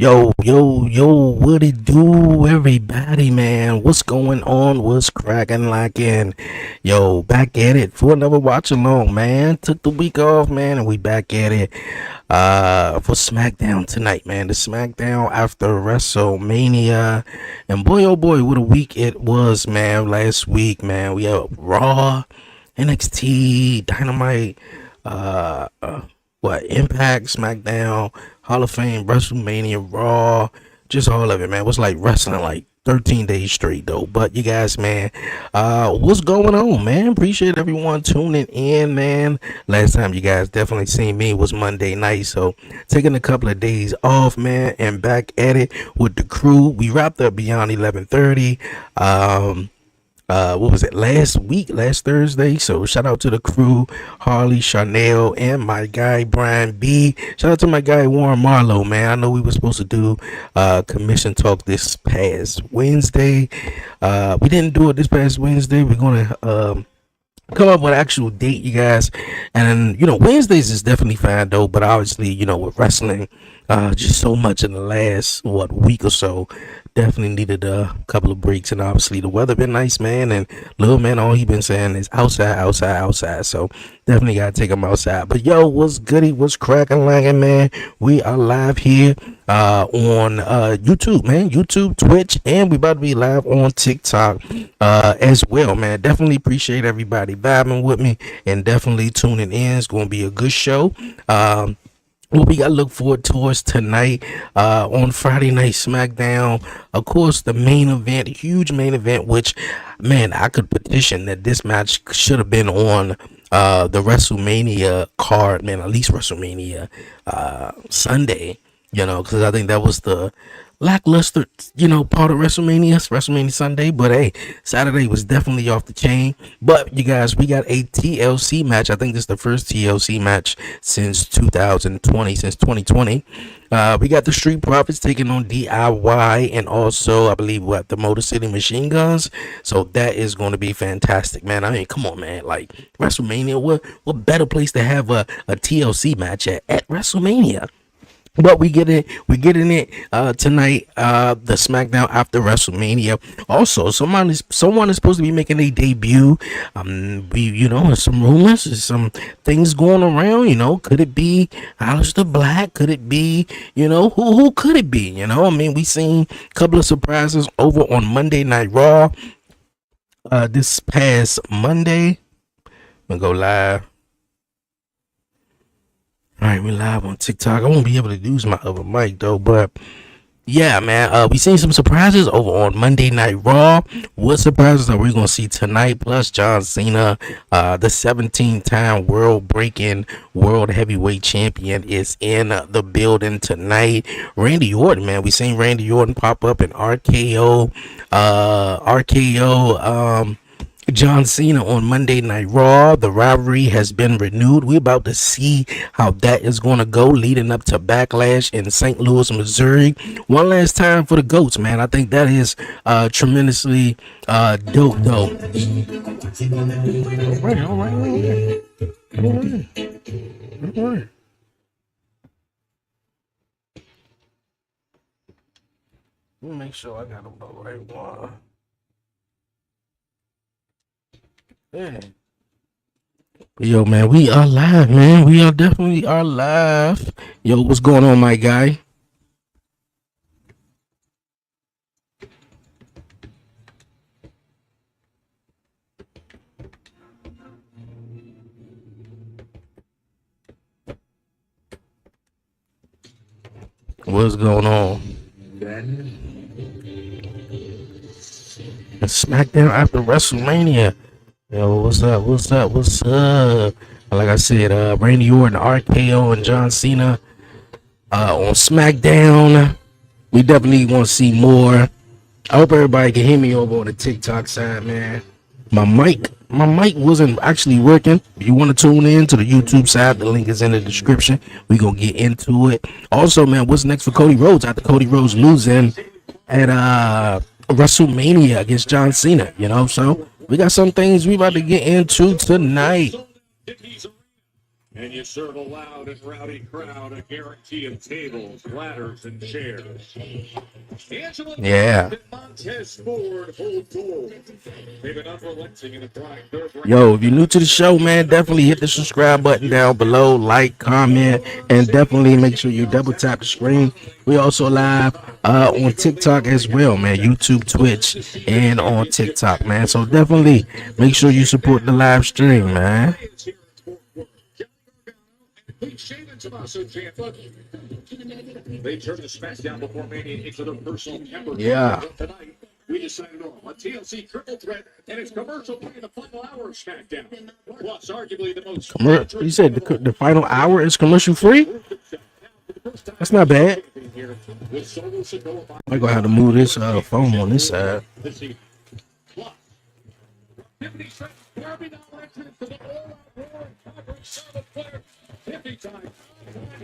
Yo, what it do, everybody, man? What's going on? What's cracking, locking? Yo, back at it for another watch along, man. Took the week off, man, and we back at it for SmackDown tonight, man. The SmackDown after WrestleMania. And boy, oh boy, what a week it was, man. Last week, man, we had Raw, NXT, Dynamite, uh, uh Impact, SmackDown, Hall of Fame, WrestleMania, Raw, just all of it, man. It was like wrestling like 13 days straight though. But you guys, man, what's going on, man? Appreciate everyone tuning in, man. Last time you guys definitely seen me was Monday night, so taking a couple of days off, man, and back at it with the crew. We wrapped up beyond 11:30. What was it, last Thursday? So shout out to the crew, Harley, Chanel, and my guy Brian B. Shout out to my guy Warren Marlowe, man. I know we were supposed to do commission talk this past Wednesday. We didn't do it this past Wednesday. We're gonna come up with an actual date, you guys. And Wednesdays is definitely fine though, but obviously, with wrestling, just so much in the last week or so, definitely needed a couple of breaks. And obviously the weather been nice, man, and little man, all he been saying is outside, so definitely gotta take him outside. But yo, what's goody, what's cracking, lagging, man? We are live here on YouTube, man, YouTube, Twitch, and we about to be live on TikTok as well, man. Definitely appreciate everybody vibing with me and definitely tuning in. It's gonna be a good show. What we got to look forward towards tonight on Friday Night SmackDown. Of course, the main event, huge main event, which, man, I could petition that this match should have been on the WrestleMania card, man, at least WrestleMania Sunday, because I think that was the lackluster, part of WrestleMania Sunday. But hey, Saturday was definitely off the chain. But you guys, we got a TLC match. I think this is the first TLC match since 2020. We got the Street Profits taking on DIY, and also I believe the Motor City Machine Guns. So that is going to be fantastic, man. I mean, come on, man. Like WrestleMania, what better place to have a TLC match at WrestleMania? But we get it tonight, the SmackDown after WrestleMania. Also, someone is supposed to be making a debut. There's some rumors, there's some things going around. Could it be Aleister Black? Could it be, who could it be? I mean, we seen a couple of surprises over on Monday Night Raw. This past Monday, I'm gonna go live. All right, we're live on TikTok. I won't be able to use my other mic though, but yeah, man. We seen some surprises over on Monday Night Raw. What surprises are we gonna see tonight? Plus, John Cena, the 17-time world heavyweight champion, is in the building tonight. Randy Orton, man. We seen Randy Orton pop up in RKO. John Cena on Monday Night Raw. The rivalry has been renewed. We're about to see how that is going to go leading up to Backlash in St. Louis, Missouri. One last time for the GOATs, man. I think that is tremendously dope, though. All right. Let me make sure I got the right one. Yeah. Yo, man, we are live, man. We are definitely live. Yo, what's going on, my guy? What's going on? SmackDown after WrestleMania. Yo, what's up? Like I said, Randy Orton, RKO, and John Cena on SmackDown. We definitely want to see more. I hope everybody can hear me over on the TikTok side, man. My mic wasn't actually working. If you want to tune in to the YouTube side, the link is in the description. We're going to get into it. Also, man, what's next for Cody Rhodes after Cody Rhodes losing at WrestleMania against John Cena, so we got some things we about to get into tonight. And you serve a loud and rowdy crowd a guarantee of tables, ladders, and chairs. Angela Yeah. and Montez Ford hold gold. They've been unrelenting in the prime third. Yo, if you're new to the show, man, definitely hit the subscribe button down below, like, comment, and definitely make sure you double tap the screen. We also live on TikTok as well, man, YouTube, Twitch, and on TikTok, man. So definitely make sure you support the live stream, man. They turn the SmackDown before Mania into the personal camera. Yeah. Tonight, we decided on a TLC triple threat, and it's commercial play in the final hour of SmackDown. Plus, arguably the most. You said the final hour is commercial free? That's not bad. I'm gonna have to move this phone on this side. Tippy time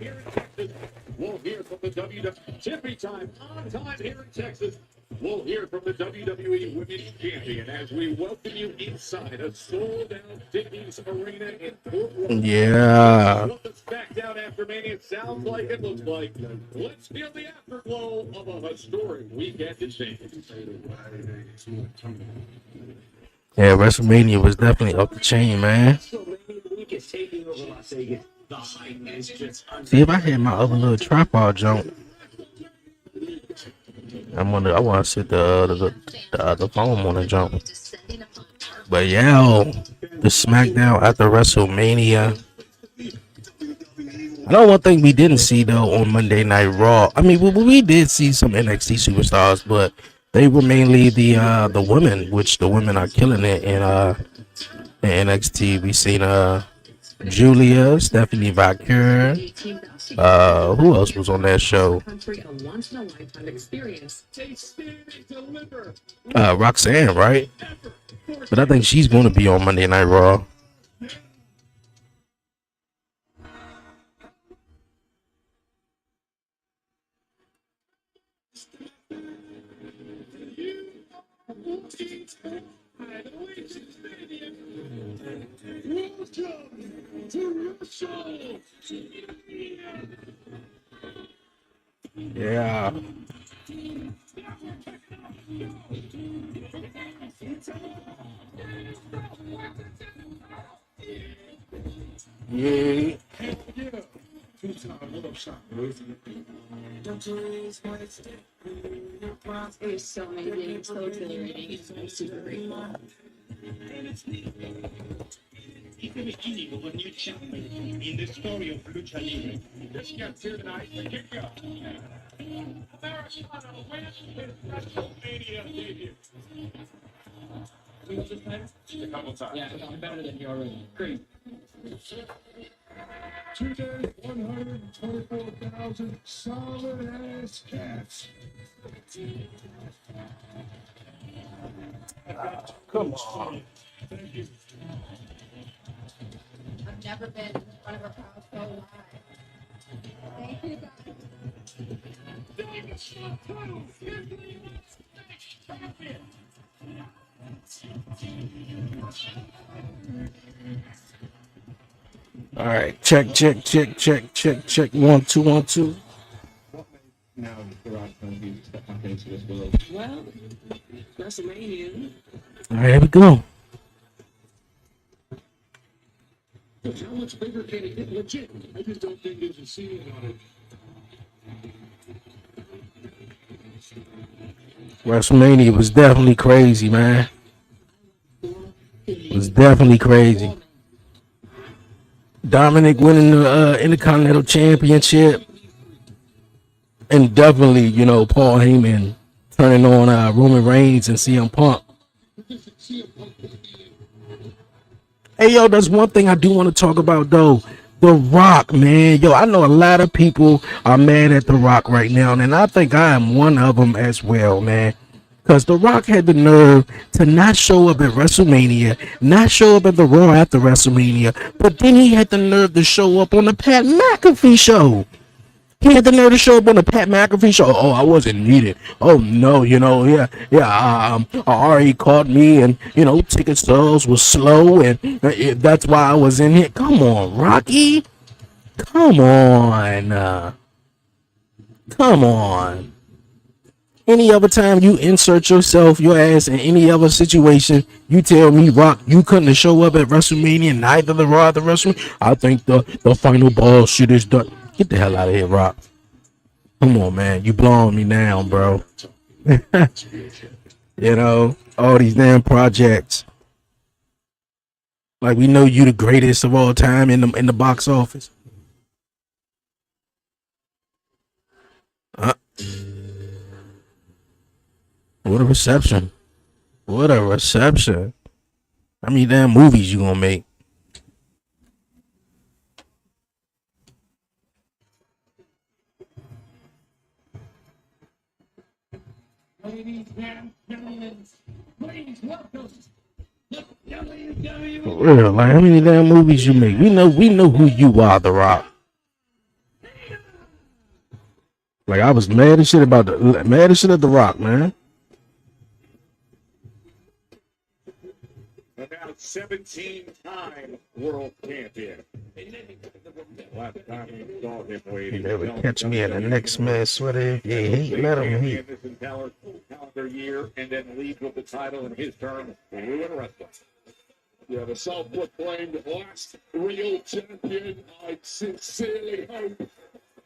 here in Texas. We'll hear from the WWE. Tippy time on time here in Texas. We'll hear from the WWE Women's Champion as we welcome you inside a sold-out Dickies Arena in Fort Worth. Yeah. What the SmackDown after Mania sounds like and looks like. Let's feel the afterglow of a historic weekend in Vegas. Yeah, WrestleMania was definitely up the chain, man. See, if I had my other little tripod jump, I want to sit the phone on the jump. But yeah, the SmackDown after WrestleMania. I know one thing we didn't see though on Monday Night Raw. I mean, we did see some NXT superstars, but they were mainly the women, which the women are killing it in NXT. We seen Julia, Stephanie Vaquer. Who else was on that show? Roxanne, right? But I think she's going to be on Monday Night Raw. Yeah. Yeah. It was so amazing. It's so exhilarating. It's super grateful. Beginning of a new chapter in the story of Lucha Libre. This gets here tonight to kick off. Americana wins his WrestleMania debut. A couple times. Yeah, I'm better than you already. Great. Today, 124,000 solid ass cats. Come on. Thank you. I've never been in front of a crowd so live. Thank you All right, check. 1 2 1 2. Now the Rock's going to be step up into this world. Well, WrestleMania. All right, here we go. But how much bigger can it get? Legit. I just don't think there's a ceiling on it. WrestleMania was definitely crazy, man. It was definitely crazy. Dominic winning the Intercontinental Championship. And definitely, you know, Paul Heyman turning on Roman Reigns and CM Punk. Hey, yo, that's one thing I do want to talk about, though. The Rock, man. Yo, I know a lot of people are mad at The Rock right now, and I think I am one of them as well, man. Because The Rock had the nerve to not show up at WrestleMania, not show up at the Raw after WrestleMania, but then he had the nerve to show up on the Pat McAfee show. He had the nerve to show up on the Pat McAfee show. Oh, I wasn't needed. Oh no, I already caught me, and ticket sales was slow, and that's why I was in here. Come on, Rocky. Come on. Come on. Any other time you insert your ass in any other situation, you tell me, Rock, you couldn't show up at WrestleMania, neither the Raw, the WrestleMania. I think the final ball shit is done. Get the hell out of here, Rock. Come on, man. You blowing me down, bro. All these damn projects. Like, we know you the greatest of all time in the box office. What a reception. What a reception. How many damn movies you gonna make? Ladies and gentlemen, please welcome the WWE. For real, like how many damn movies you make? We know who you are, The Rock. Like I was mad as shit at The Rock, man. About 17-time world champion. Last time we saw him waiting. They would catch me in the next man sweater if you hate, let him hate. This entire calendar year, and then leave with the title in his term. Ruin wrestling. Yeah, the self-proclaimed last real champion. I sincerely hope.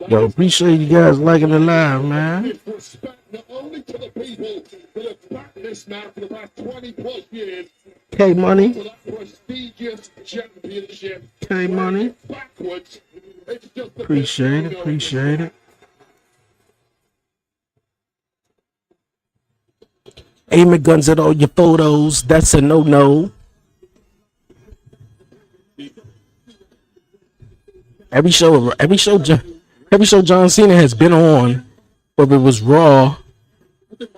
Yo, appreciate you guys liking the live, man. Respect not only to the people that have backed this man for the past 20 plus years. K Money. For that prestigious championship. K Money. Backwards. It's just Appreciate it. Aiming guns at all your photos. That's a no. Every show John Cena has been on, whether it was Raw.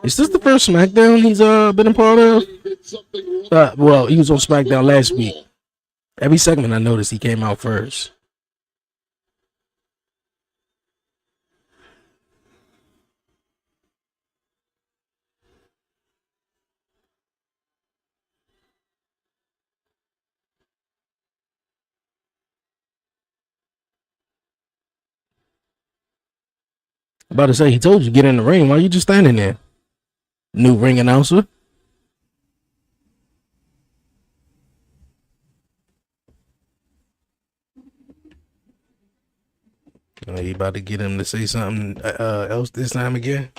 Is this the first SmackDown he's been a part of? Well, he was on SmackDown last week. Every segment I noticed he came out first. About to say, he told you get in the ring. Why are you just standing there? New ring announcer. Oh, you about to get him to say something else this time again?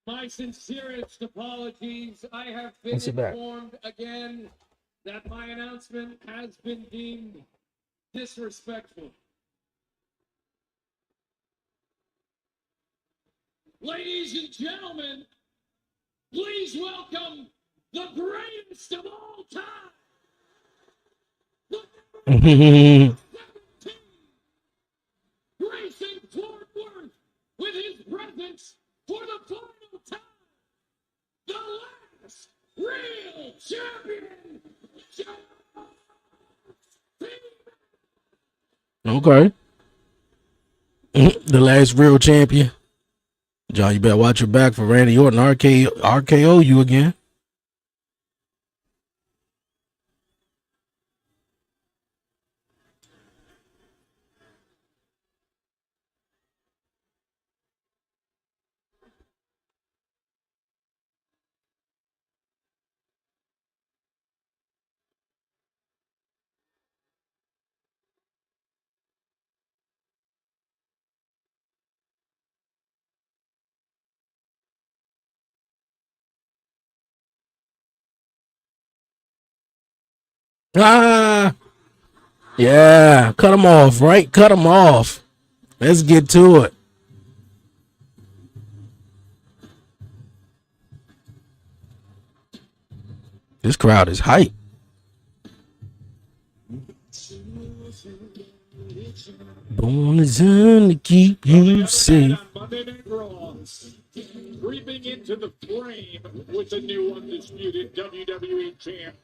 My sincerest apologies. I have been Let's sit back. informed again that my announcement has been deemed disrespectful. Ladies and gentlemen, please welcome the greatest of all time. Grayson Fort Worth with his presence for the final time. The last real champion. Okay. The last real champion. John, you better watch your back for Randy Orton RKO you again. Yeah, cut him off, right? Cut him off. Let's get to it. This crowd is hype. Born is to keep you safe. Monday Night Raw, creeping into the frame with the new undisputed WWE champ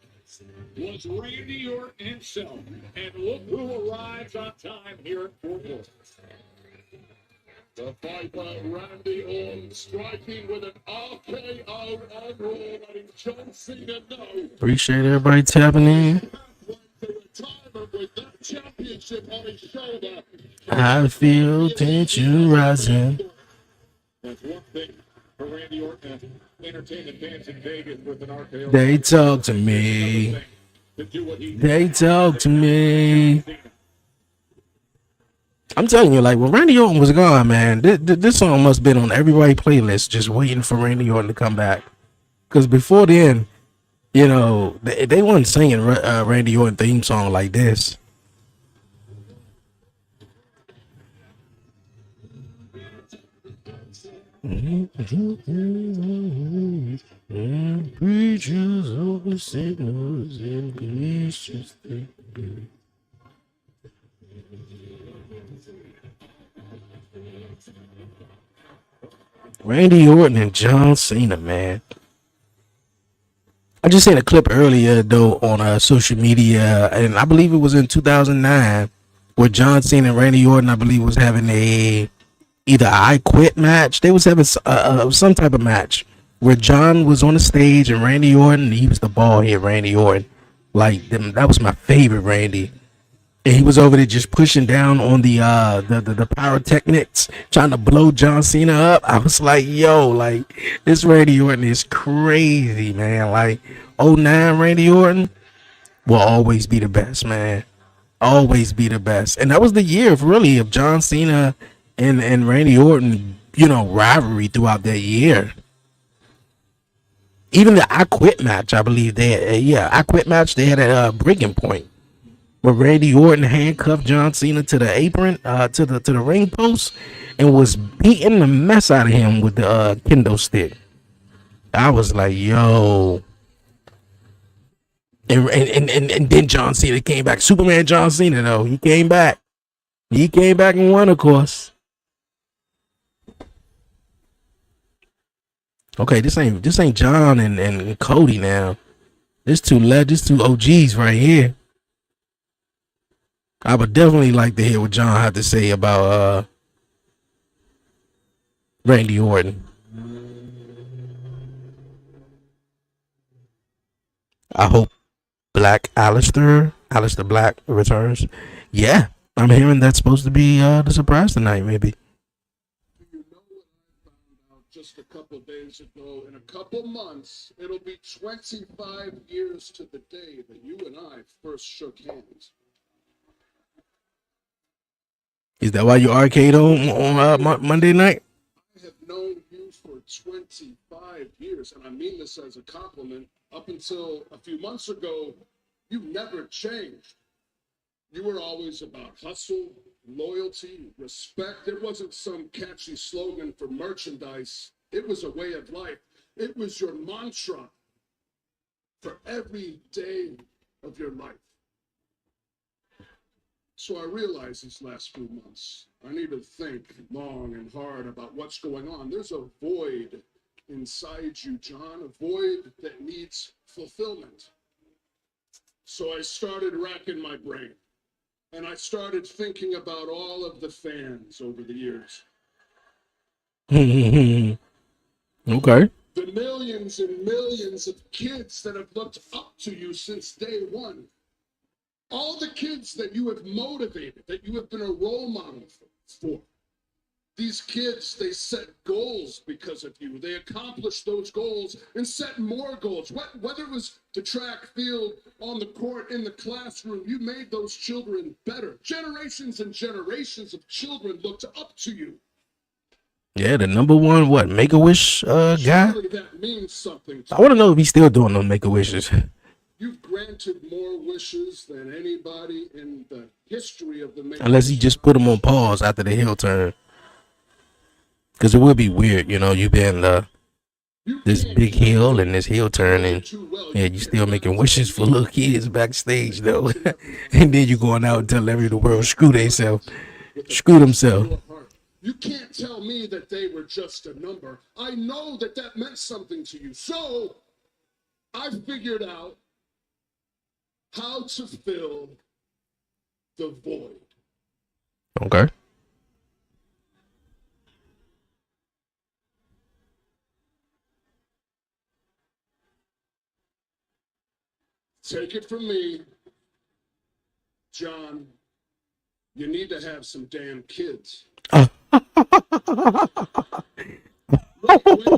was Randy Orton himself. And look who arrives on time here at Fort Worth. The fight by Randy Orton striking with an RKO and roll, letting John Cena know. Appreciate everybody tapping in. To retirement with that championship on his shoulder. I feel tension rising. That's one thing for Randy Orton to entertain the fans in Vegas with an RKO. They talk to me. To do what he They talk to me. I'm telling you, like when Randy Orton was gone, man, this song must have been on everybody's playlist, just waiting for Randy Orton to come back. Because before then, you know, they weren't singing Randy Orton theme song like this. Preachers of the signals and police. Randy Orton and John Cena, man. I just seen a clip earlier though on social media, and I believe it was in 2009, where John Cena and Randy Orton, I believe, was having either I Quit match. They was having some type of match where John was on the stage and Randy Orton, he was the bald head Randy Orton. Like that was my favorite Randy. And he was over there just pushing down on the pyrotechnics, trying to blow John Cena up. I was like, yo, like this Randy Orton is crazy, man. Like 09 Randy Orton will always be the best, man. Always be the best. And that was the year of John Cena and Randy Orton, you know, rivalry throughout that year. Even the I Quit match, I believe they had, I Quit match, they had a breaking point. Where Randy Orton handcuffed John Cena to the apron, to the ring post, and was beating the mess out of him with the kendo stick. I was like, yo. And then John Cena came back. Superman John Cena, though, he came back. He came back and won, of course. Okay, this ain't John and Cody now. This two OGs right here. I would definitely like to hear what John had to say about Randy Orton. I hope Alistair Black returns. Yeah, I'm hearing that's supposed to be the surprise tonight, maybe. You know what I found out just a couple days ago? In a couple months, it'll be 25 years to the day that you and I first shook hands. Is that why you arcade on Monday night? I have known you for 25 years, and I mean this as a compliment. Up until a few months ago, you never changed. You were always about hustle, loyalty, respect. It wasn't some catchy slogan for merchandise. It was a way of life. It was your mantra for every day of your life. So I realized these last few months, I need to think long and hard about what's going on. There's a void inside you, John, a void that needs fulfillment. So I started racking my brain, and I started thinking about all of the fans over the years. Okay. The millions and millions of kids that have looked up to you since day one. All the kids that you have motivated, that you have been a role model for. These kids, they set goals because of you. They accomplished those goals and set more goals. Whether it was the track field, on the court, in the classroom, you made those children better. Generations and generations of children looked up to you. Yeah, the number one, Make-A-Wish guy? Surely that means something to I want to know if he's still doing those Make-A-Wishes. You've granted more wishes than anybody in the history of the Make-A-Wish. Unless he just put them on pause after the heel turn. Because it would be weird, you know, you being this big heel and this heel turn, and yeah, you still making wishes for little kids backstage though, and then you going out and telling every the world screw themselves, screw themselves. You can't tell me that they were just a number. I know that that meant something to you. So I figured out how to fill the void. Okay. Take it from me, John. You need to have some damn kids. Wait,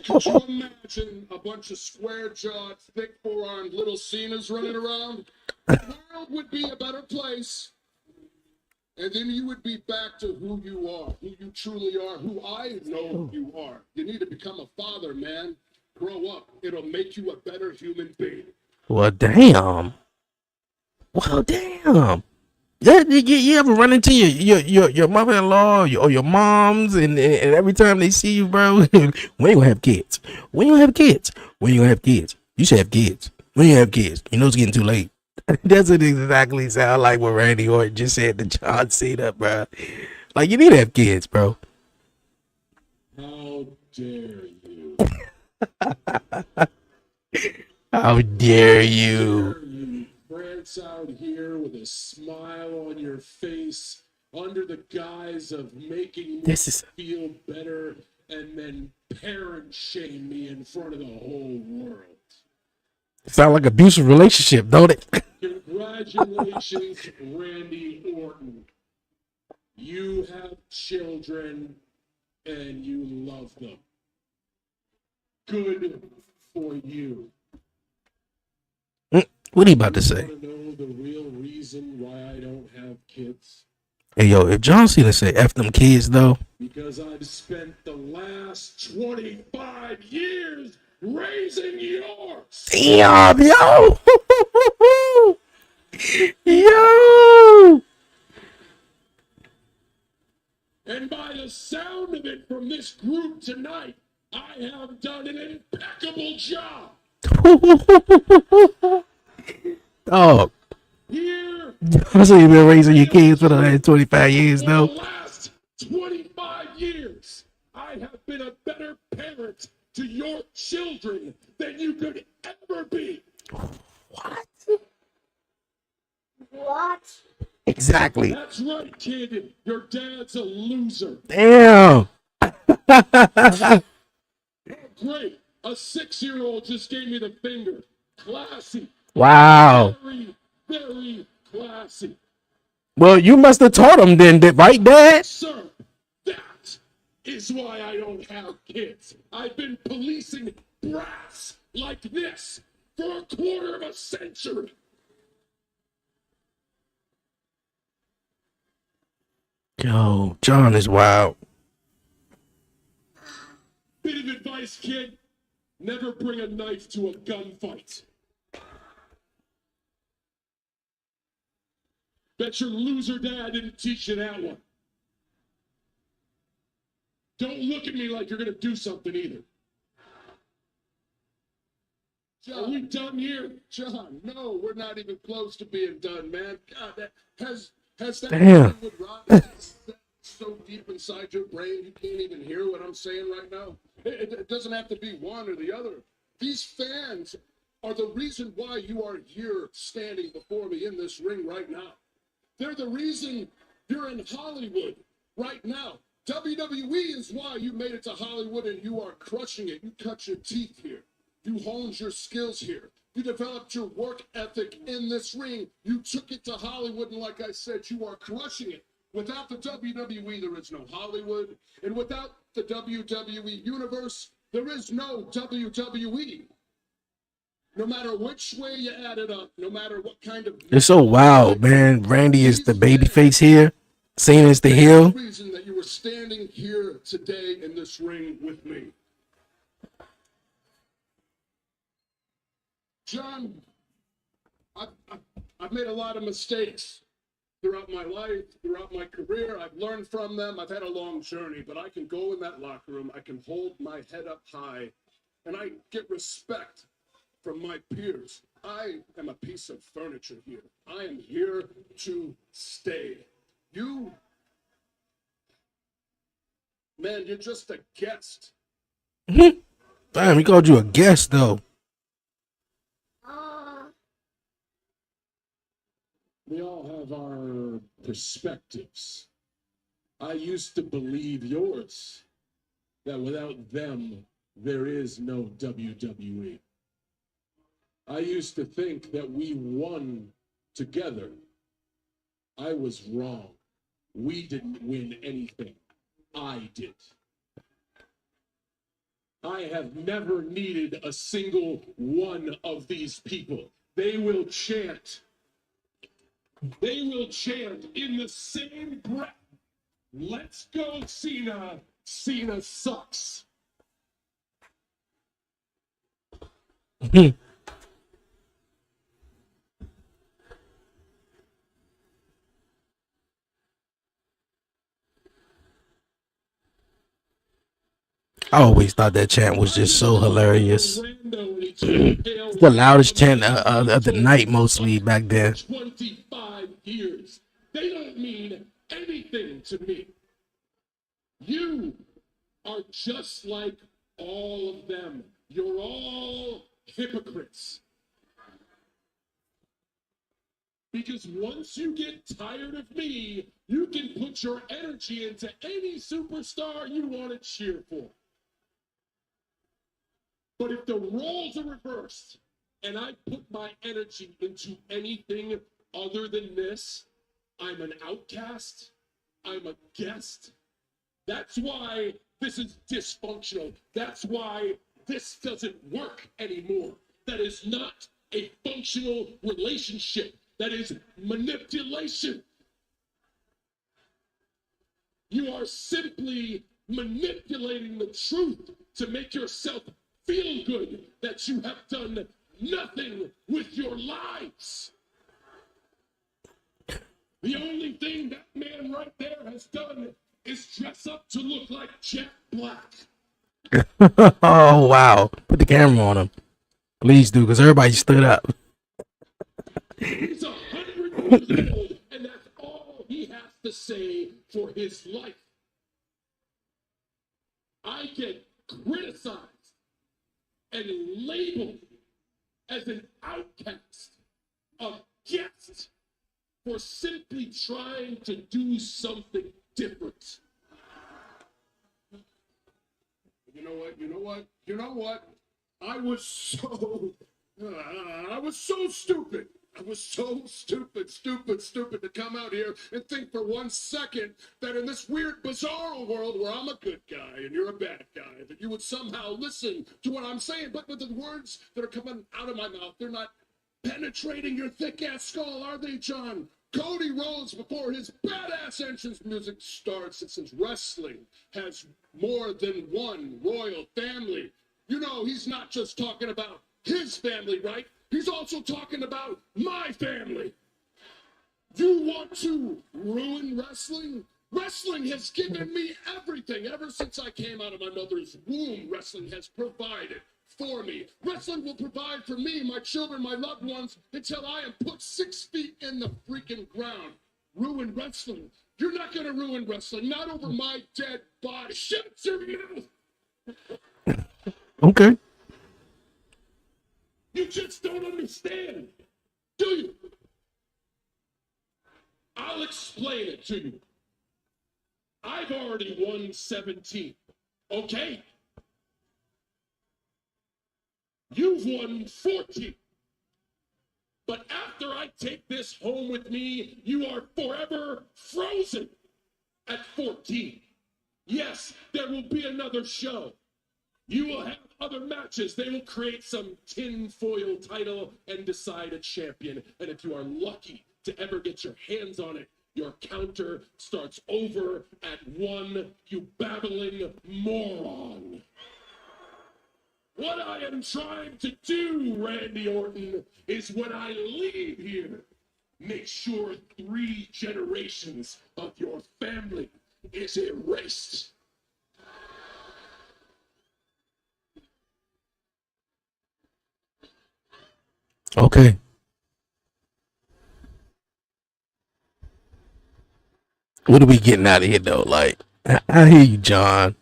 could you imagine a bunch of square-jawed, thick forearmed little Cenas running around? The world would be a better place. And then you would be back to who you are, who you truly are, who I know you are. You need to become a father, man. Grow up. It'll make you a better human being. Well, damn. Well, damn. Yeah, you ever run into your mother-in-law or your moms, and every time they see you, bro, when you gonna have kids? When you gonna have kids? When you gonna have kids? You should have kids. When you have kids? You know it's getting too late. Doesn't exactly sound like what Randy Orton just said to John Cena, bro. Like, you need to have kids, bro. How dare you? How dare you? You prance out here with a smile on your face under the guise of making me feel better and then parent shame me in front of the whole world. Sound like abusive relationship, don't it? Congratulations, Randy Orton. You have children and you love them. Good for you. What are you about to say? Want to know the real reason why I don't have kids? Hey, yo, if John Cena say F them kids, though. Because I've spent the last 25 years raising yours. Damn, yo. Yo. And by the sound of it from this group tonight, I have done an impeccable job. Oh. Here. So you've been raising your kids for the last 25 years, though? For the last 25 years, I have been a better parent to your children than you could ever be. What? What? Exactly. That's right, kid. Your dad's a loser. Damn. Great. A 6-year-old just gave me the finger. Classy. Wow. Very, very classy. Well, you must have taught him then, right, Dad? Sir, that is why I don't have kids. I've been policing brats like this for a quarter of a century. Yo, John is wild. Bit of advice, kid. Never bring a knife to a gunfight. Bet your loser dad didn't teach you that one. Don't look at me like you're going to do something either. John, are we done here? John, no, we're not even close to being done, man. God, that has that Hollywood rock so deep inside your brain you can't even hear what I'm saying right now? It doesn't have to be one or the other. These fans are the reason why you are here standing before me in this ring right now. They're the reason you're in Hollywood right now. WWE is why you made it to Hollywood and you are crushing it. You cut your teeth here. You honed your skills here. You developed your work ethic in this ring. You took it to Hollywood, and like I said, you are crushing it. Without the WWE, there is no Hollywood. And without the WWE universe, there is no WWE. No matter which way you add it up, no matter what kind of... It's so wild, man. Randy is the babyface here. Cena is the heel. The reason that you were standing here today in this ring with me. John, I've made a lot of mistakes throughout my life, throughout my career. I've learned from them. I've had a long journey, but I can go in that locker room. I can hold my head up high and I get respect from my peers. I am a piece of furniture here. I am here to stay. You, man, you're just a guest. Damn, he called you a guest though. We all have our perspectives. I used to believe yours, that without them, there is no WWE. I used to think that we won together. I was wrong. We didn't win anything. I did. I have never needed a single one of these people. They will chant. They will chant in the same breath. Let's go, Cena. Cena sucks. I always thought that chant was just so hilarious. It's the loudest chant of the night, mostly back then. 25 years. They don't mean anything to me. You are just like all of them. You're all hypocrites. Because once you get tired of me, you can put your energy into any superstar you want to cheer for. But if the roles are reversed and I put my energy into anything other than this, I'm an outcast. I'm a guest. That's why this is dysfunctional. That's why this doesn't work anymore. That is not a functional relationship. That is manipulation. You are simply manipulating the truth to make yourself feel good that you have done nothing with your lives. The only thing that man right there has done is dress up to look like Jack Black. Oh wow! Put the camera on him, please do, because everybody stood up. He's 100 years old, and that's all he has to say for his life. I get criticized and labeled as an outcast, a guest, for simply trying to do something different. You know what? You know what? You know what? I was so stupid. I was so stupid to come out here and think for 1 second that in this weird, bizarre world where I'm a good guy and you're a bad guy, that you would somehow listen to what I'm saying. But the words that are coming out of my mouth, they're not penetrating your thick-ass skull, are they, John? Cody Rhodes, before his badass entrance music starts, since wrestling has more than one royal family, you know he's not just talking about his family, right? He's also talking about my family. You want to ruin wrestling? Wrestling has given me everything. Ever since I came out of my mother's womb, wrestling has provided for me. Wrestling will provide for me, my children, my loved ones, until I am put 6 feet in the freaking ground. Ruin wrestling. You're not going to ruin wrestling. Not over my dead body. Shut your mouth. Okay. You just don't understand, do you? I'll explain it to you. I've already won 17, okay? You've won 14. But after I take this home with me, you are forever frozen at 14. Yes, there will be another show. You will have other matches. They will create some tinfoil title and decide a champion. And if you are lucky to ever get your hands on it, your counter starts over at 1, you babbling moron. What I am trying to do, Randy Orton, is when I leave here, make sure 3 generations of your family is erased. Okay. What are we getting out of here though? Like, I hear you, John.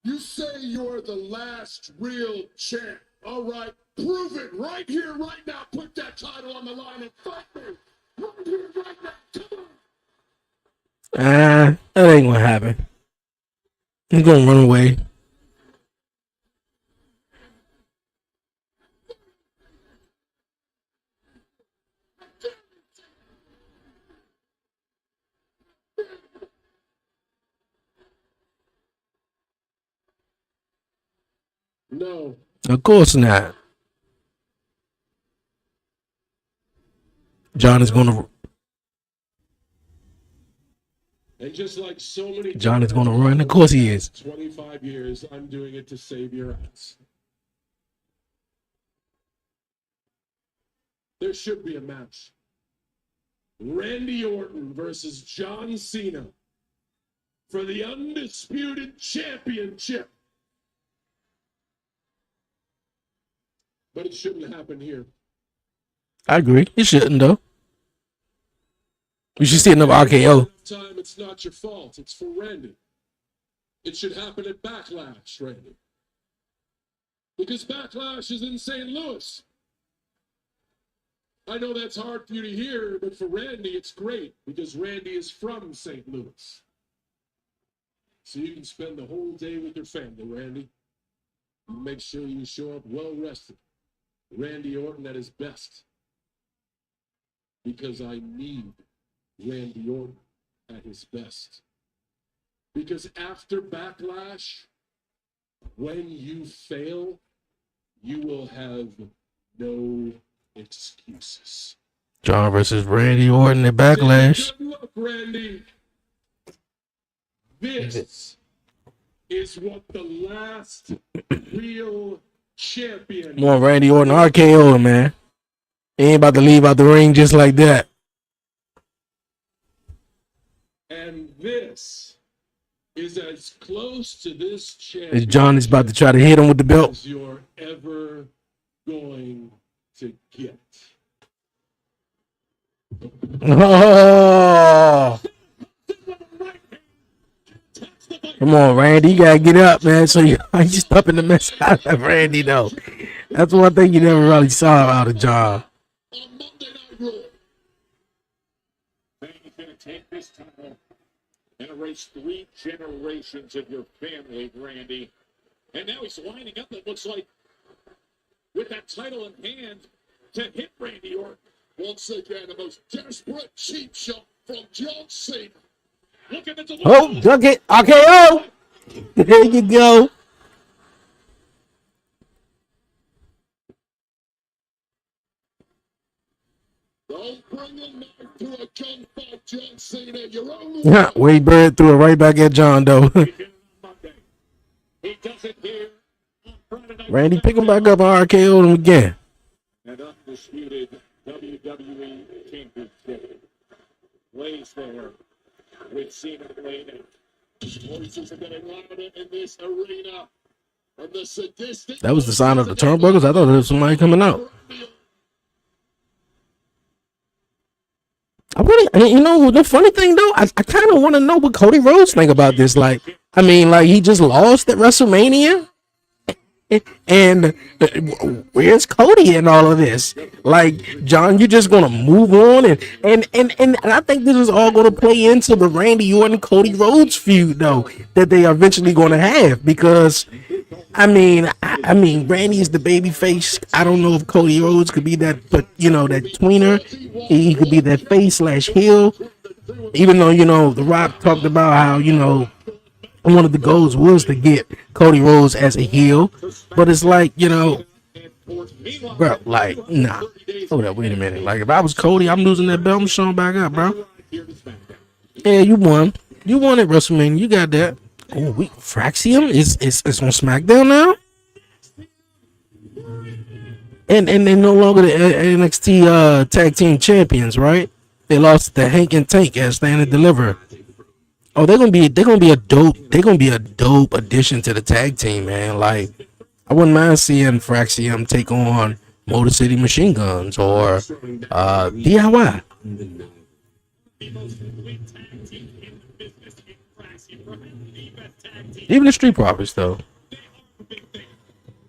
You say you're the last real champ. All right, prove it right here, right now. Put that title on the line and fight me. Right here, right now. Come on. That ain't gonna happen. He's gonna run away. No. Of course not. John is gonna. And just like so many John is gonna run. Of course he is. 25 years, I'm doing it to save your ass. There should be a match. Randy Orton versus John Cena for the undisputed championship. But it shouldn't happen here. I agree. He shouldn't though. You should see another RKO. Time, it's not your fault. It's for Randy. It should happen at Backlash, Randy. Because Backlash is in St. Louis. I know that's hard for you to hear, but for Randy, it's great because Randy is from St. Louis. So you can spend the whole day with your family, Randy. Make sure you show up well rested. Randy Orton at his best. Because I need Randy Orton at his best. Because after Backlash, when you fail, you will have no excuses. John versus Randy Orton at Backlash. Good luck, Randy. This is what the last real champion. Come on, Randy Orton RKO, man. He ain't about to leave out the ring just like that. And this is as close to this champion As John is about to try to hit him with the belt. as you're ever going to get. Oh. Come on, Randy. You gotta get up, man. So you stopping the mess out of Randy, though. That's one thing you never really saw out of John. On Monday Night Raw. Then he's going to take this title and erase 3 generations of your family, Randy. And now he's lining up, it looks like, with that title in hand to hit Randy Orton. Once again, the most desperate cheap shot from John Cena. Looking at the Oh, dunk it. RKO. There you go. Don't bring a knife to a gunfight, John Cena. You're only Yeah, Wade Barrett threw it right back at John, though. He does it here. Randy, pick him back up and RKO him again. An undisputed WWE Championship lays there with Cena Blayden. Voices are getting louder in this arena. And the sadistic That was the sign of the turnbuckles. I thought there was somebody coming out. I really, you know, the funny thing though, I kind of want to know what Cody Rhodes think about this. Like, I mean, like he just lost at WrestleMania, and where's Cody in all of this? Like, John, you're just gonna move on, and I think this is all gonna play into the Randy Orton Cody Rhodes feud though that they are eventually gonna have because. I mean, Randy is the baby face. I don't know if Cody Rhodes could be that, but you know, that tweener. He could be that face / heel. Even though, you know, The Rock talked about how, you know, one of the goals was to get Cody Rhodes as a heel. But it's like, you know, bro, like, nah. Hold up, wait a minute. Like, if I was Cody, I'm losing that belt. I'm showing back up, bro. Yeah, you won. You won at WrestleMania. You got that. Oh, Fraxium is on SmackDown now, and they're no longer the NXT tag team champions, right? They lost to Hank and Tank as Stand and Deliver. Oh, they're gonna be a dope addition to the tag team, man. Like, I wouldn't mind seeing Fraxium take on Motor City Machine Guns or DIY. Even the Street Profits, though.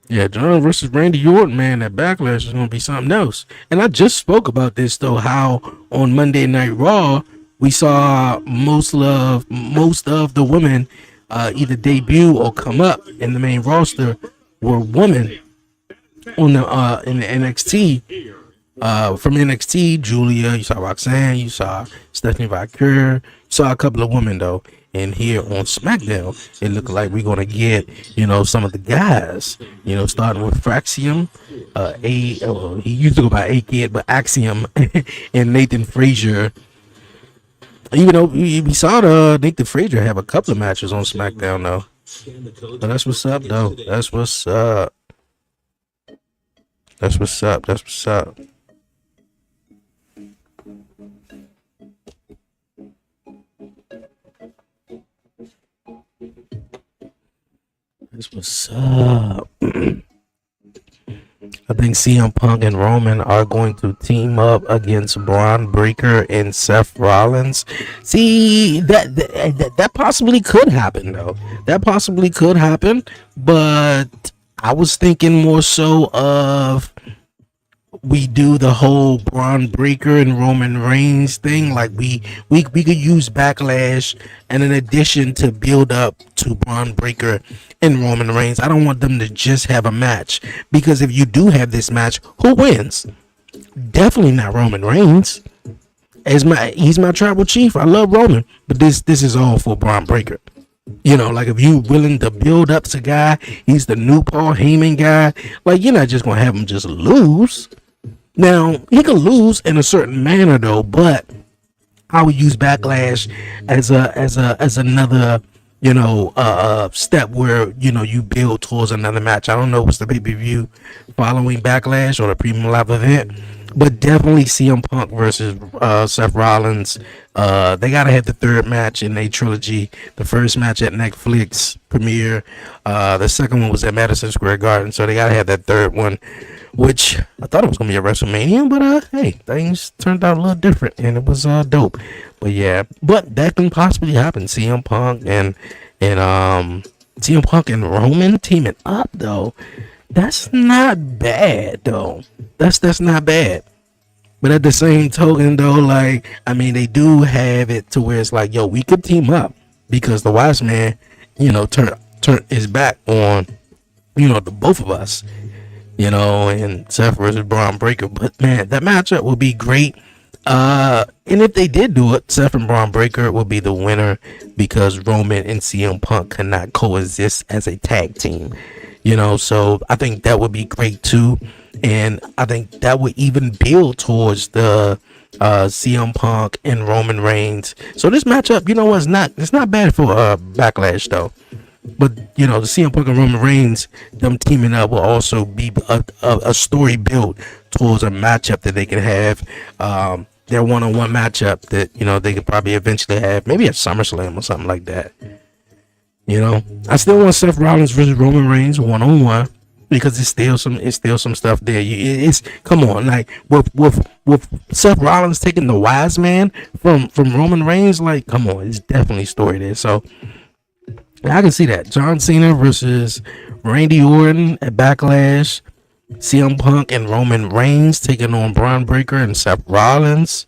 Yeah, John versus Randy Orton, man, that backlash is gonna be something else. And I just spoke about this though, how on Monday Night Raw we saw most of the women either debut or come up in the main roster were women on the in the NXT. From NXT, Julia, you saw Roxanne, you saw Stephanie Valkyrie, you saw a couple of women though. And here on SmackDown, it looked like we're gonna get, some of the guys, starting with Fraxium, he used to go by A-Kid, but Axiom, and Nathan Frazier. Even though we saw Nathan Frazier have a couple of matches on SmackDown though. So that's what's up though. That's what's up. That's what's up. That's what's up. That's what's up. I think CM Punk and Roman are going to team up against Braun Breaker and Seth Rollins. See, that possibly could happen though. That possibly could happen, but I was thinking more so of we do the whole Braun Breaker and Roman Reigns thing. Like we could use Backlash, and in addition to build up to Braun Breaker and Roman Reigns, I don't want them to just have a match, because if you do have this match, who wins? Definitely not Roman Reigns. He's my tribal chief. I love Roman, but this is all for Braun Breaker. Like if you willing to build up to guy, he's the new Paul Heyman guy. Like you're not just gonna have him just lose. Now he could lose in a certain manner though, but I would use Backlash as another step where you build towards another match. I don't know what's the pay-per-view following Backlash or the premium live event, but definitely CM Punk versus Seth Rollins. They gotta have the third match in a trilogy. The first match at Netflix premiere. The second one was at Madison Square Garden, so they gotta have that third one, which I thought it was gonna be a WrestleMania, but hey, things turned out a little different, and it was dope. But yeah, but that can possibly happen. CM Punk and CM Punk and Roman teaming up though. That's not bad though. That's not bad. But at the same token though, like they do have it to where it's like, yo, we could team up because the wise man, turn his back on, the both of us, and Seth versus Braun Breaker. But man, that matchup will be great. And if they did do it, Seth and Braun Breaker will be the winner because Roman and CM Punk cannot coexist as a tag team. So I think that would be great too. And I think that would even build towards the CM Punk and Roman Reigns. So this matchup, it's not bad for Backlash though. But the CM Punk and Roman Reigns, them teaming up will also be a story built towards a matchup that they can have. Their one-on-one matchup that they could probably eventually have, maybe at SummerSlam or something like that. I still want Seth Rollins versus Roman Reigns one-on-one because it's still some stuff there. It's come on, like with Seth Rollins taking the wise man from Roman Reigns, like come on, it's definitely story there. So I can see that John Cena versus Randy Orton at Backlash, CM Punk and Roman Reigns taking on Braun Breaker and Seth Rollins.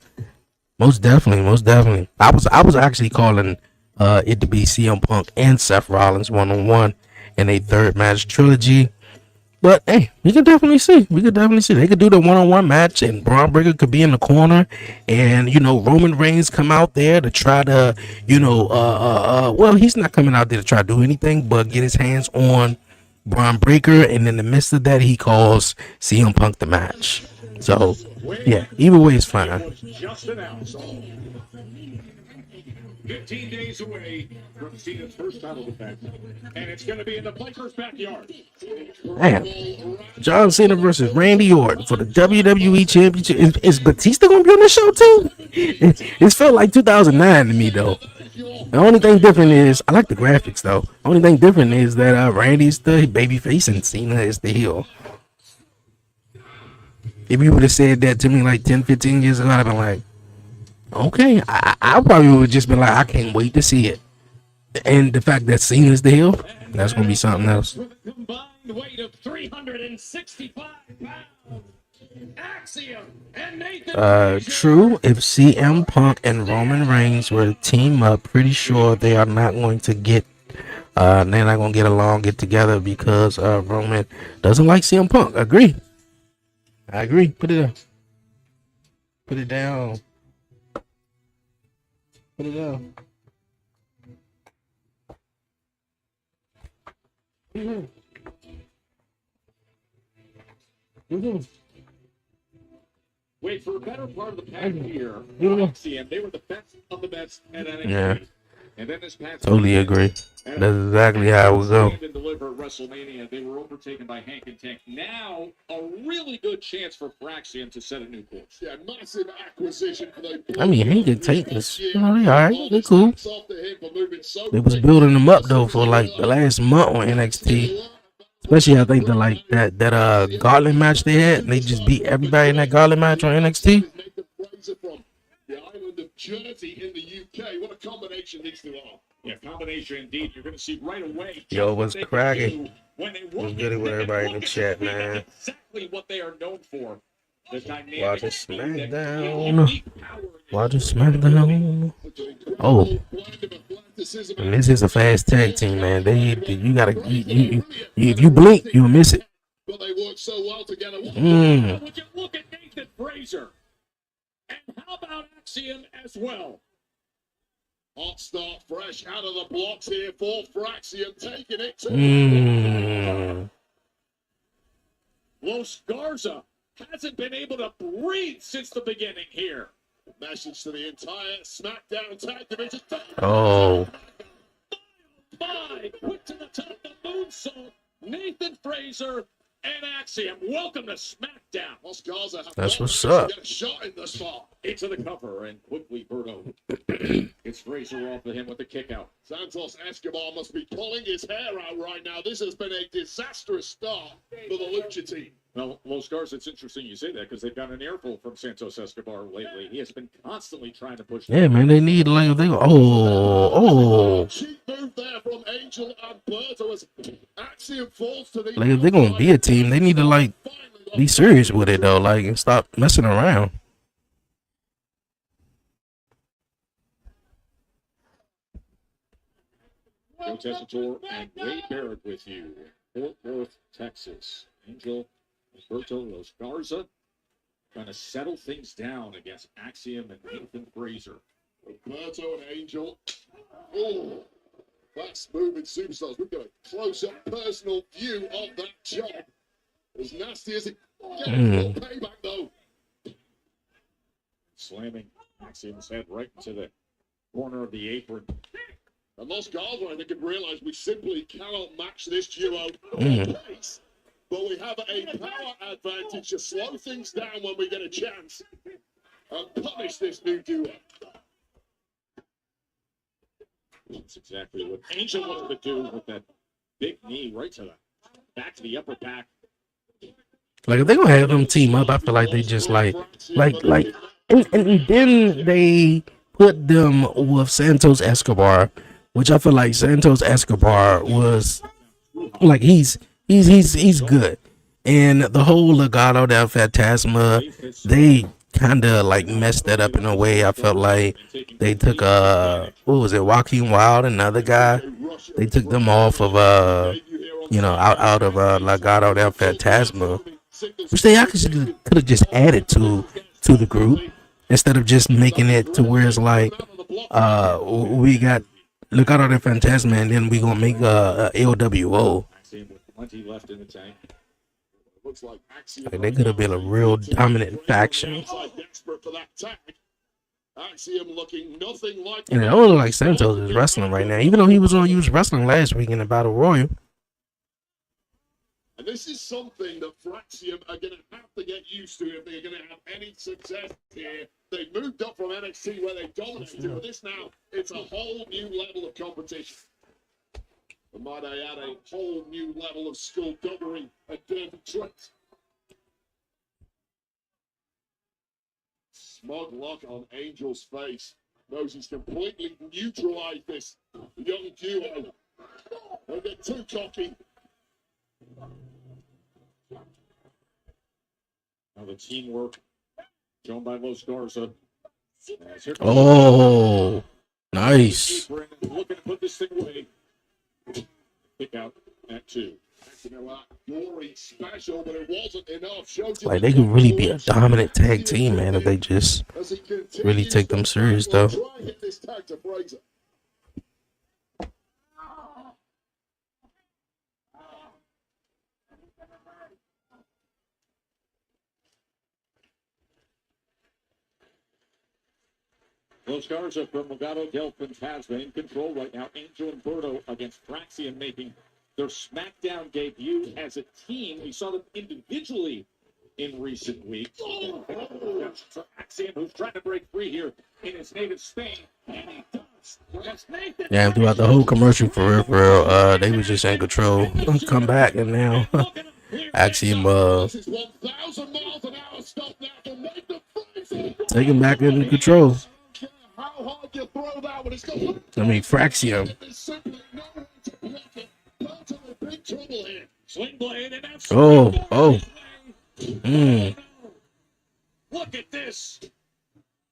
Most definitely. I was actually calling it to be CM Punk and Seth Rollins one-on-one in a third match trilogy. But hey, we could definitely see. They could do the one-on-one match, and Braun Breaker could be in the corner, and Roman Reigns come out there to try to, well, he's not coming out there to try to do anything, but get his hands on Braun Breaker, and in the midst of that, he calls CM Punk the match. So yeah, either way is fine. Just announced. 15 days away from Cena's first title defense, and it's going to be in the Piper's backyard. Damn. John Cena versus Randy Orton for the WWE Championship. Is Batista going to be on the show too? It felt like 2009 to me though. The only thing different is I like the graphics though. Only thing different is that Randy's the baby face and Cena is the heel. If you would have said that to me like 10, 15 years ago, I'd have been like, okay. I probably would have just been like, I can't wait to see it. And the fact that Cena's the heel, that's gonna be something else. With a combined weight of 365 pounds, Axiom and Nathan True. If CM Punk and Roman Reigns were to team up, pretty sure they are not going to get. They're not gonna get together because Roman doesn't like CM Punk. Agree. I agree. Put it down. Put it down. Put it down. Wait, for a better part of the past year, Axiom, they were the best of the best at NXT. Yeah. And then this past Totally agree. That's exactly how it would go. And deliver at WrestleMania, they were overtaken by Hank and Tank. Now, a really good chance for Fraxium to set a new course. Yeah, massive acquisition for the I mean, Hank and Tank is, they alright. They're cool. They was building them up though for like the last month on NXT. Especially I think that Gauntlet match they had. They just beat everybody in that Gauntlet match on NXT. The island of Jersey in the UK. What a combination these two are. Yeah, combination indeed. You're going to see right away. Yo, what's cracking? What's good with everybody in the chat, man? That's exactly what they are known for. Watching SmackDown. Watching SmackDown. Oh, and this is a fast tag team, man. You gotta, if you blink, you'll miss it. But they work so well together. Would you look at Nathan Fraser? And how about Axiom as well? Hot start, fresh out of the blocks here for Fraxium, taking it to Los Garza hasn't been able to breathe since the beginning here. Message to the entire SmackDown tag division. Oh. My, quick to the top, the moonsault. Nathan Fraser and Axiom. Welcome to SmackDown. Los Garza That's what's up. Get a shot in the spot. Into the cover and quickly Berto gets Fraser off of him with the kick out. Santos Escobar must be pulling his hair out right now. This has been a disastrous start for the Lucha team. Well, Los Garza, it's interesting you say that because they've got an earful from Santos Escobar lately. He has been constantly trying to push. Yeah, man, they need like they Cheap move there from Angel and Berto as Axiom falls to the. like if they're gonna be a team, they need to like be serious with it though, like and stop messing around. Joe Tessitore and Wade Barrett with you. Fort Worth, Texas. Angel, Alberto Los Garza trying to settle things down against Axiom and Nathan Fraser. Roberto and Angel. Oh, fast moving superstars. We've got a close-up personal view of that job. As nasty as it gets. Payback, though. Slamming Axiom's head right into the corner of the apron. And Los Garza, I think, have realized we simply cannot match this duo on pace. But we have a power advantage to slow things down when we get a chance and punish this new duo. That's exactly what Angel wanted to do with that big knee right to the back to the upper back. Like if they gonna have them team up, I feel like they just like and then they put them with Santos Escobar, which I feel like Santos Escobar was like he's good. And the whole Legado del Fantasma, they kind of like messed that up in a way. I felt like they took what was it, Joaquin Wild, another guy. They took them off of out of Legado del Fantasma, which they actually could have just added to the group instead of just making it to where it's like we got Legado del Fantasma and then we gonna make a LWO. Plenty left in the tank. Like they could have been a real dominant faction. And it don't look like Santos is wrestling right now, even though he was wrestling last week in the Battle Royal. And this is something that Fraxium are going to have to get used to if they're going to have any success here. they moved up from NXT where they dominated. But this now, it's a whole new level of competition. And might I add, a whole new level of skullduggery and dirty tricks. Smug look on Angel's face. Knows he's completely neutralized this young duo. They get too cocky. Now the teamwork shown by Los Garza. Oh, nice. Looking to put this thing away. Kick out at 2. Glory special, but it wasn't enough. Showed you Like, they could really be a dominant tag team, man, if they just really take them serious, though. Try and hit this tag to Fraser. Los Garza from Legado del Fantasma in control right now. Angel and Berto against Fraxian making their SmackDown debut as a team. We saw them individually in recent weeks. Fraxian, who's trying to break free here in his native Spain, and he does. Yeah, throughout the whole commercial, for real, they was just in control. Come back, and now Axiom This is 1,000 miles an hour stop now to make the Fraser. taking back into control. How hard you throw that one? It's got I mean, Fraxium. There's simply no way to block it. Berto in big trouble here. Sling blade and that's Oh. Look at this.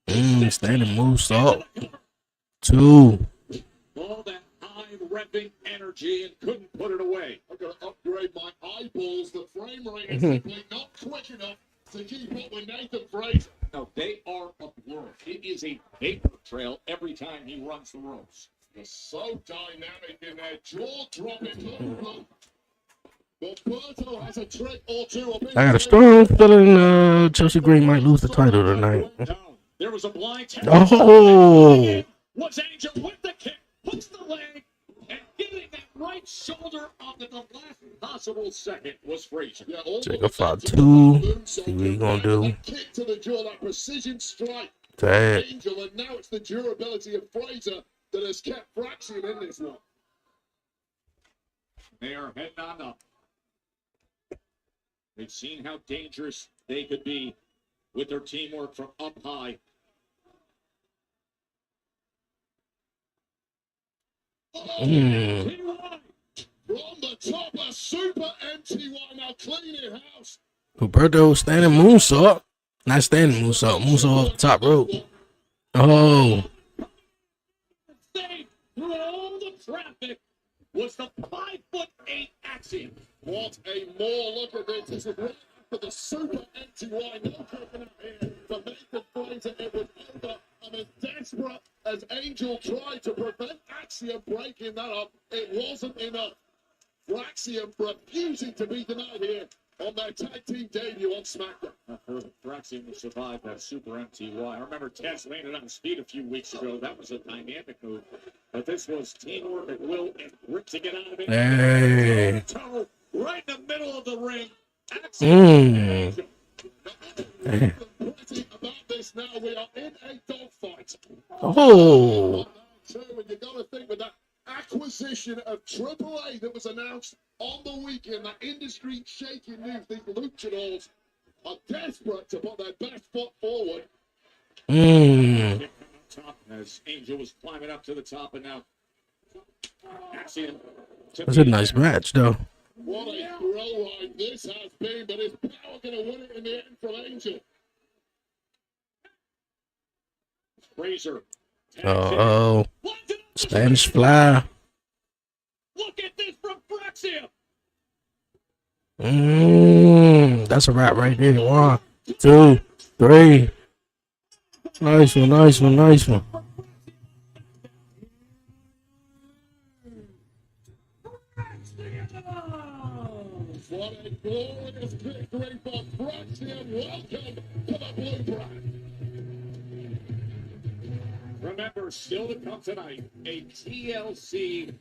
Standing moonsault. 2. All that high revving energy and couldn't put it away. I've got to upgrade my eyeballs. The frame rate is simply not quick enough to keep up with Nathan Fraser. No, they are a blur. It is a vapor trail every time he runs the ropes. They're so dynamic in their jaw-dropping movement. But Berto has a trick or two. I got a strong feeling Chelsea Green might lose the title tonight. There was a blind tap. Oh. Was Angel with the kick, puts the leg, and getting that right shoulder on the last possible second was Frazier. Yeah, all Check the up out attempts 2. to See what he gonna do. that kick to the jaw, that precision strike. Tag. Angel, and now it's the durability of Fraser that has kept Fraxian in this one. They are heading on up. They've seen how dangerous they could be with their teamwork from up high. From the top, a super MTY now cleaning house. Roberto standing moonsault. Not standing moonsault. Moonsault off the top rope. Oh. Saved through all the traffic was the 5'8" Axiom. What a more look at this. This is right for the super MTY. No talking out here for Nathan Fraser. It was over. I'm as desperate as Angel tried to prevent Axiom breaking that up. It wasn't enough. Fraxian refusing to be denied here on their tag team debut on SmackDown. Fraxian will survive that super MTY. I remember Tess landed on speed a few weeks ago. That was a dynamic move. But this was teamwork at will and grit to get out of it. Hey. Toe right in the middle of the ring. Axiom. About this now, we are in a dogfight. Oh. And you got to think with that acquisition of AAA that was announced on the weekend, that industry-shaking news, these luchadors are desperate to put their best foot forward. As Angel was climbing up to the top, and now Axiom. That's a nice match, though. What a thrill ride this has been, but is Power going to win it in the end from Angel? Fraser. Oh. Spanish Fly. Look at this from Fraxian. That's a wrap right there. 1, 2, 3. Nice one, nice one, nice one. What a glorious victory for Fraxian. Welcome to the Blue Brand. Remember, still to come tonight, a TLC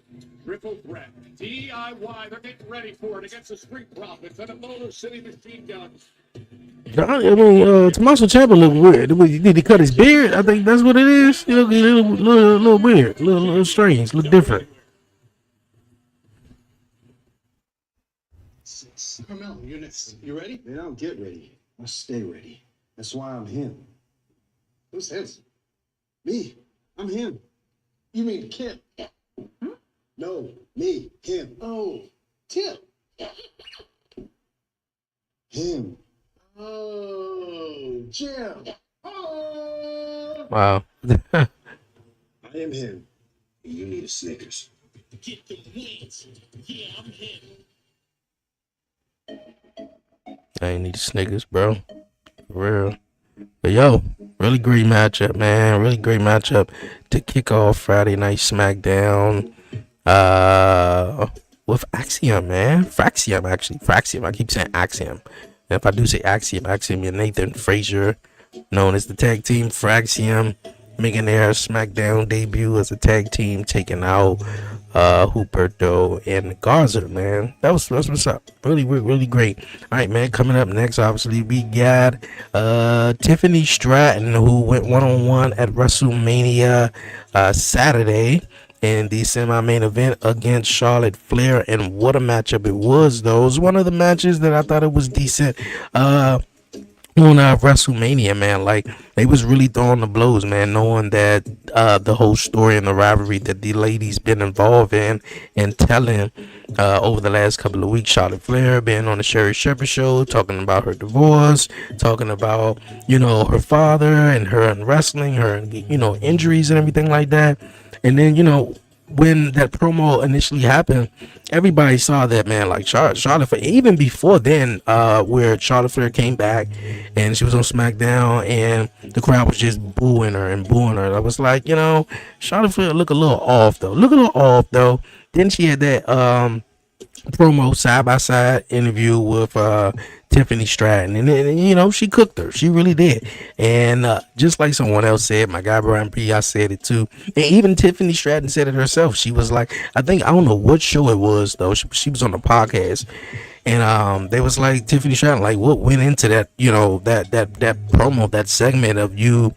triple threat. DIY, they're getting ready for it against the Street Profits and the Motor City Machine Guns. I mean, Tommaso Ciampa look weird. Did he cut his beard? I think that's what it is. He look a little weird, little strange, look different. Carmel, you're next. You ready? Man, I'll get ready. I'll stay ready. That's why I'm him. Who's him? Me. I'm him. You mean Kim? No, me, him. Oh, Tim. Him. Oh, Jim. Oh. Wow. I am him. You need a Snickers. Get the wings. Yeah, I'm him. I ain't need Snickers, bro. For real. But yo, really great matchup, man. Really great matchup to kick off Friday Night SmackDown. With Axiom, man. Fraxium, actually. Fraxium. I keep saying Axiom. And if I do say Axiom, and Nathan Frazier, known as the tag team Fraxium, making their SmackDown debut as a tag team, taking out Huberto and Garza, man. That's what's up. Really great. All right, man. Coming up next, obviously, we got Tiffany Stratton, who went one-on-one at WrestleMania Saturday in the semi-main event against Charlotte Flair. And what a matchup it was, though. It was one of the matches that I thought it was decent. On WrestleMania, man, like they was really throwing the blows, man, knowing that the whole story and the rivalry that the ladies been involved in and telling over the last couple of weeks. Charlotte Flair being on the Sherry Shepherd show, talking about her divorce, talking about her father and her in wrestling, her injuries and everything like that, and then when that promo initially happened, everybody saw that, man. Like Charlotte Flair, even before then, where Charlotte Flair came back and she was on SmackDown, and the crowd was just booing her and booing her. I was like, Charlotte Flair look a little off though. Then she had that promo side by side interview with Tiffany Stratton, and then she cooked her. She really did. And just like someone else said, my guy Brian P, I said it too, and even Tiffany Stratton said it herself. She was like, I don't know what show it was though. She was on the podcast, and they was like, Tiffany Stratton, like, what went into that, that promo, that segment of you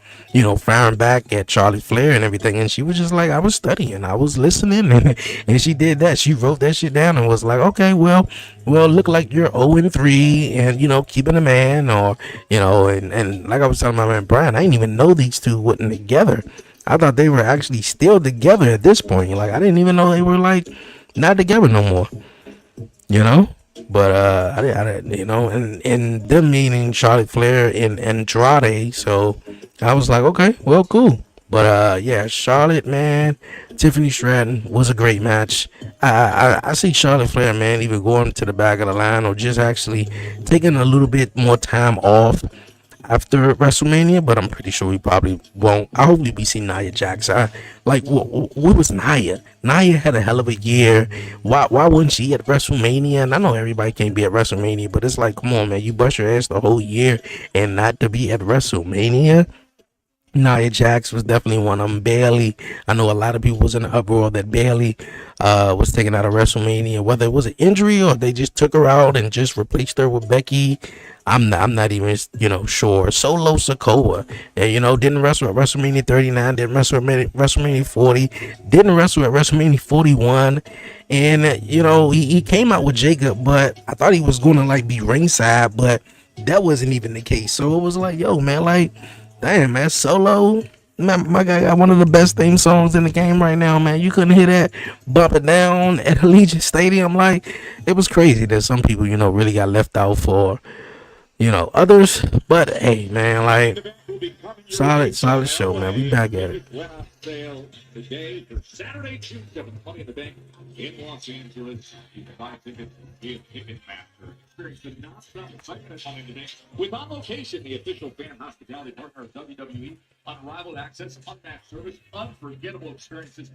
firing back at Charlotte Flair and everything. And she was just like, I was studying, I was listening, and she did that. She wrote that shit down and was like, okay, well, look like you're 0-3 and keeping a man, or and like I was telling my man Brian, I didn't even know these two wasn't together. I thought they were actually still together at this point. Like, I didn't even know they were like not together no more. But and them meaning Charlotte Flair and Andrade. So I was like, okay, well, cool. But yeah, Charlotte, man, Tiffany Stratton was a great match. I see Charlotte Flair, man, either going to the back of the line or just actually taking a little bit more time off after WrestleMania, but I'm pretty sure we probably won't. I hope we see Nia Jax. What was Nia? Nia had a hell of a year. Why wasn't she at WrestleMania? And I know everybody can't be at WrestleMania, but it's like, come on, man, you bust your ass the whole year and not to be at WrestleMania. Nia Jax was definitely one of them. Bailey, I know a lot of people was in the uproar that Bailey was taken out of WrestleMania, whether it was an injury or they just took her out and just replaced her with Becky. I'm not even sure. Solo Sikoa, and didn't wrestle at WrestleMania 39, didn't wrestle at WrestleMania 40, didn't wrestle at WrestleMania 41, and he came out with Jacob, but I thought he was gonna like be ringside, but that wasn't even the case. So it was like, yo, man, like, damn, man, Solo, man, my guy got one of the best theme songs in the game right now, man. You couldn't hear that bumping down at Allegiant Stadium. Like, it was crazy that some people, really got left out for, others. But hey, man, like, solid show, man. We back at it. Sale today for Saturday, June 7th, Money in the Bank in Los Angeles. You can buy tickets in Ticketmaster. Experience the non-stop excitement at Money in the Bank with On Location, the official fan hospitality partner of WWE. Unrivaled access, unmatched service, unforgettable experiences.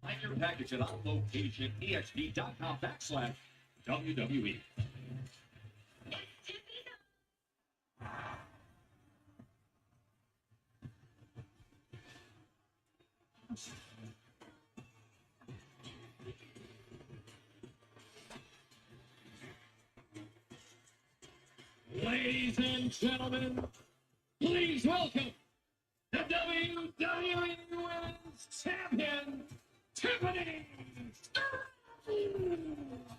Find your package at onlocationexp.com/WWE. Ladies and gentlemen, please welcome the WWE Women's Champion, Tiffany.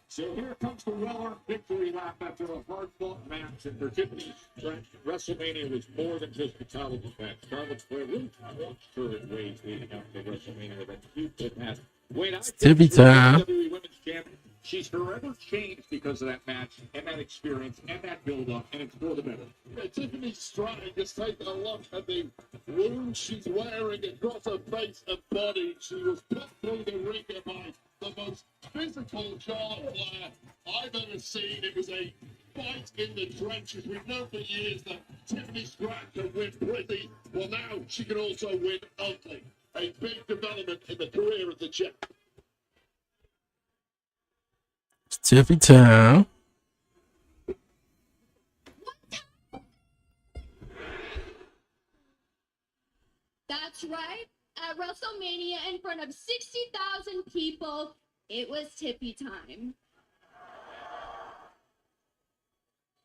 So here comes the well-earned victory lap after a hard-fought match. And for Tiffany, WrestleMania was more than just a television match. Charlotte Flair really watched her in ways leading up to WrestleMania that few could have. Wait, I think Tiffany she's the time. WWE Women's Champion. She's forever changed because of that match and that experience and that build-up, and it's for the better. Yeah, Tiffany's stride, just take a look at the wound she's wearing across her face and body. She was put through the ringer by the most physical Charlotte Flair I've ever seen. It was a fight in the trenches. We've known for years that Tiffany Stratton can win pretty. Well, now she can also win ugly. A big development in the career of the champ. It's Tiffy time. That's right. At WrestleMania, in front of 60,000 people, it was Tippy time.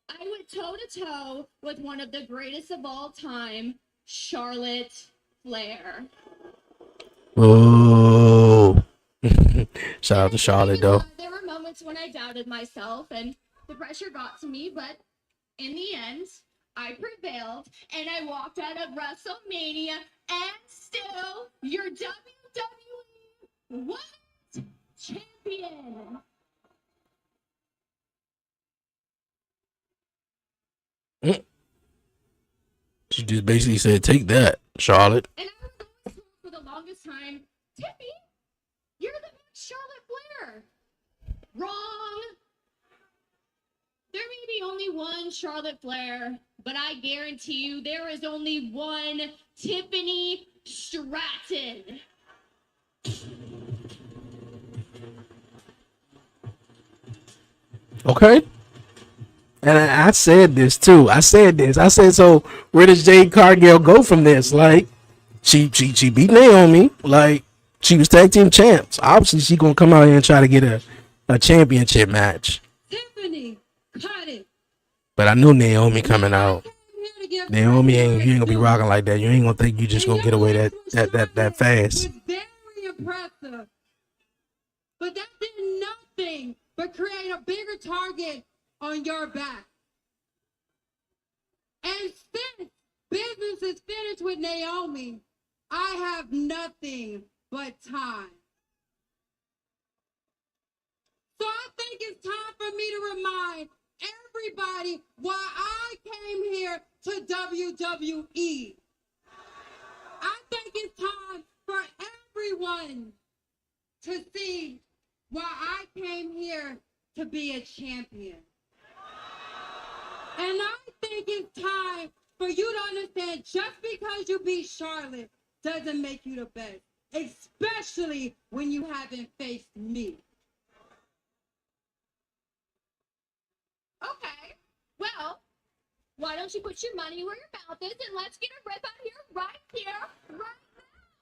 I went toe-to-toe with one of the greatest of all time, Charlotte Flair. Oh. Shout out to Charlotte, though. There were moments when I doubted myself, and the pressure got to me, but in the end, I prevailed, and I walked out of WrestleMania, and still, your WWE Women's Champion. She just basically said, take that, Charlotte. And I was always told for the longest time, Tippy, you're the next Charlotte Flair. Wrong. There may be only one Charlotte Flair, but I guarantee you there is only one Tiffany Stratton. Okay. And I said this too. I said, so where does Jade Cargill go from this? Like, she beat Naomi. Like, she was tag team champs. Obviously, she gonna come out here and try to get a championship match. Tiffany, cut it. But I knew Naomi coming out. Naomi ain't gonna be rocking like that. You ain't gonna think you just gonna get away that fast. Was very impressive. But that did nothing but create a bigger target on your back. And since business is finished with Naomi, I have nothing but time. So I think it's time for me to remind everybody why I came here to WWE. I think it's time for everyone to see why I came here to be a champion. And I think it's time for you to understand just because you beat Charlotte doesn't make you the best, especially when you haven't faced me. Okay, well, why don't you put your money where your mouth is and let's get a rip out here, right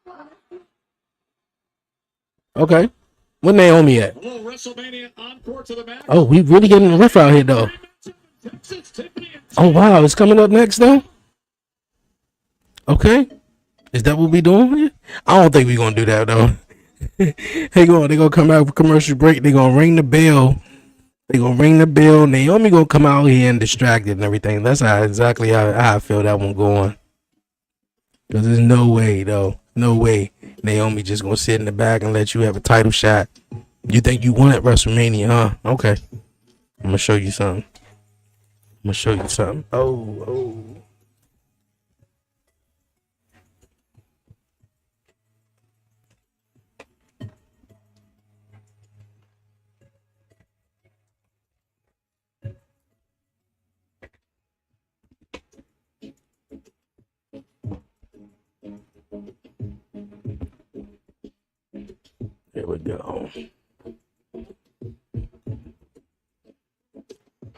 now. Okay. Where Naomi at? A little WrestleMania encore to the match. Oh, we really getting a riff out here though. Oh wow, it's coming up next though. Okay, is that what we doing here? I don't think we gonna do that though. They gonna come out for commercial break. They gonna ring the bell. Naomi gonna come out here and distracted and everything. That's exactly how I feel that one going. Cause there's no way though. No way Naomi just gonna sit in the back and let you have a title shot. You think you won at WrestleMania, huh? Okay. I'm gonna show you something. Oh. Here we go.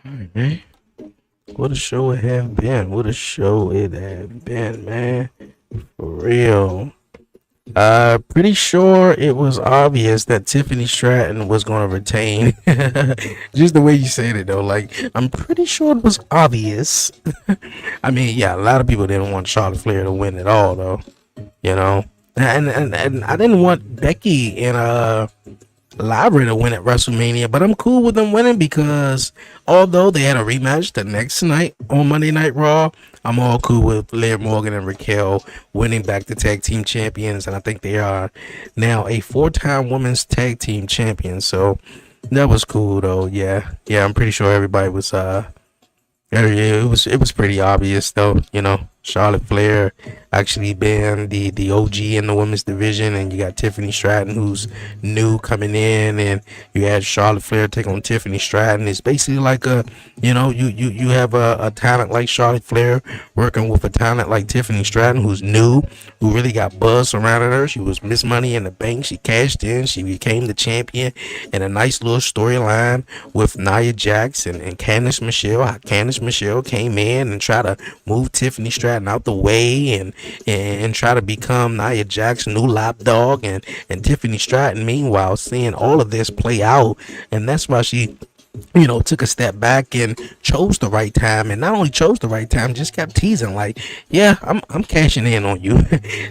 All right, man. What a show it have been. Man. For real. Pretty sure it was obvious that Tiffany Stratton was going to retain. Just the way you said it, though. Like, I'm pretty sure it was obvious. I mean, yeah, a lot of people didn't want Charlotte Flair to win at all, though. You know, and I didn't want Becky and Library to win at WrestleMania, but I'm cool with them winning because although they had a rematch the next night on Monday Night Raw, I'm all cool with Liv Morgan and Raquel winning back to tag team champions, and I think they are now a 4-time women's tag team champion. So that was cool, though. Yeah, I'm pretty sure everybody was yeah, it was pretty obvious though, Charlotte Flair actually being the OG in the women's division, and you got Tiffany Stratton who's new coming in, and you had Charlotte Flair take on Tiffany Stratton. It's basically like you have a talent like Charlotte Flair working with a talent like Tiffany Stratton who's new, who really got buzz surrounding her. She was Miss Money in the Bank. She cashed in. She became the champion, and a nice little storyline with Nia Jax and Candice Michelle. How Candice Michelle came in and tried to move Tiffany Stratton out the way and try to become Nia Jax's new lapdog, and Tiffany Stratton meanwhile seeing all of this play out, and that's why she took a step back and chose the right time, and not only chose the right time, just kept teasing like, yeah, I'm cashing in on you.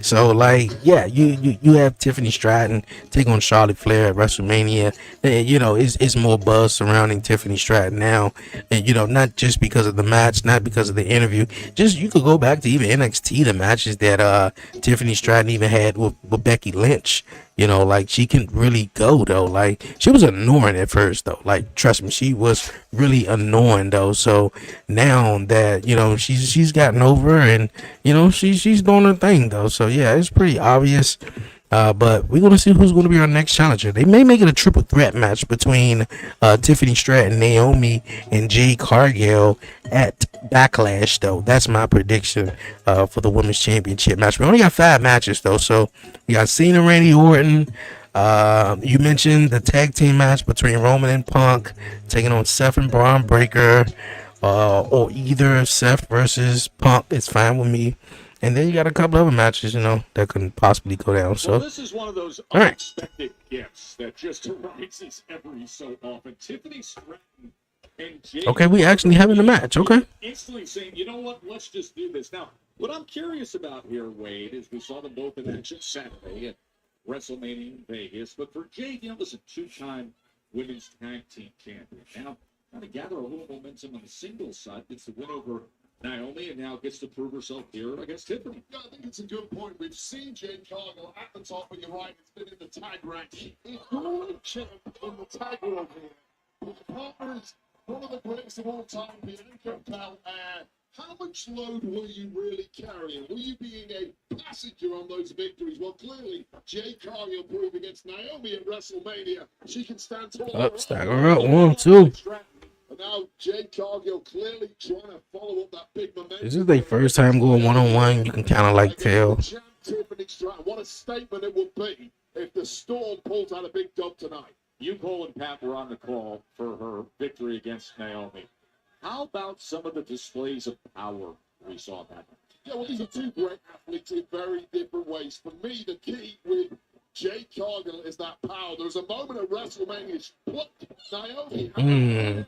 So like, yeah, you have Tiffany Stratton take on Charlotte Flair at WrestleMania. It's more buzz surrounding Tiffany Stratton now, and not just because of the match, not because of the interview, just you could go back to even NXT, the matches that Tiffany Stratton even had with Becky Lynch. Like she can really go though. Like she was annoying at first though. Like trust me, she was really annoying though. So now that she's gotten over, and she's doing her thing though. So yeah, it's pretty obvious. But we're gonna see who's gonna be our next challenger. They may make it a triple threat match between Tiffany Stratton, Naomi, and Jade Cargill at Backlash. Though that's my prediction for the women's championship match. We only got 5 matches though, so we got Cena, Randy Orton. You mentioned the tag team match between Roman and Punk taking on Seth and Braun Breaker, or either Seth versus Punk. It's fine with me. And then you got a couple other matches, that could possibly go down. Well, So, this is one of those all right. unexpected gifts that just arises every so often. Tiffany Stratton and Jay. Okay, we actually having a match. Okay. Instantly saying, you know what, let's just do this. Now, what I'm curious about here, Wade, is we saw them both in action Saturday at WrestleMania in Vegas. But for Jade, listen, 2-time women's tag team champion. Now, trying to gather a little momentum on the singles side. Gets the win over Naomi, and now gets to prove herself here against Tiffany. Yeah, I think it's a good point. We've seen Jade Cargill at the top, but you're right, it's been in the tag rank. It's really champ in the tag world here. His partners, one of the greatest of all time, Bianca Belair. How much load were you really carrying? Were you being a passenger on those victories? Well, clearly, Jade Cargill proved against Naomi at WrestleMania. She can stand tall. Up, stack her up. 1, 2. And now Jade Cargill clearly trying to follow up that big momentum. This is their first time going 1-on-1. You can kind of like tell. Tiffany Stratton, what a statement it would be if the Storm pulls out a big dub tonight. You, Cole, and Pat were on the call for her victory against Naomi. How about some of the displays of power we saw that night? Yeah, well, these are two great athletes in very different ways. For me, the key with Jade Cargill is that power. There was a moment at WrestleMania, she plucked Naomi. Naomi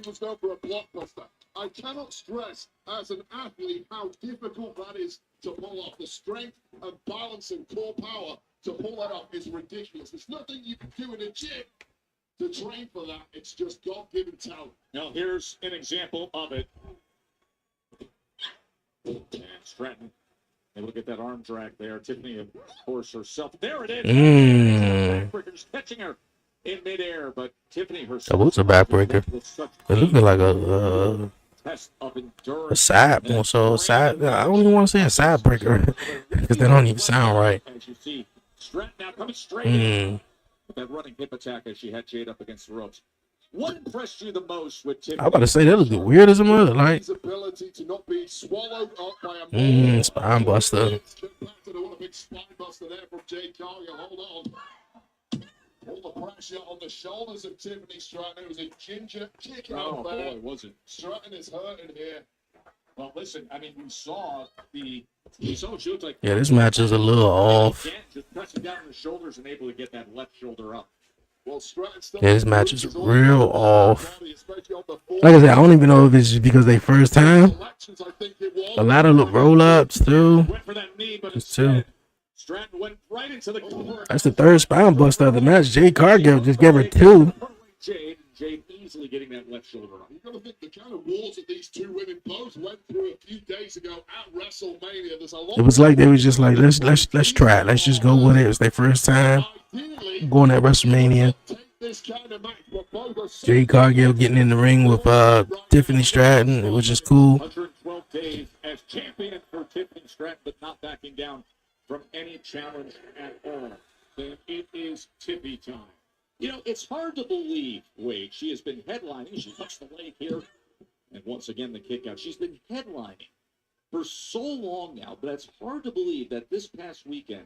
was going for a blockbuster. I cannot stress as an athlete how difficult that is to pull off. The strength and balance and core power to pull that off is ridiculous. There's nothing you can do in a gym to train for that. It's just God-given talent. Now, here's an example of it. And Stratton, and look at that arm drag there. Tiffany, of course, herself. There it is. Backbreaker's catching her in midair, but Tiffany herself. That was a backbreaker. It looked like test of endurance. a side, more so a side. I don't even want to say a side breaker because they don't even sound right. As you see, Stratton now coming straight in with that running hip attack as she had Jade up against the ropes. What impressed you the most with Tiffany? I'm about to say that looked weird as a mother. Like, His ability to not be swallowed up by a spine buster. Big spine buster there from Jade Cargill. Hold on. All the pressure on the shoulders of Tiffany Stratton. It was a ginger kick out there. Boy, was it. Stratton is hurting here. Well, listen, I mean, we saw what she looked like. Yeah, this match is a little off. Again, just pressing down on the shoulders and able to get that left shoulder up. Well, Stratton still Yeah, this match is loses all real over the off. body, especially on the floor. Like I said, I don't even know if it's just because they first time. Selections, I think it was. A lot of roll ups too. Went for that knee, but Just two. instead, Stratton went right into the corner. That's the third spine buster of the match. Jade Cargill just gave her two. Jade easily getting that left shoulder up. You've got to think the kind of wars that these two women both went through a few days ago at WrestleMania. There's a lot. It was like they was just like, let's try it. Let's just go with it. It was their first time going at WrestleMania. Jade Cargill getting in the ring with Tiffany Stratton. It was just cool. 112 days as champion for Tiffany Stratton, but not backing down from any challenge at all. Then it is Tiffy time. You know, it's hard to believe, Wade. She has been headlining. She touched the leg here. And once again, the kick out. She's been headlining for so long now, but it's hard to believe that this past weekend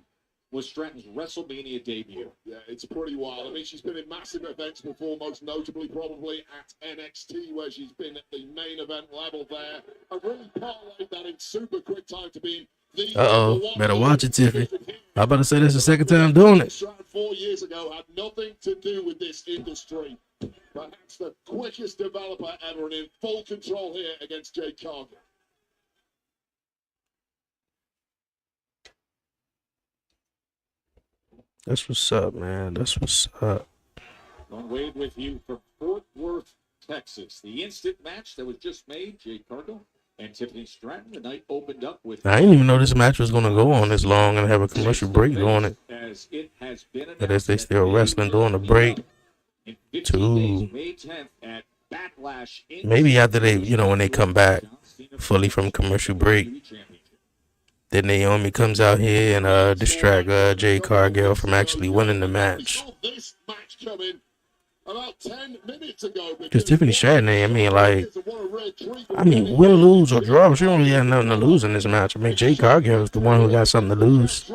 was Stratton's WrestleMania debut. Yeah, it's pretty wild. I mean, she's been in massive events before, most notably probably at NXT, where she's been at the main event level there. And really parlayed that in super quick time to be the Better watch it, Tiffy. I'm about to say this the second time doing it. 4 years ago had nothing to do with this industry. Perhaps the quickest developer ever and in full control here against Jade Cargill. That's what's up, man. That's what's up. On Wade with you from Fort Worth, Texas. The instant match that was just made, Jade Cargill and Tiffany Stratton. The night opened up with. I didn't even know this match was gonna go on this long and have a commercial break on it. As it has been. But as they still wrestling during the break. Two. May 10th at Backlash. Maybe after they, when they come back fully from commercial break, then Naomi comes out here and distract Jade Cargill from actually winning the match. This match coming about 10 minutes ago. Because Tiffany Stratton, win or lose or draw, she don't really have nothing to lose in this match. I mean, Jade Cargill is the one who got something to lose.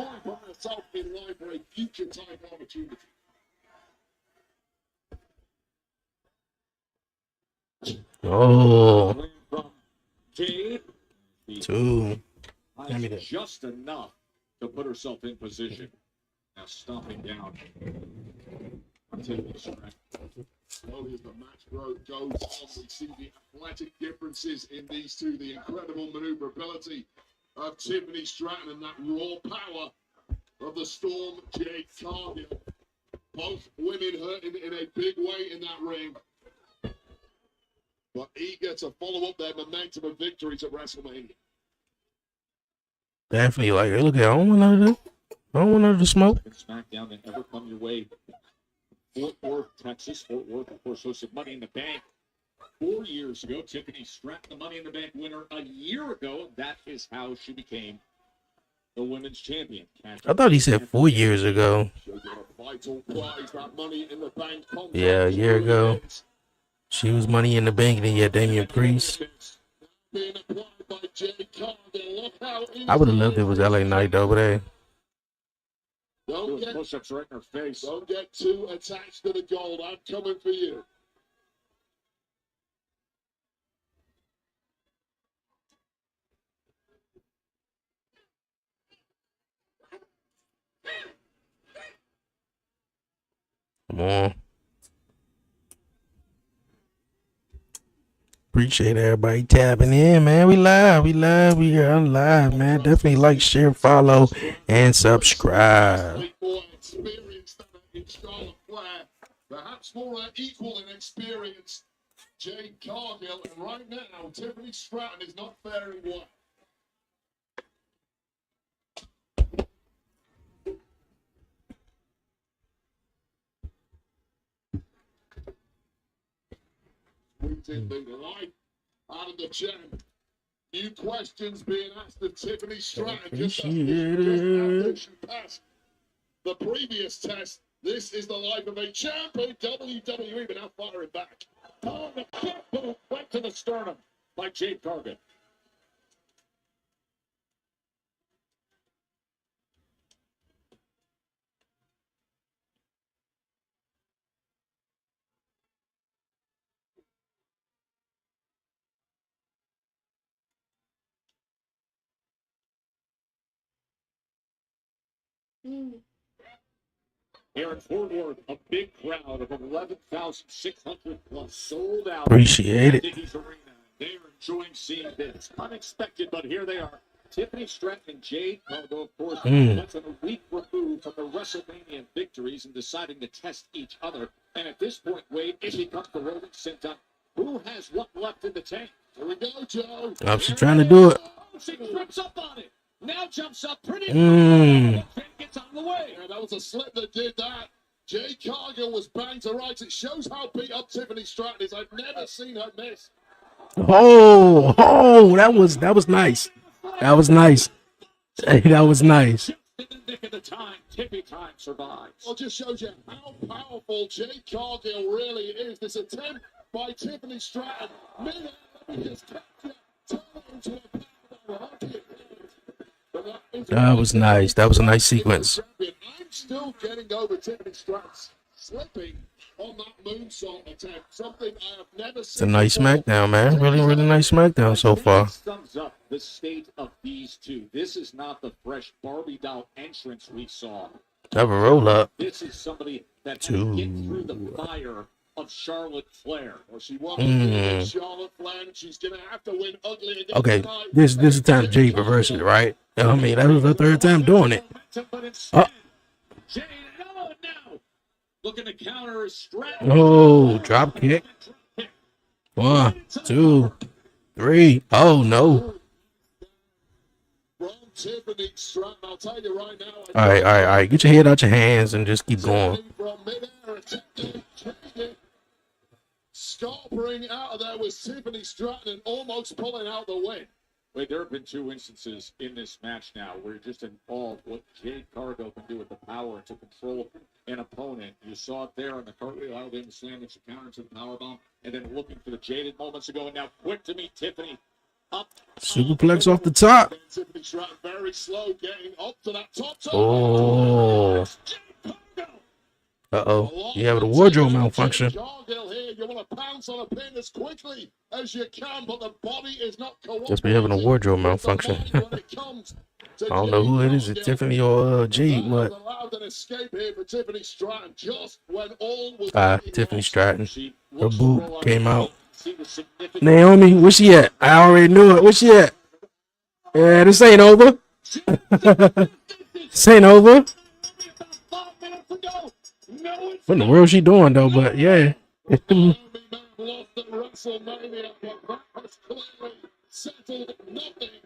Oh. Two. Just enough to put herself in position. Now stomping down. Slowly as the match goes on, we see the athletic differences in these two, the incredible maneuverability of Tiffany Stratton and that raw power of the Storm Jade Cargill. Both women hurting in a big way in that ring, but eager to follow up their momentum of victories at WrestleMania. Definitely like, hey, look, I don't want none of the smoke. SmackDown that ever come your way. Fort Worth, Texas. Fort Worth, of course, hosted Money in the Bank 4 years ago. Tiffany Stratton, the Money in the Bank winner a year ago. That is how she became the women's champion. I thought he said 4 years ago. Yeah, a year ago. She was Money in the Bank, and then you had Damian Priest. I would have loved if it was LA Knight, though, but hey. Don't get push-ups right in her face. Don't get too attached to the gold. I'm coming for you. Come on. Appreciate everybody tapping in, man. We live, we are live, man. Definitely like, share, follow, and subscribe. Perhaps more equal in experience, Jade Cargill, and right now Tiffany Stratton is not faring well. Squeezing the life out of the champ. New questions being asked of Tiffany Stratton just after she passed the previous test. This is the life of a champ in WWE, but now firing back. Oh, the kick went to the sternum by Jade Cargill. Here in Fort Worth, a big crowd of 11,600 plus sold out. Appreciate it. Dickies Arena. They're enjoying seeing this. Unexpected, but here they are. Tiffany Stratton and Jade Cargill, of course, less than a week removed from the WrestleMania victories and deciding to test each other. And at this point, Wade, it becomes the rolling senton. Who has what left in the tank? Here we go, Joe. I'm just trying to do it. She trips up on it. Now jumps up pretty gets out of the way. Yeah, that was a slip that did that. Jade Cargill was banged to rights. It shows how beat up Tiffany Stratton is. I've never seen her miss. Oh, that was nice. That was nice. Hey, that was nice. In the nick of the time, Tippy time survives. Well, just shows you how powerful Jade Cargill really is. This attempt by Tiffany Stratton. Let me just catch you. Turn it into a power. That was nice. That was a nice sequence. I'm still getting over Tiffany Stratton slipping on that moonsault attempt. Something I have never seen. It's a nice SmackDown, man. Really, really nice SmackDown so far. Sums up the state of these two. This is not the fresh Barbie doll entrance we saw. Have a roll up. This is somebody that had to get through the fire of Charlotte Flair. Well, she won with Charlotte Flair, and she's gonna have to win ugly again. Okay, tonight. this is time Jade reverses it, right? I mean, that was the third time doing it. But instead, Jade, now, looking to counter Stratton. Oh, drop kick. 1, 2, 3. Oh no. From Tiffany Stratton, I'll tell you right now. All right. Get your head out your hands and just keep going. From midair, attempting it. Scarpering out of there was Tiffany Stratton and almost pulling out the win. Wait, there have been 2 instances in this match now where you're just in awe of what Jade Cargill can do with the power to control an opponent. You saw it there on the cartwheel, Alabama slam, and she countered to the powerbomb, and then looking for the Jaded moments ago, and now quick to meet Tiffany up. Superplex off the top. And Tiffany Stratton very slow getting up to that top. Oh. Uh-oh. You have a wardrobe malfunction. Cargill here, you want to pounce on a pin as quickly as you can, but the body is not cooperating. Guess we having a wardrobe malfunction. I don't know who it is. It's Tiffany or Jade, but allowed an escape here for Tiffany Stratton just when all was Tiffany Stratton. Her boot came out. Naomi, where she at? I already knew it. Where she at? Yeah, this ain't over. This ain't over. What in the world is she doing though? But yeah. Naomi may have lost at WrestleMania, but that has clearly settled nothing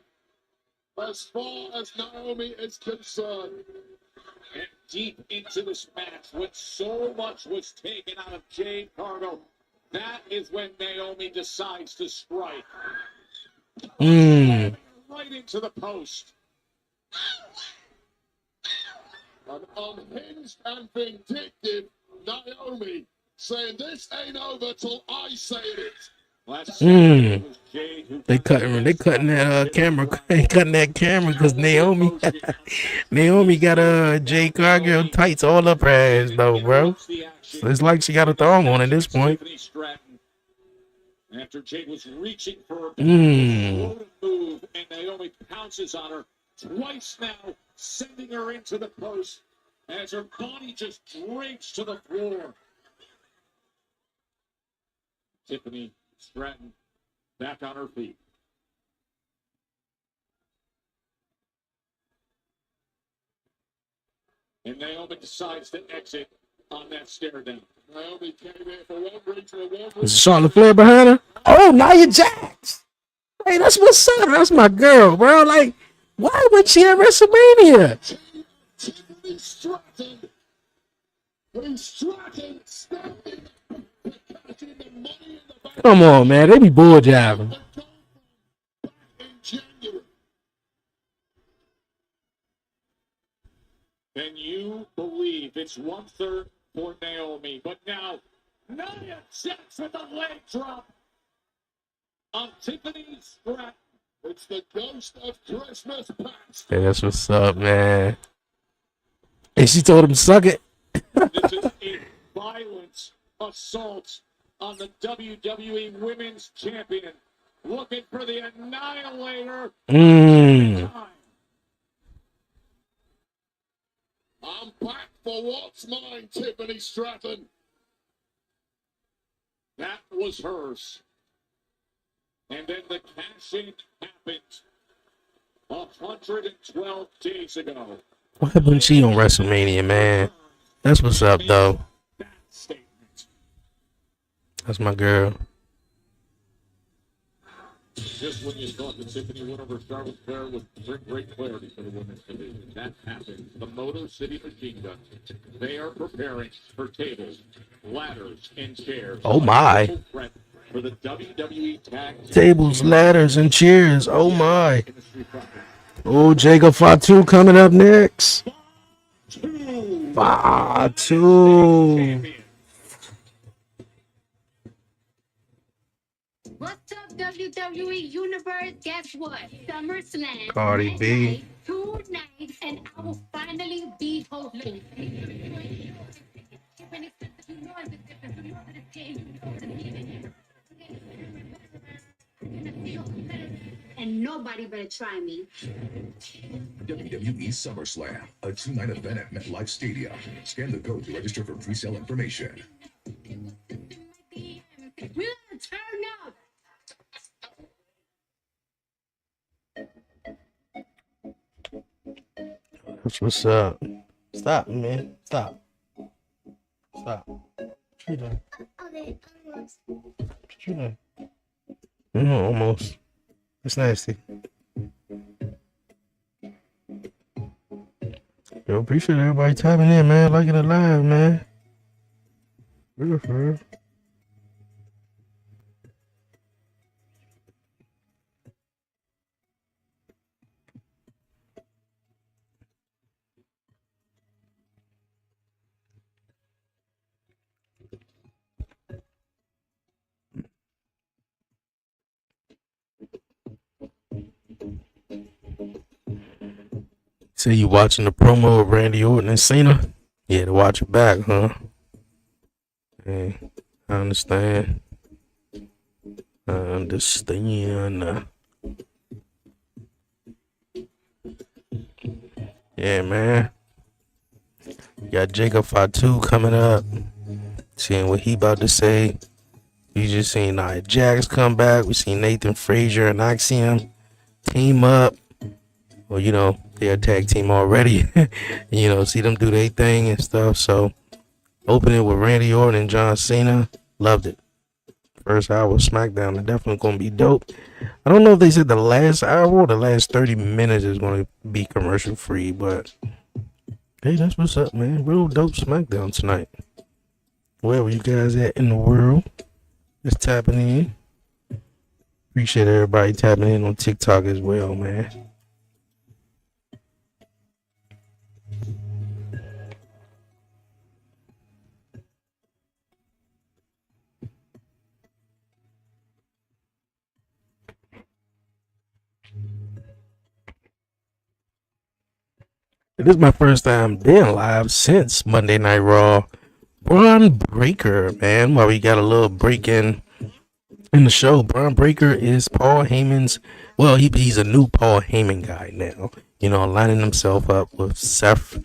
as far as Naomi is concerned. And deep into this match, when so much was taken out of Jade Cargill, that is when Naomi decides to strike. Right into the post. An unhinged and vindictive Naomi saying this ain't over till I say it. They cutting that camera. They cutting that camera because Naomi got Jade Cargill tights all up her ass though, bro. So it's like she got a thong on at this point. After Jade was reaching for a move, and Naomi pounces on her twice now, sending her into the post as her body just drapes to the floor. Tiffany Stratton back on her feet. And Naomi decides to exit on that stare down. Naomi came in for one reason and one Is Charlotte Flair behind her? Oh, Nia Jax. Hey, that's what's up. That's my girl, bro. Like, why would she at WrestleMania? Tiffany Stratton. Stratton standing catching the money in the bank. Come on, man. They be bull jiving. Back in January. And you believe it's 1/3 for Naomi, but now Nia Jax with a leg drop on Tiffany Stratton. It's the ghost of Christmas past. Hey, that's what's up, man. And she told him, suck it. This is a violent assault on the WWE Women's Champion. Looking for the Annihilator. Time. for what's mine, Tiffany Stratton. That was hers. And then the cashing happened 112 days ago. What happened when she on WrestleMania, man? That's what's up, though. That statement. That's my girl. Just when you thought that Tiffany went over Charlotte Flair would bring great clarity for the women's division, that happened. The Motor City Machine Guns, they are preparing for tables, ladders, and chairs. Oh, my. For the WWE Tag Tables, ladders, and chairs. Oh, my. Oh, Jacob Fatu coming up next. Fatu. What's up, WWE Universe? Guess what? SummerSlam. Cardi next B. night, 2 nights, and I will finally be hosting. And nobody better try me. WWE SummerSlam, a 2-night event at MetLife Stadium. Scan the code to register for pre-sale information. We gotta turn up. That's what's up. Stop, man. Stop. Stop. What you doing? What you doing? Almost. It's nasty. Yo, appreciate everybody tapping in, man. Liking it live, man. Real for real. So you watching the promo of Randy Orton and Cena? Yeah, to watch it back, huh? Hey, I understand. I understand. Yeah, man. Got Jacob Fatu coming up. Seeing what he about to say. We just seen Nia Jax come back. We seen Nathan Frazier and Axiom team up. Well, you know, they're a tag team already. You know, see them do their thing and stuff. So, opening with Randy Orton and John Cena. Loved it. First hour of SmackDown is definitely going to be dope. I don't know if they said the last hour or the last 30 minutes is going to be commercial free, but hey, that's what's up, man. Real dope SmackDown tonight. Wherever you guys at in the world, just tapping in. Appreciate everybody tapping in on TikTok as well, man. This is my first time being live since Monday Night Raw. Braun Breaker, man. While we got a little break in the show, Braun Breaker is Paul Heyman's. Well, he's a new Paul Heyman guy now. You know, lining himself up with Seth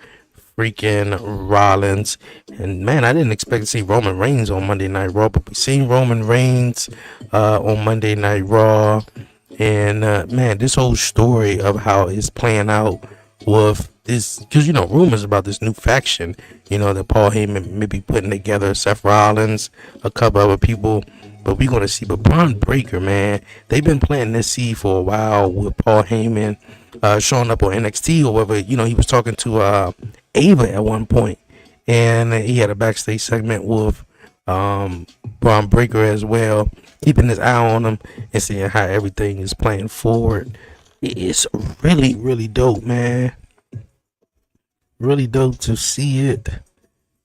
freaking Rollins. And man, I didn't expect to see Roman Reigns on Monday Night Raw, but we seen Roman Reigns on Monday Night Raw. And man, this whole story of how it's playing out with this, because you know, rumors about this new faction, you know, that Paul Heyman may be putting together, Seth Rollins, a couple other people, but we're gonna see. But Braun Breaker, man, they've been planting this seed for a while with Paul Heyman showing up on NXT, or whether, you know, he was talking to Ava at one point, and he had a backstage segment with Braun Breaker as well, keeping his eye on him and seeing how everything is playing forward. It's really, really dope, man. Really dope to see it.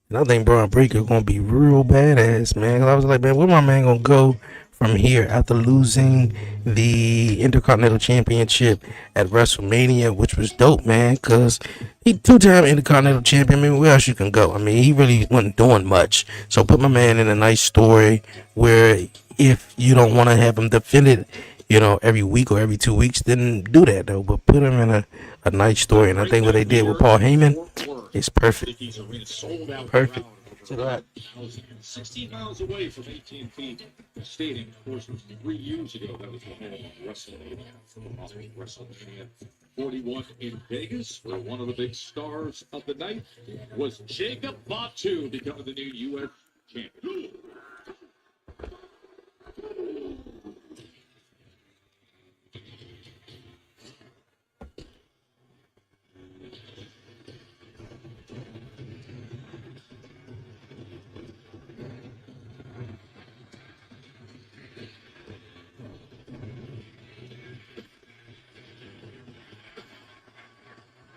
And I think Braun Breaker gonna be real badass, man. I was like, man, where my man gonna go from here after losing the Intercontinental Championship at WrestleMania, which was dope, man, because he 2-time Intercontinental Champion. I mean, where else you can go? I mean, he really wasn't doing much. So put my man in a nice story where if you don't want to have him defended, you know, every week or every 2 weeks, then do that, though. But put him in a nice story. And I think what they did with Paul Heyman, It's perfect. Dickies Arena sold out. Perfect. Check it out. 16 miles away from AT&T Stadium. Of course, it was 3 years ago. That was the home of WrestleMania. WrestleMania 41 in Vegas, where one of the big stars of the night was Jacob Fatu, becoming the new U.S. champion.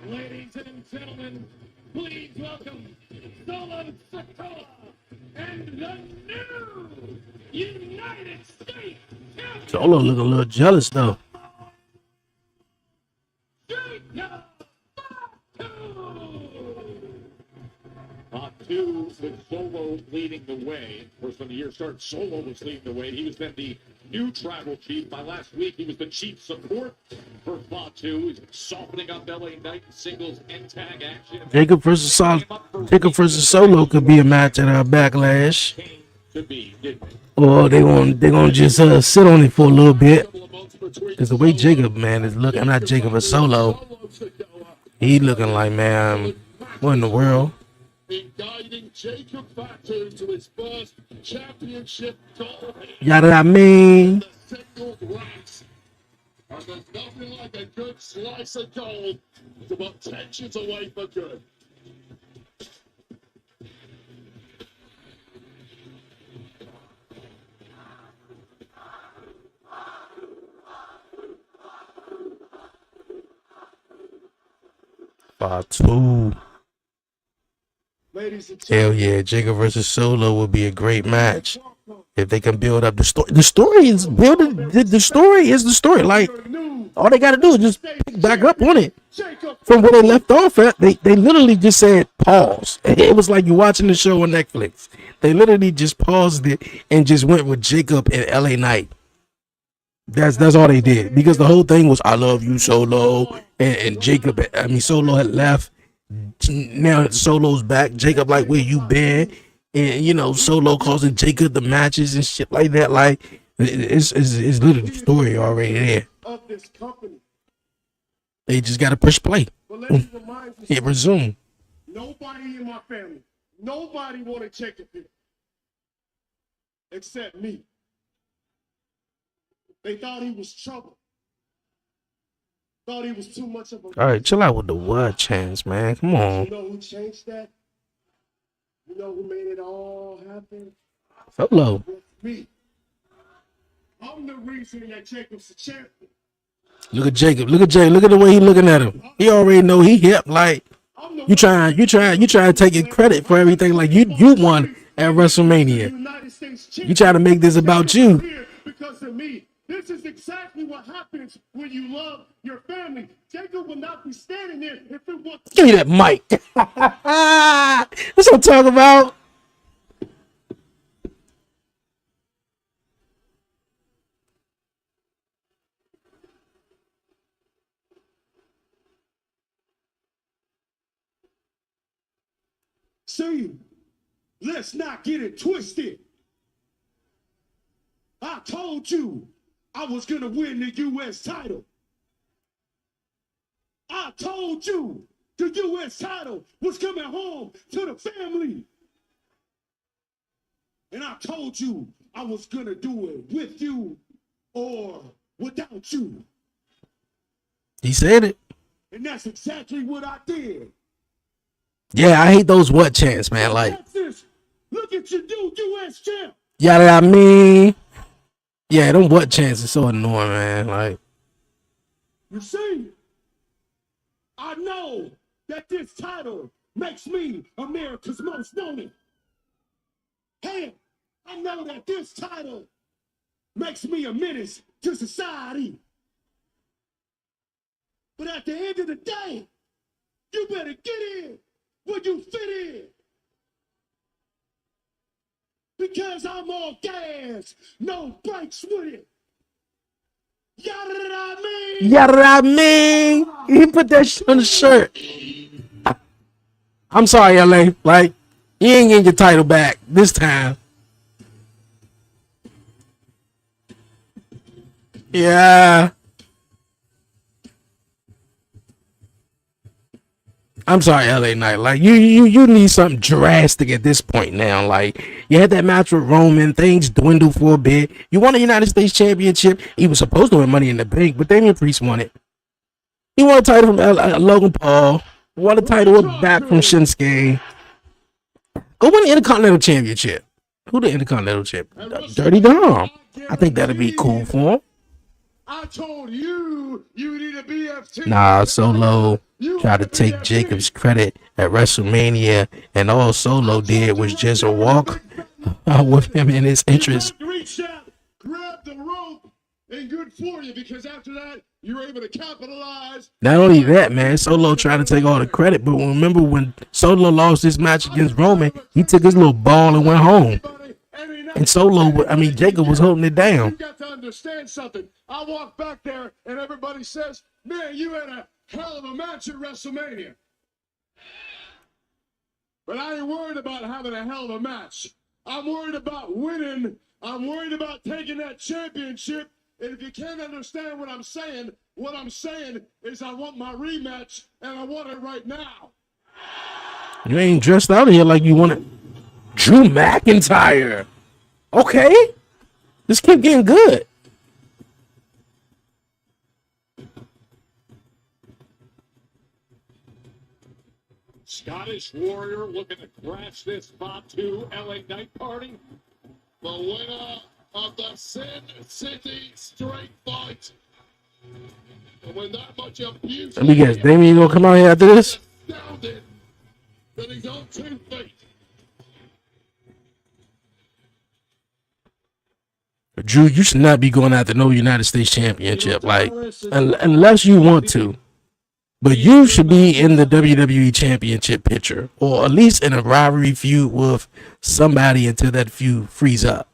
Ladies and gentlemen, please welcome Solo Sikoa and the new United States champion. Solo look a little jealous though. Jacob Fatu with Solo leading the way. Of course, when the year started, Solo was leading the way. He was then the new tribal chief. By last week, he was the chief support for Fatu. He's softening up LA Knight in singles and tag action. Jacob versus Solo could be a match at our Backlash. Came to be, didn't it? Or they gonna just sit on it for a little bit. Cause the way Jacob, man, is looking, not Jacob, but Solo, he looking like, man, what in the world? Guiding Jacob Fatu to his first championship goal. Yada I mean. The single ranks. And there's nothing like a good slice of gold to put tensions away for good. Fatu. Ladies and Hell yeah, Jacob versus Solo would be a great match if they can build up the story. The story is building. The story is the story. Like all they gotta do is just pick back up on it from where they left off at. They literally just said pause. It was like you watching the show on Netflix. They literally just paused it and just went with Jacob and LA Knight. That's all they did, because the whole thing was I love you, Solo, and Jacob. I mean, Solo had left. Now Solo's back. Jacob like, where you been? And you know, Solo causing Jacob the matches and shit like that. Like it's literally the story already there. of this company. They just gotta push play. But let me remind you, Hit resume. nobody in my family, nobody wanted Jacob here except me. They thought he was trouble. Thought he was too much of a. All right, chill out with the word chance, man. Come on. You know who changed that? You know who made it all happen? Solo. With me. I'm the reason that Jacob's a champion. Look at Jacob. Look at Jay. Look at the way he looking at him. He already know he hip. Like you trying to take your credit for everything. Like you won at WrestleMania. You trying to make this about you. Because of me. This is exactly what happens when you love your family. Jacob would not be standing there if it was. Give me that mic. That's what I'm talking about. See, let's not get it twisted. I told you I was going to win the U.S. title. I told you the U.S. title was coming home to the family. And I told you I was going to do it with you or without you. He said it. And that's exactly what I did. Yeah, I hate those what chants, man. Like, Texas, look at your new U.S. champ. yada I mean. Yeah, them what chants is so annoying, man. Like, You see, I know that this title makes me America's most wanted. Hey, I know that this title makes me a menace to society. But at the end of the day, you better get in where you fit in. Because I'm all gas, no brakes with it. Yada I mean. yada I mean. He put that shit on the shirt. I'm sorry, LA. Like, you ain't getting your title back this time. Yeah. I'm sorry, LA Knight. Like you need something drastic at this point now. Like you had that match with Roman, things dwindled for a bit. You won the United States Championship. He was supposed to win Money in the Bank, but Damian Priest won it. He won a title from Logan Paul. Won a title back from Shinsuke. Go win the Intercontinental Championship. Who the Intercontinental Champ? Dirty Dom. I think that'd be cool for him. I told you you need a BFT. Nah, Solo tried to take Jacob's credit at WrestleMania, and all Solo did was just walk with him in his interest. Reach out, grab the rope, and good for you, because after that, you're able to capitalize. Not only that, man, Solo trying to take all the credit, but remember when Solo lost his match against Roman, he took his little ball and went home. And Jacob was holding it down. You got to understand something. I walk back there and everybody says, man, you had a hell of a match at WrestleMania. But I ain't worried about having a hell of a match. I'm worried about winning. I'm worried about taking that championship. And if you can't understand what I'm saying is I want my rematch and I want it right now. You ain't dressed out here like you want it. Drew McIntyre. Okay. This keep getting good. Scottish Warrior looking to crash this spot to LA Knight Party. The winner of the Sin City Straight Fight. And with that much abuse, Let me guess, Damien gonna come out here after this? astounded that he's on 2 feet. Drew, you should not be going after no United States Championship, like, unless you want to. But you should be in the WWE Championship picture, or at least in a rivalry feud with somebody until that feud frees up.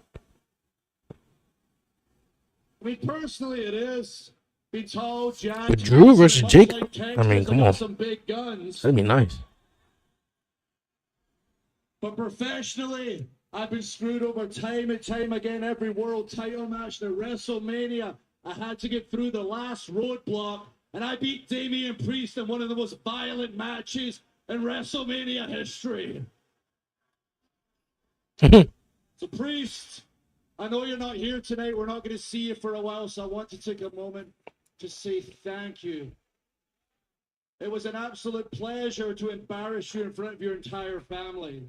I mean, personally, it is. Be told, John. But Drew versus Jacob, I mean, come on. Some big guns. That'd be nice. But professionally, I've been screwed over time and time again. Every world title match, the WrestleMania, I had to get through the last roadblock, and I beat Damian Priest in one of the most violent matches in WrestleMania history. So, Priest, I know you're not here tonight. We're not going to see you for a while, so I want to take a moment to say thank you. It was an absolute pleasure to embarrass you in front of your entire family.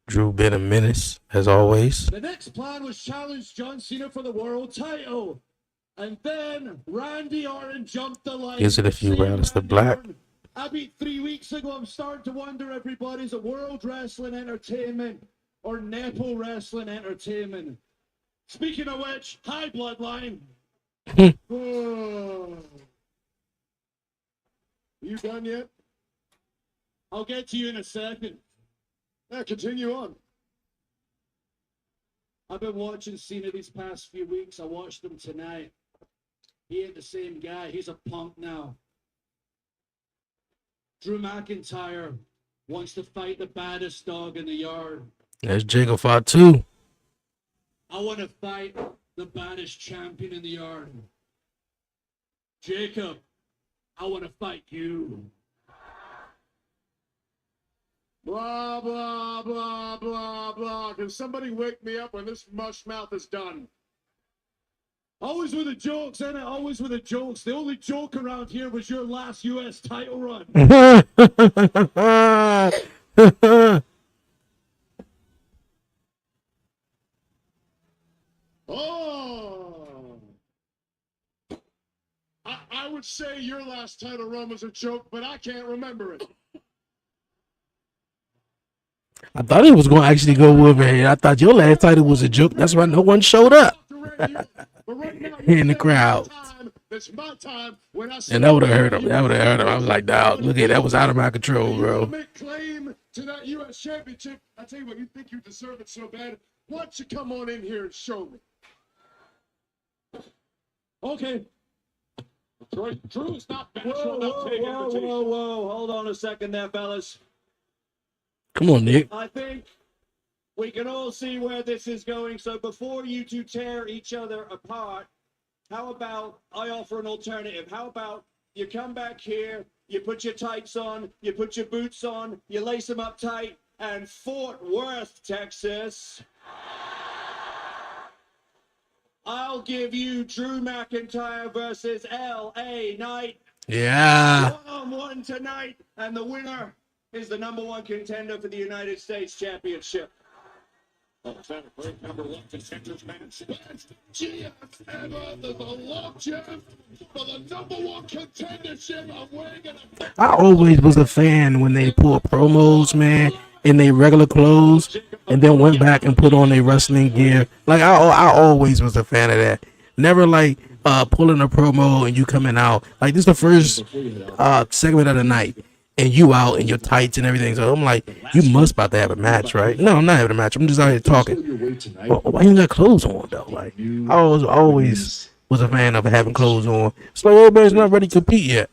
Drew been a menace, as always. The next plan was challenge John Cena for the world title. And then Randy Orton jumped the line. Gives it a few rounds to Black. I beat 3 weeks ago. I'm starting to wonder, everybody, is it World Wrestling Entertainment or Nepo Wrestling Entertainment? Speaking of which, hi, Bloodline. Oh. You done yet? I'll get to you in a second. Yeah, continue on. I've been watching Cena these past few weeks. I watched him tonight. He ain't the same guy. He's a punk now. Drew McIntyre wants to fight the baddest dog in the yard. That's Jacob fought too. I want to fight the baddest champion in the yard. Jacob, I want to fight you. Blah, blah, blah, blah, blah. Can somebody wake me up when this mush mouth is done? Always with the jokes, ain't it? Always with the jokes. The only joke around here was your last U.S. title run. Oh! I would say your last title run was a joke, but I can't remember it. I thought he was going to actually go with it. I thought your last title was a joke. That's why no one showed up in the crowd. It's my time when I And that would have hurt him. That would have hurt him. I was like, dog, look at that was out of my control, bro. Make claim to that U.S. championship. I tell you what, you think you deserve it so bad. Why don't you come on in here and show me? Okay. Drew's not Whoa, bashful about whoa, taking whoa, invitation. whoa, whoa. Hold on a second there, fellas. Come on, Nick. I think we can all see where this is going. So before you two tear each other apart, how about I offer an alternative? How about you come back here, you put your tights on, you put your boots on, you lace them up tight, and Fort Worth, Texas, I'll give you Drew McIntyre versus L.A. Knight. Yeah. One-on-one tonight, and the winner is the #1 contender for the United States Championship. Number 1 contenders match. GF Emma, the love Jeff for the #1 contendership. I'm weighing in I always was a fan when they pulled promos, man, in their regular clothes, and then went back and put on their wrestling gear. Like I always was a fan of that. Never like pulling a promo and you coming out like this is the first segment of the night, and you out in your tights and everything. So I'm like, you must about to have a match, right? No, I'm not having a match. I'm just out here talking. Why you got clothes on though? Like I always was a fan of having clothes on. It's like everybody's not ready to compete yet.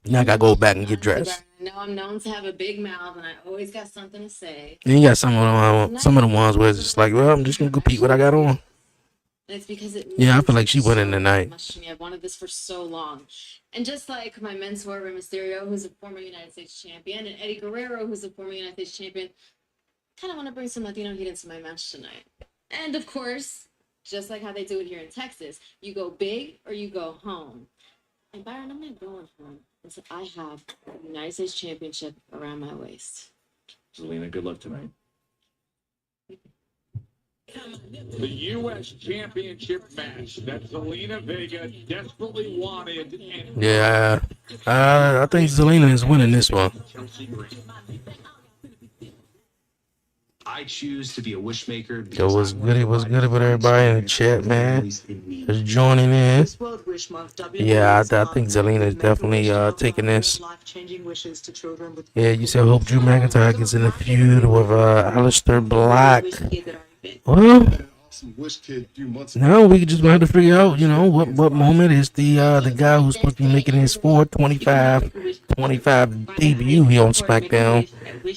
Now I gotta go back and get dressed. I know I'm known to have a big mouth, and I always got something to say. Then you got some of the ones where it's just like, well, I'm just gonna compete what I got on. And it's because it Yeah, I feel like she means winning so tonight. much to me. I've wanted this for so long. And just like my mentor, Rey Mysterio, who's a former United States champion, and Eddie Guerrero, who's a former United States champion, kind of want to bring some Latino heat into my match tonight. And of course, just like how they do it here in Texas, you go big or you go home. And Byron, I'm not going home until I have the United States Championship around my waist. Zelina, good luck tonight. the U.S. Championship match that Zelina Vega desperately wanted. And Yeah, I think Zelina is winning this one. I choose to be a wishmaker. It was good. It was good with everybody in the chat, man. Just joining in. Yeah, I think Zelina is definitely taking this. Yeah, you said hope Drew McIntyre gets in the feud with Aleister Black. Well, now we just gonna have to figure out, you know, what moment is the guy who's supposed to be making his 25 debut here on SmackDown,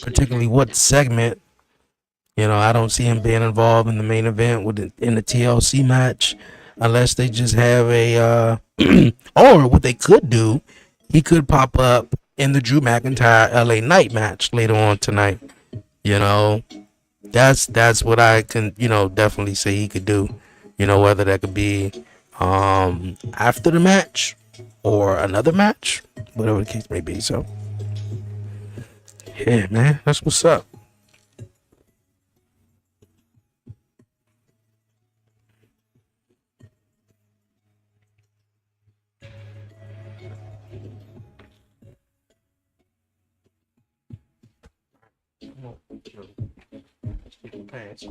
particularly what segment. You know, I don't see him being involved in the main event in the TLC match, unless they just have a or what they could do, he could pop up in the Drew McIntyre LA Knight match later on tonight. You know, that's what I can, you know, definitely say he could do. You know, whether that could be after the match or another match, whatever the case may be. So yeah, man, that's what's up. Pants.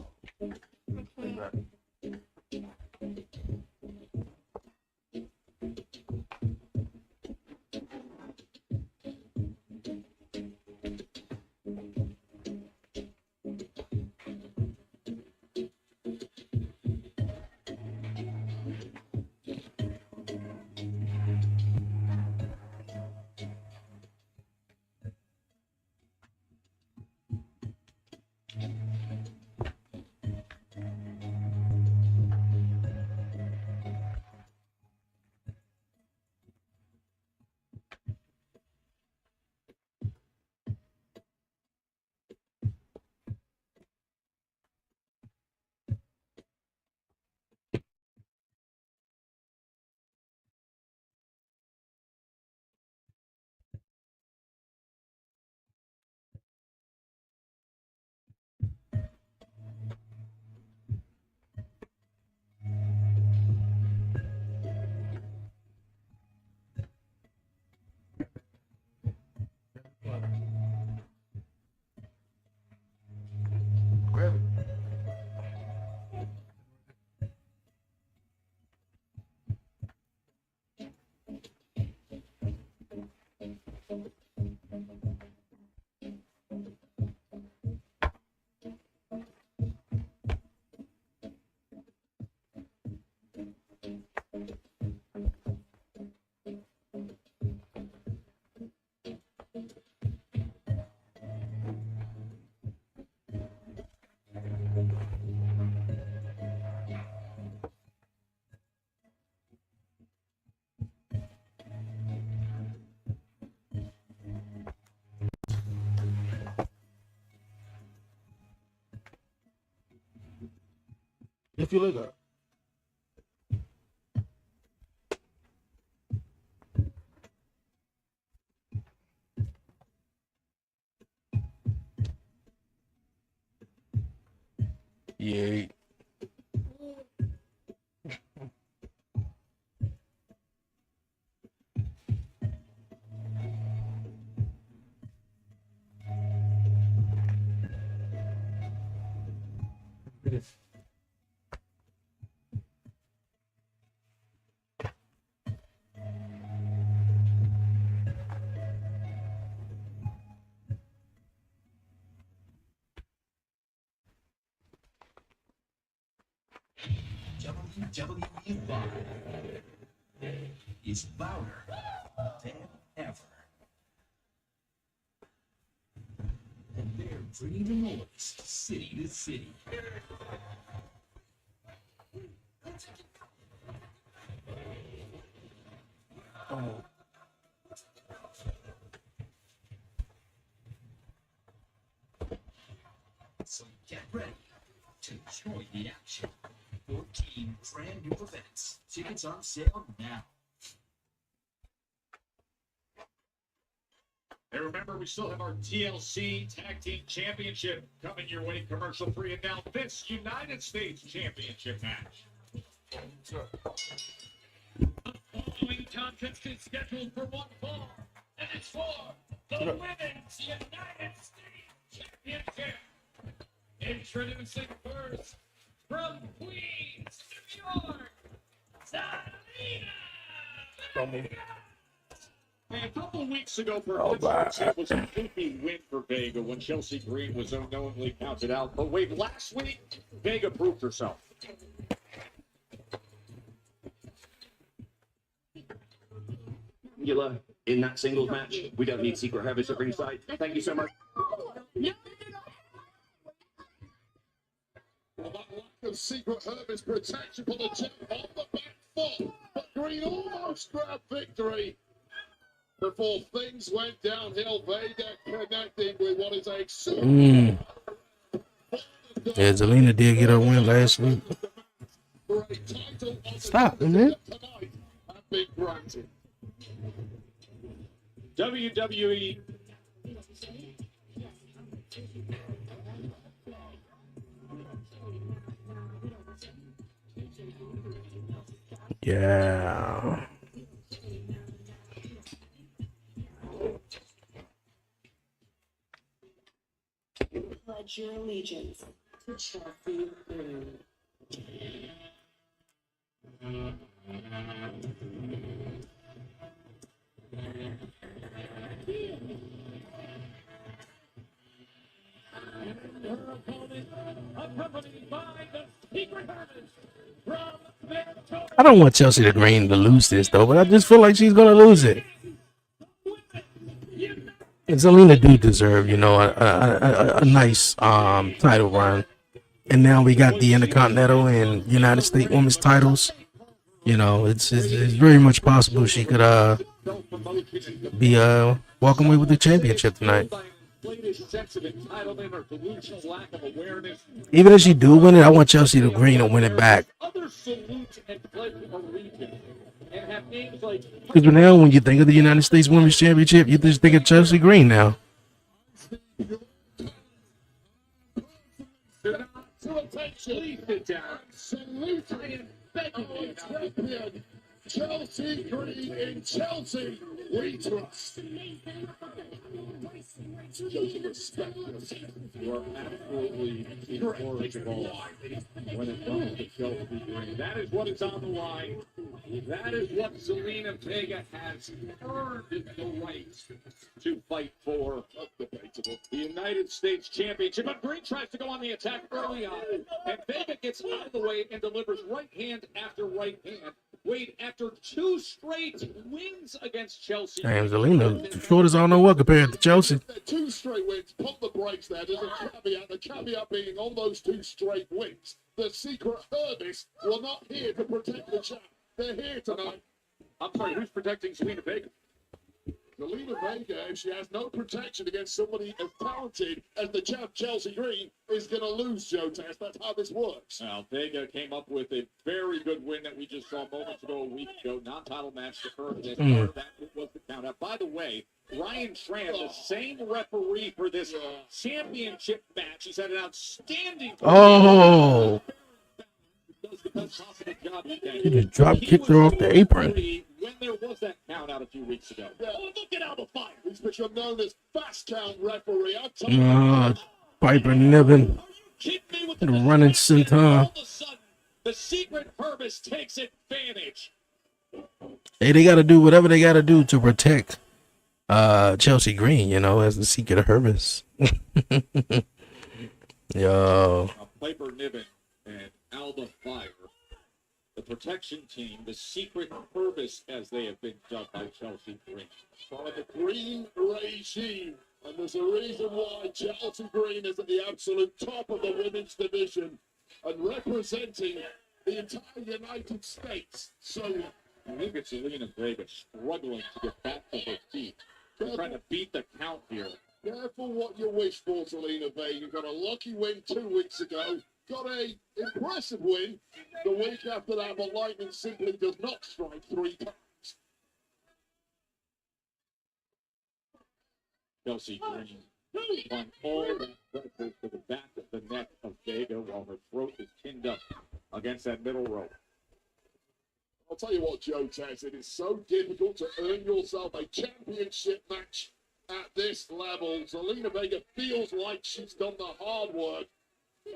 If you look up. Yeah. WWE Live is louder than ever. And they're bringing the noise city to city. Oh. So get ready to join the action. 14 brand new events. Tickets on sale now. And remember, we still have our TLC Tag Team Championship coming your way, commercial free. And now this United States Championship match. The following contest is scheduled for one fall, and it's for the Women's United States Championship. Introducing first, from Queens, New York, Zelina. A couple weeks ago, perhaps it was a goofy win for Vega when Chelsea Green was unknowingly counted out. But wait, last week, Vega proved herself. In that singles match, we don't need Secret Service at ringside. Thank you so much. Well, that lack of Secret Service protection for the champ on the back foot. But Green almost grabbed victory before things went downhill. Vega connecting with what is a super. Yeah, Zelina did get her win last week. Stop, man. WWE. Yeah. Pledge your allegiance to Chelsea Green. I don't want Chelsea the Green to lose this though, but I just feel like she's gonna lose it. And Zelina do deserve, a nice title run. And now we got the Intercontinental and United States Women's titles. It's very much possible she could be walking away with the championship tonight. Even if she do win it, I want Chelsea the Green to win it back. Because now when you think of the United States Women's Championship, you just think of Chelsea Green now. Chelsea Green in Chelsea, we trust. You are absolutely incorrigible when it comes to Chelsea Green. That is what is on the line. That is what Zelina Vega has earned the right to fight for. The United States Championship. But Green tries to go on the attack early on, and Vega gets out of the way and delivers right hand after right hand. Wade, after 2 straight wins against Chelsea. Damn, Zelina, short as I don't know what compared to Chelsea. 2 straight wins. Pump the brakes there. There's a caveat. The caveat being on those 2 straight wins, the Secret Service were not here to protect the champ. They're here tonight. I'm sorry, who's protecting Zelina Vega? Zelina Vega, if she has no protection against somebody as talented as the champ Chelsea Green, is going to lose, Joe Test. That's how this works. Now, Vega came up with a very good win that we just saw moments ago, a week ago. Non-title match to her. That part of that was the count out. By the way, Ryan Tran, the same referee for this championship match, he's had an outstanding. Oh, Does the best possible job he can. he just drop kicked her off the apron. When there was that count out a few weeks ago. Yeah. Oh, look at Alba Fire. He's become known as fast count referee. I'm telling you. Piper Niven. Keep me with The the running senton. all of a sudden, the secret purpose takes advantage. Hey, they got to do whatever they got to do to protect Chelsea Green, you know, as the secret of Hermes. Yo. Piper Niven and Alba Fire, the protection team, the secret purpose, as they have been dubbed by Chelsea Green. By the Green regime. And there's a reason why Chelsea Green is at the absolute top of the women's division and representing the entire United States. So look at Zelina Vega struggling to get back to her feet. They're trying to beat the count here. careful what you wish for, Zelina Vega. You got a lucky win 2 weeks ago. Got a impressive win the week after that, but lightning simply does not strike 3 times. Chelsea Green on all that pressure to the back of the neck of Vega while her throat is pinned up against that middle rope. I'll tell you what, Joe Tess, it is so difficult to earn yourself a championship match at this level. Zelina Vega feels like she's done the hard work,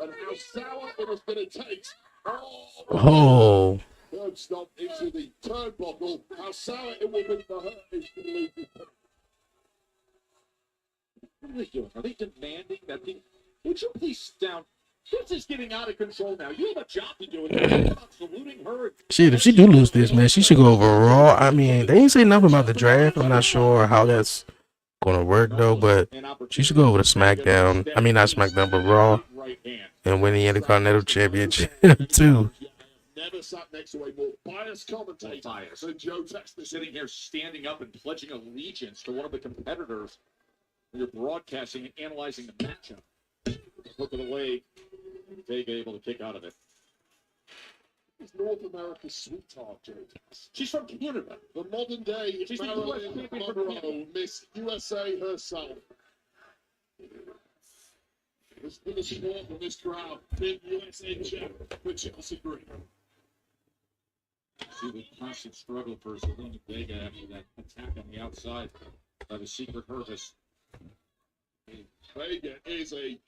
and how sour it is going to taste. Oh. Third stop into the turnbuckle. How sour it will be for her is to lose this. What are they doing? Are they demanding that the... Would you please sit down? This is getting out of control now. You have a job to do. You're not saluting her. Shit, if she do lose this, man, she should go over Raw. I mean, they ain't say nothing about the draft. I'm not sure how that's gonna work though, but she should go over to SmackDown. I mean, not SmackDown, but Raw, and win the Intercontinental Championship too. Never sat next to a more biased commentator than Joe Tess. Sitting here standing up and pledging allegiance to one of the competitors. You're broadcasting and analyzing the matchup. Look at the leg. Vega able to kick out of it. It's North America's sweetheart, Joe Tess. She's from Canada. The modern day She's Marilyn Monroe, Miss USA herself. There's been a support from this crowd. Big USA champ for Chelsea Green. See the constant struggle for Zelina Vega after that attack on the outside by the Secret Hervis. Vega is a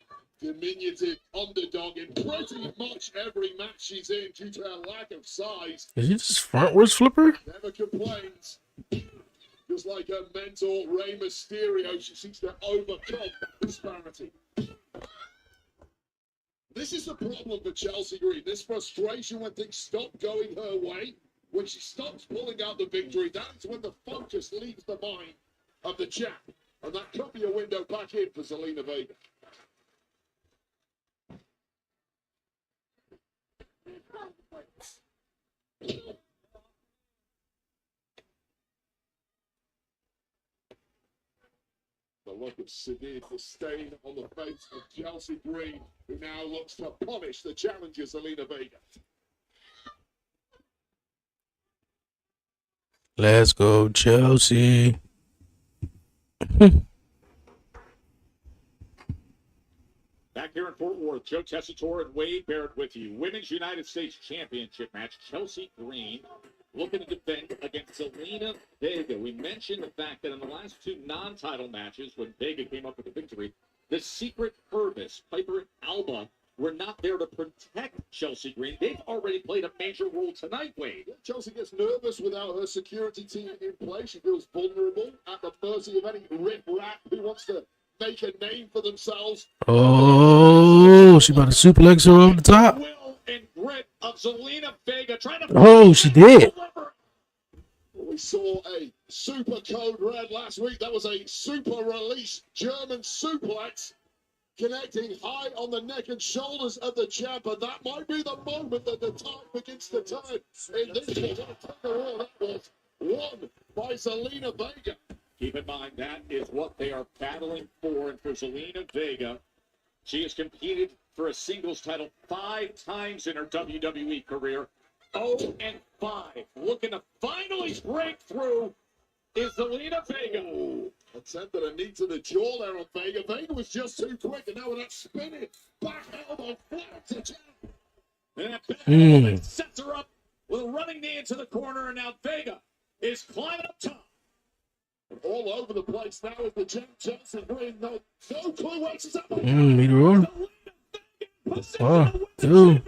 diminutive underdog in pretty much every match she's in due to her lack of size. Is he just frontwards flipper? Never complains. Just like her mentor, Rey Mysterio, she seeks to overcome disparity. This is the problem for Chelsea Green. This frustration when things stop going her way. When she stops pulling out the victory, that's when the focus leaves the mind of the champ. And that could be a window back in for Zelina Vega. The look of severe disdain on the face of Chelsea Green, who now looks to punish the challenger, Zelina Vega. Let's go, Chelsea. Back here in Fort Worth, Joe Tessitore and Wade Barrett with you. Women's United States Championship match. Chelsea Green looking to defend against Zelina Vega. We mentioned the fact that in the last 2 non-title matches, when Vega came up with the victory, the Secret Hervis, Piper and Alba, were not there to protect Chelsea Green. They've already played a major role tonight, Wade. Chelsea gets nervous without her security team in place. She feels vulnerable at the mercy of any rip-rap who wants to make a name for themselves. Oh, she about to suplex her over the top. Will and grit of Zelina Vega trying to... Oh, she did. We saw a super code red last week. That was a super release German suplex connecting high on the neck and shoulders of the champ. And that might be the moment that the tide begins to turn in this one. That was won by Zelina Vega. Keep in mind that is what they are battling for. And for Zelina Vega, she has competed for a singles title 5 times in her WWE career. 0-5. Looking to finally break through is Zelina Vega. Attempted a knee to the jaw there on Vega. Vega was just too quick, and now with that spinning back elbow flat to jab. And that back elbow sets her up with a running knee into the corner, and now Vega is climbing up top. All over the place now with the Jack Johnson Green. No clue where she's at. Meter roll. 1, 2.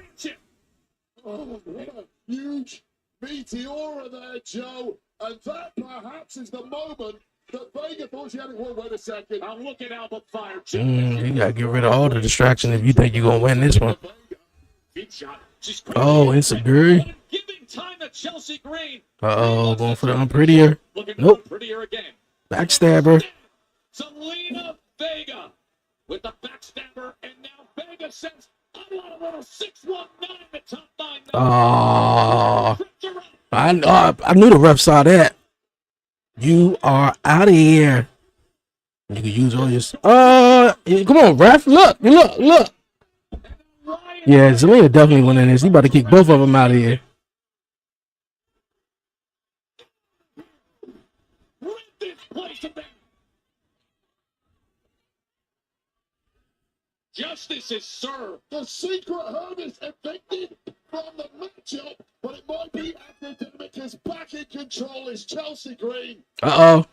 Oh, what a huge meteora there, Joe. And that perhaps is the moment that Vega thought she had it. Well, wait a second. I'm looking out the fire. You gotta get rid of all the distraction if you think you're gonna win this one. Feet shot. Oh, it's a Guri. Giving time to Chelsea Green. Going for the unprettier. Nope. Prettier again. Backstabber. Zelina Vega with the backstabber, and now Vega says, I want a little 619 the top 9. Oh, I knew the ref saw that. You are out of here. You can use all your. Come on, ref. Look. Yeah, Zelina definitely winning this. You about to kick both of them out of here. Justice is served. The secret herb is evicted from the matchup, but it might be academic. His back in control is Chelsea Green. Oh,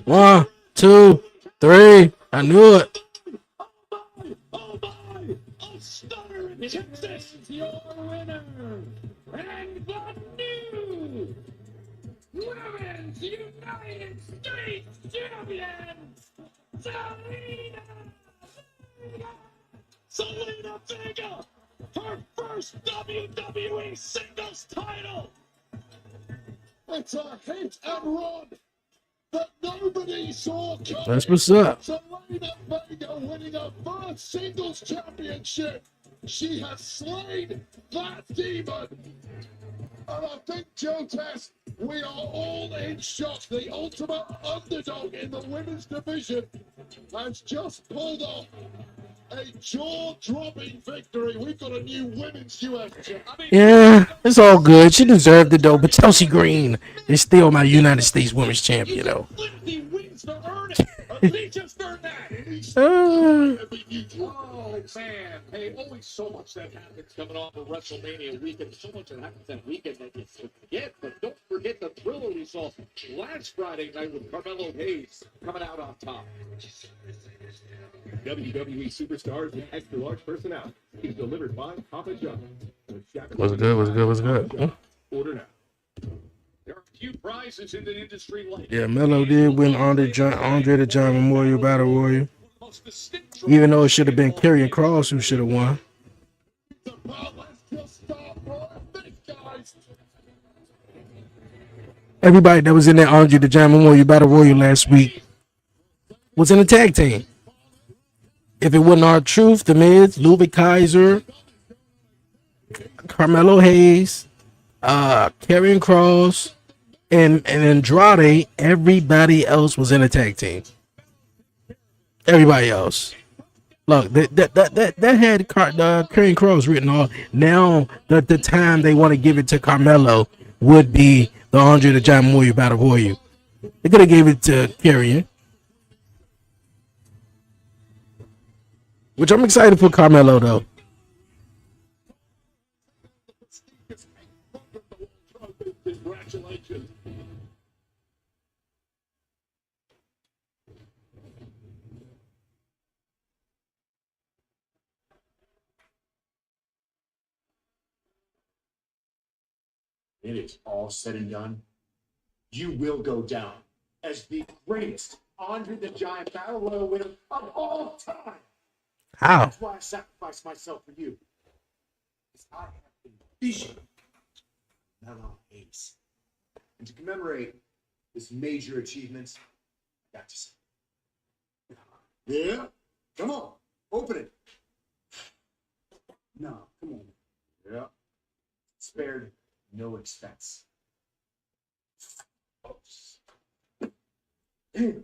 1, 2, 3. I knew it. Oh my! A stunner in Texas, your winner, and the new Women's United States Champions, Zelina Vega, her first WWE singles title. It's a hit and run that nobody saw coming. That's what's up. Zelina Vega winning her first singles championship. She has slain that demon. And I think, Joe Tess, we are all in shock. The ultimate underdog in the women's division has just pulled off a jaw-dropping victory. We've got a new women's US champion. Yeah, it's all good. She deserved it though. But Chelsea Green is still my United States Women's Champion though. Oh man, hey, always so much that happens coming off of WrestleMania weekend. So much that happens that weekend that you forget. But don't forget the thriller we saw last Friday night with Carmelo Hayes coming out on top. WWE superstars and extra large personality is delivered by Papa John. What's good? Order now. There are a few prizes in the industry like Yeah, Melo did win Andre the Giant Memorial Battle Royal. Even though it should have been Karrion Kross who should have won. Everybody that was in that Andre the Giant Memorial Battle Royal last week was in a tag team. If it wasn't R-Truth, The Miz, Ludwig Kaiser, Carmelo Hayes, Karrion Kross, and Andrade, everybody else was in a tag team. Everybody else. Look, that had Karrion Kross written off. Now the time they want to give it to Carmelo would be the Andre the Giant Memorial Battle Royal. They could have gave it to Karrion. Which I'm excited for Carmelo though. Congratulations. It is all said and done. You will go down as the greatest Andre the Giant Battle Royal winner of all time. How? That's why I sacrificed myself for you. Because I have the vision of Melo Hayes. And to commemorate this major achievement, I got to say. Yeah? Come on. Open it. No, come on. Yeah. Spared no expense. It's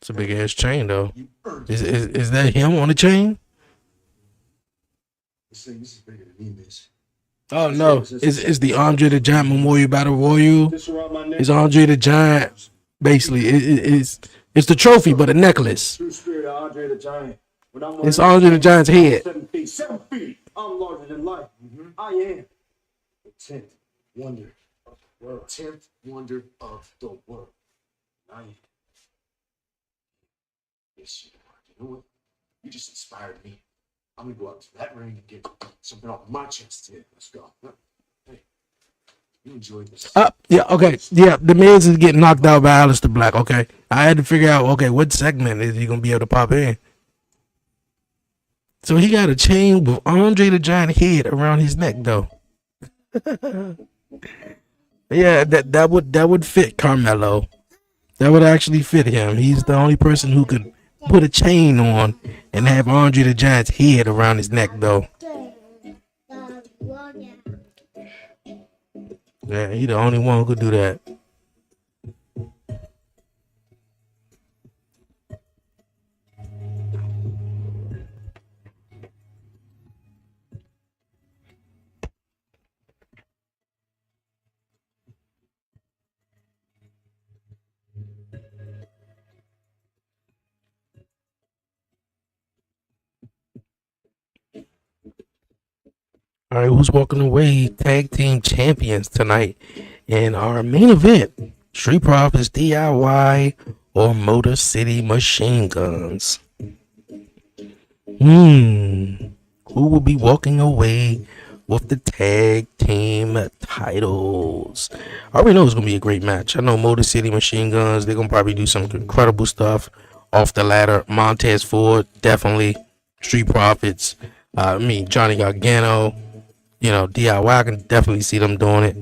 a big ass chain though. Is that him on the chain? This is bigger than me, miss. Oh no, it's the Andre the Giant Memorial Battle Royal. It's Andre the Giant. Basically, it's the trophy, but a necklace. True spirit of Andre the Giant. When I'm It's Andre the Giant's head. 7 feet. 7 feet. I'm larger than life. I am the 10th wonder of the world. 10th wonder of the world. I am. Yes, you are. You know what? You just inspired me. I'm gonna go out to that ring and get something off my chest here. Let's go. Hey, you enjoyed this. Yeah, okay. Yeah, the Miz is getting knocked out by Aleister Black. Okay. I had to figure out, okay, what segment is he gonna be able to pop in? So he got a chain with Andre the Giant head around his neck though. Yeah, that would fit Carmelo. That would actually fit him. He's the only person who could put a chain on and have Andre the Giant's head around his neck though. Yeah, he the only one who could do that. All right, who's walking away tag team champions tonight in our main event? Street Profits, DIY, or Motor City Machine Guns? Who will be walking away with the tag team titles? I already know it's gonna be a great match. I know Motor City Machine Guns, they're gonna probably do some incredible stuff off the ladder. Montez Ford, definitely. Street Profits, Johnny Gargano. You know, DIY, I can definitely see them doing it.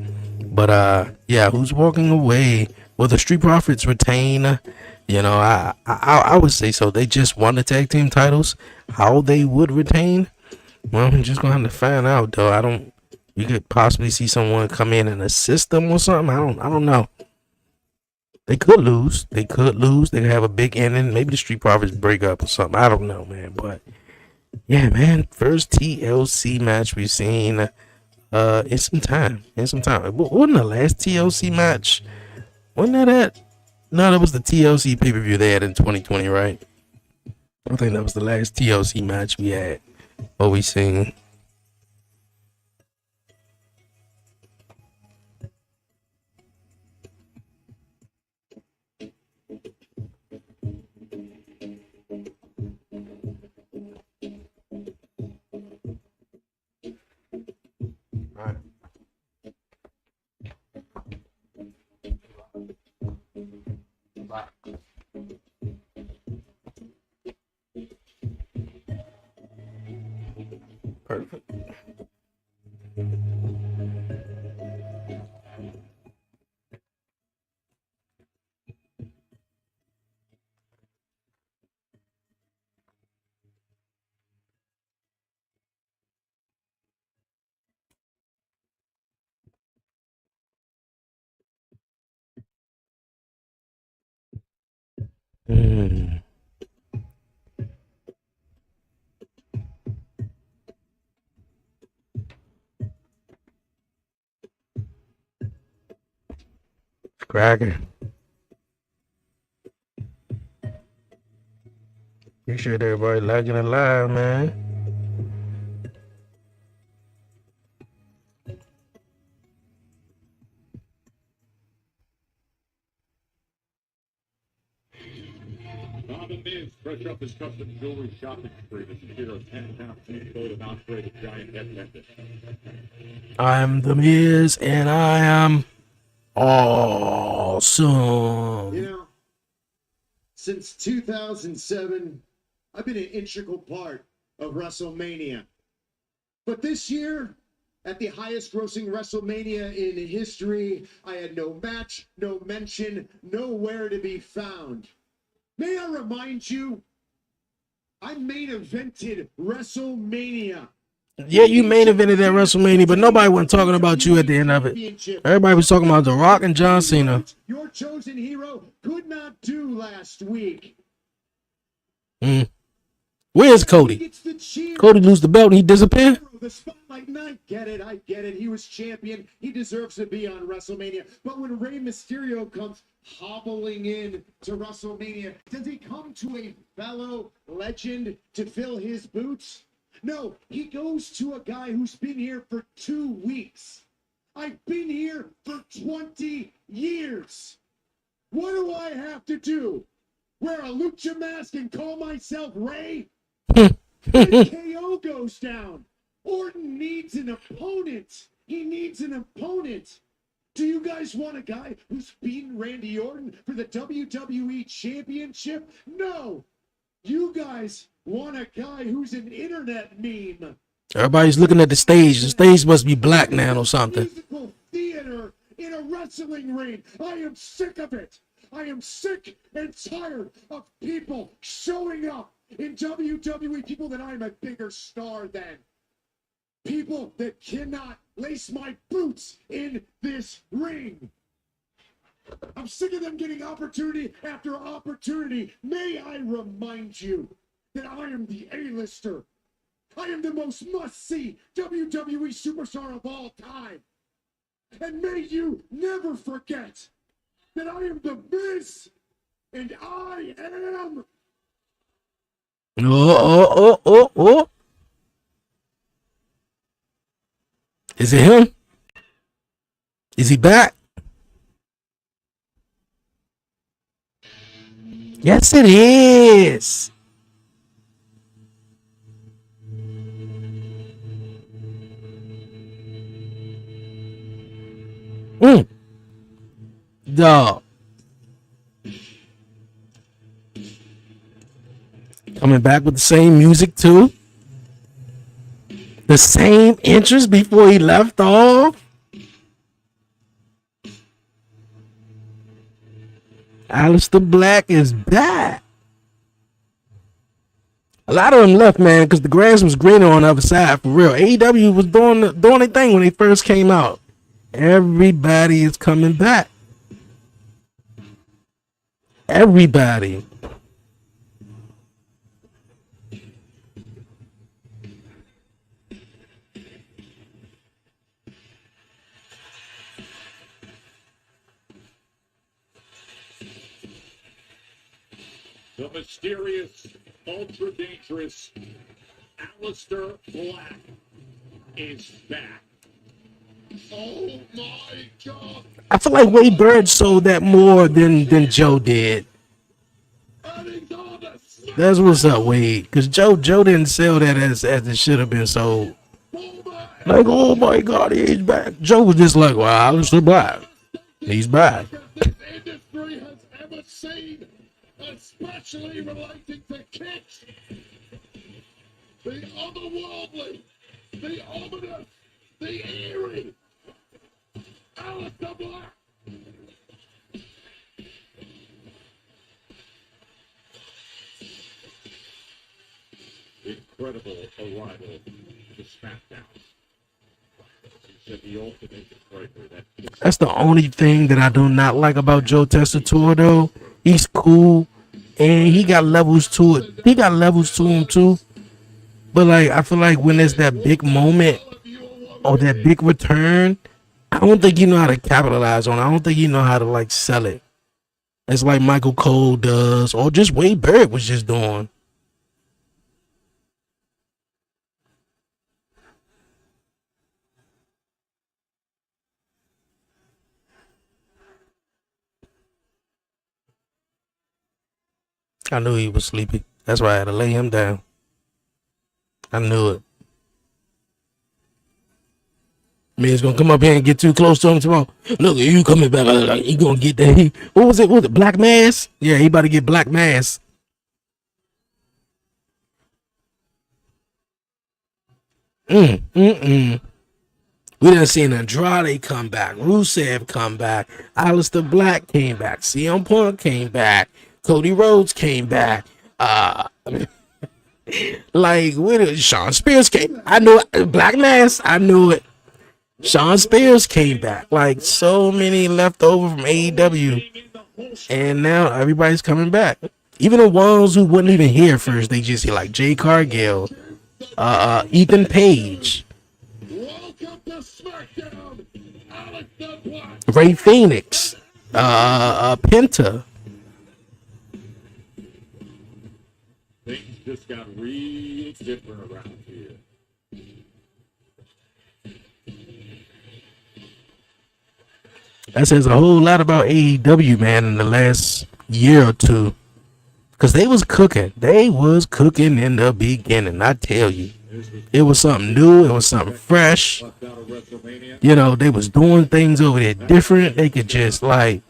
But yeah, who's walking away? Will the Street Profits retain? You know, I would say so. They just won the tag team titles. How they would retain? Well, I'm just gonna have to find out though. You could possibly see someone come in and assist them or something. I don't know. They could lose. They could have a big ending. Maybe the Street Profits break up or something. I don't know, man. But yeah, man. First TLC match we've seen in some time. Wasn't the last TLC match? Wasn't that it? No, that was the TLC pay-per-view they had in 2020, right? I think that was the last TLC match we had. What we seen. Right. Perfect. Cracking. Appreciate everybody liking it live, man. The Miz fresh up his custom jewelry shopping spree to secure a 10-pound coat of Andre the Giant head pendant. I'm the Miz, and I am awesome. You know, since 2007, I've been an integral part of WrestleMania. But this year, at the highest grossing WrestleMania in history, I had no match, no mention, nowhere to be found. May I remind you, I main evented WrestleMania. Yeah, you main evented at WrestleMania, but nobody wasn't talking about you at the end of it. Everybody was talking about The Rock and John Cena. Your chosen hero could not do last week. Where's Cody? Cody lose the belt and he disappeared? The spotlight, and I get it. He was champion. He deserves to be on WrestleMania. But when Rey Mysterio comes hobbling in to WrestleMania, does he come to a fellow legend to fill his boots? No, he goes to a guy who's been here for 2 weeks. I've been here for 20 years. What do I have to do? Wear a lucha mask and call myself Ray? Then KO goes down. Orton needs an opponent. He needs an opponent. Do you guys want a guy who's beaten Randy Orton for the WWE Championship? No. You guys want a guy who's an internet meme. Everybody's looking at the stage. The stage must be black now or something. Musical theater in a wrestling ring. I am sick of it. I am sick and tired of people showing up in WWE, people that I'm a bigger star than. People that cannot lace my boots in this ring. I'm sick of them getting opportunity after opportunity. May I remind you that I am the A-lister. I am the most must-see WWE superstar of all time. And may you never forget that I am the Miz, and I am... Oh. Is it him? Is he back? Yes, it is. Dog. Coming back with the same music too. The same entrance before he left off. Aleister Black is back. A lot of them left, man, because the grass was greener on the other side. For real, AEW was doing their thing when they first came out. Everybody is coming back. Everybody. The mysterious, ultra dangerous Aleister Black is back. Oh my God! I feel like Wade Bird sold that more than Joe did. That's what's up, Wade. Because Joe didn't sell that as it should have been sold. Like, oh my God, he's back. Joe was just like, well, Aleister Black. He's back. This industry has ever seen, especially relating to kicks. The otherworldly, the ominous, the eerie. Aleister Black. Incredible arrival to SmackDown. He said the ultimate breaker. That's the only thing that I do not like about Joe Tessitore, though. He's cool, and he got levels to it. He got levels to him too. But like, I feel like when there's that big moment or that big return, I don't think you know how to capitalize on it. I don't think you know how to like sell it. It's like Michael Cole does, or just Wade Barrett was just doing. I knew he was sleepy. That's why I had to lay him down. I knew it. Man's gonna come up here and get too close to him tomorrow. Look, you coming back. He gonna get that. What was it? What was it? Black Mass? Yeah, he about to get Black Mass. We done seen Andrade come back. Rusev come back. Aleister Black came back. CM Punk came back. Cody Rhodes came back. Like, when Sean Spears came, I knew it. Black Mass, I knew it. Sean Spears came back. Like, so many left over from AEW, and now everybody's coming back. Even the ones who wasn't even here first, they just like Jay Cargill, Ethan Page, Welcome to SmackDown, Alex the Black. Ray Phoenix, Penta. Things just got real different around here. That says a whole lot about AEW, man, in the last year or two. Because they was cooking. They was cooking in the beginning, I tell you. It was something new. It was something fresh. You know, they was doing things over there different. They could just, like...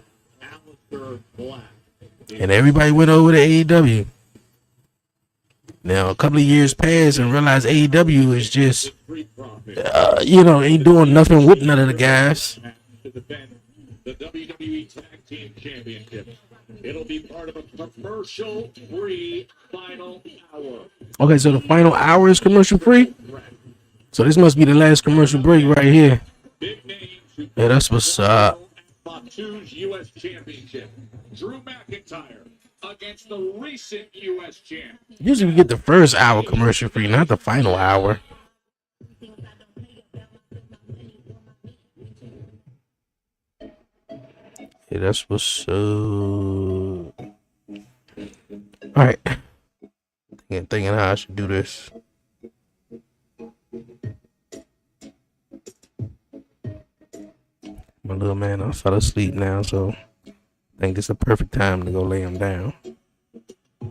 And everybody went over to AEW. Now, a couple of years passed and realized AEW is just... you know, ain't doing nothing with none of the guys. The WWE Tag Team Championship. It'll be part of a commercial-free final hour. Okay, so the final hour is commercial-free? So this must be the last commercial break right here. Yeah, that's what's up. Fatu's U.S. Championship. Drew McIntyre against the recent U.S. champ. Usually we get the first hour commercial-free, not the final hour. Yeah, that's what's up. Alright. Thinking how I should do this. My little man, I fell asleep now, so I think it's a perfect time to go lay him down. I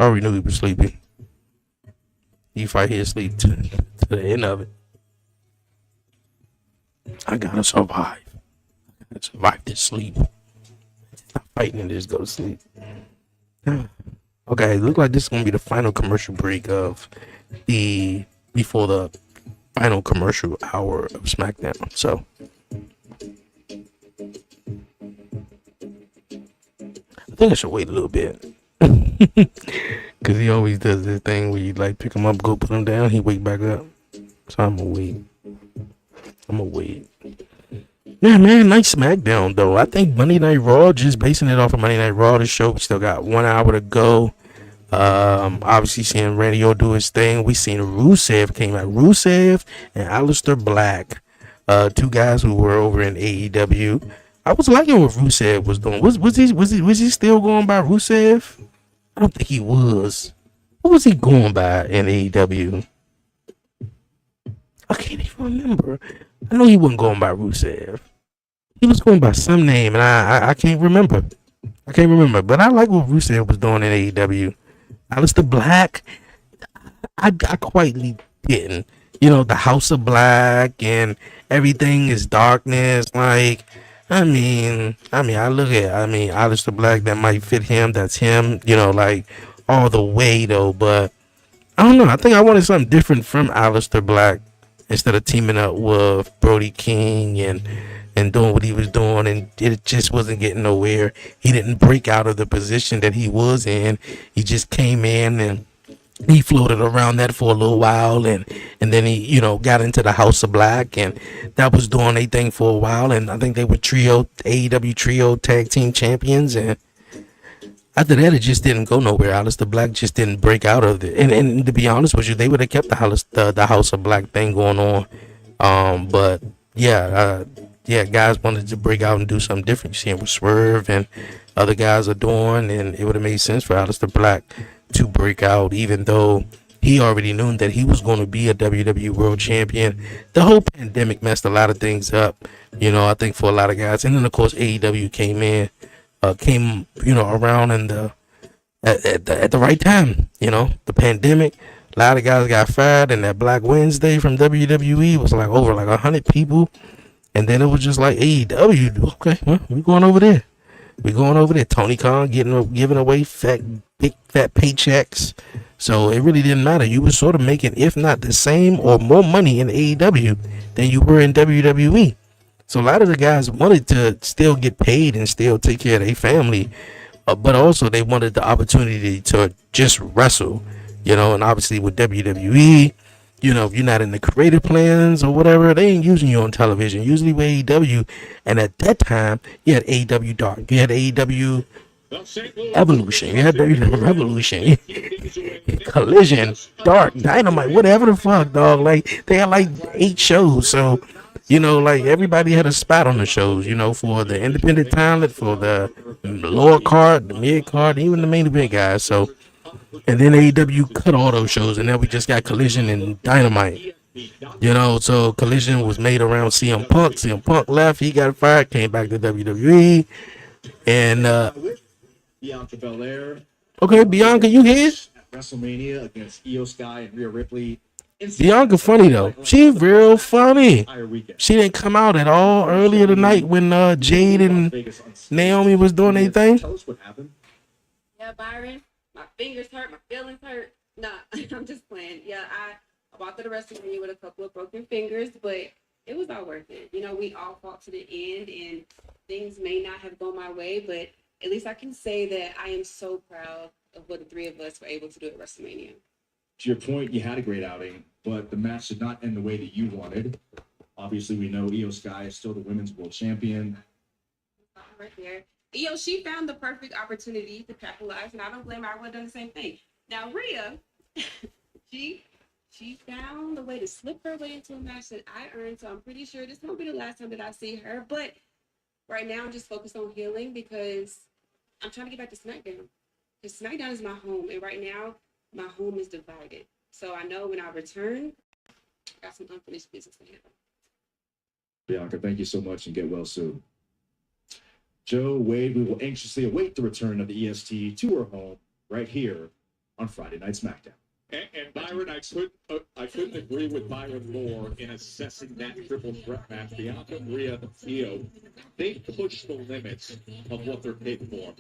already knew he was sleepy. He fight his sleep to the end of it. I gotta survive. Survive this sleep. Stop fighting and just go to sleep. Okay, look like this is gonna be the final commercial break of before the final commercial hour of SmackDown. So I think I should wait a little bit. Cause he always does this thing where you like pick him up, go put him down, he wake back up. So I'm gonna wait. Yeah, man, nice SmackDown, though. I think Monday Night Raw, just basing it off of Monday Night Raw, the show, we still got 1 hour to go. Obviously seeing Randy Orton do his thing. We seen Rusev came out. Rusev and Aleister Black, two guys who were over in AEW. I was liking what Rusev was doing. Was he still going by Rusev? I don't think he was. What was he going by in AEW? I can't even remember. I know he wasn't going by Rusev. He was going by some name, and I can't remember. But I like what Rusev was doing in AEW. Aleister Black, I quietly didn't. You know, the House of Black and everything is darkness. Like, I look at Aleister Black, that might fit him. That's him. You know, like all the way though. But I don't know. I think I wanted something different from Aleister Black instead of teaming up with Brody King and doing what he was doing, and it just wasn't getting nowhere. He didn't break out of the position that he was in. He just came in and he floated around that for a little while, and then he, you know, got into the House of Black, and that was doing a thing for a while, and I think they were AEW trio tag team champions, and after that it just didn't go nowhere. Aleister Black just didn't break out of it, and to be honest with you, they would have kept the House of Black thing going on, but yeah, guys wanted to break out and do something different. You see him with Swerve and other guys are doing, and it would have made sense for Aleister Black to break out, even though he already knew that he was going to be a WWE World Champion. The whole pandemic messed a lot of things up, you know, I think for a lot of guys. And then of course AEW came you know, around in at the right time. You know, the pandemic, a lot of guys got fired, and that Black Wednesday from WWE was like over like 100 people. And then it was just like AEW, okay, well, we're going over there. Tony Khan giving away big fat paychecks. So it really didn't matter. You were sort of making, if not the same or more money in AEW than you were in WWE. So a lot of the guys wanted to still get paid and still take care of their family, but also they wanted the opportunity to just wrestle. You know, and obviously with WWE, you know, if you're not in the creative plans or whatever, they ain't using you on television. Usually with AEW, and at that time, you had AEW Dark, you had AEW Evolution, you had WWE Revolution, Collision, Dark, Dynamite, whatever the fuck, dog. Like they had like 8 shows, so you know, like everybody had a spot on the shows. You know, for the independent talent, for the lower card, the mid card, even the main event guys. So, and then AEW cut all those shows, and then we just got Collision and Dynamite. You know, so Collision was made around CM Punk. CM Punk left, he got fired, came back to WWE, and Bianca Belair. okay, Bianca, you here? At WrestleMania against Io Sky and Rhea Ripley. Bianca funny though. She real funny. She didn't come out at all earlier tonight when Jade and Naomi was doing their thing. Tell us what happened. Yeah, Byron, my fingers hurt, my feelings hurt. Nah, I'm just playing. Yeah, I walked to the WrestleMania with a couple of broken fingers, but it was all worth it. You know, we all fought to the end, and things may not have gone my way, but at least I can say that I am so proud of what the three of us were able to do at WrestleMania. To your point, you had a great outing, but the match did not end the way that you wanted. Obviously, we know Io Sky is still the women's world champion. Right there. Io, she found the perfect opportunity to capitalize, and I don't blame her. I would have done the same thing. Now, Rhea, she found a way to slip her way into a match that I earned, so I'm pretty sure this won't be the last time that I see her. But right now, I'm just focused on healing because I'm trying to get back to SmackDown. Because SmackDown is my home, and right now, my home is divided. So I know when I return, I got some unfinished business to handle. Bianca, thank you so much and get well soon. Joe, Wade, we will anxiously await the return of the EST to her home right here on Friday Night SmackDown. And Byron, I couldn't agree with Byron more in assessing that triple threat match. Bianca, Rhea, Io, they pushed the limits of what they're capable of.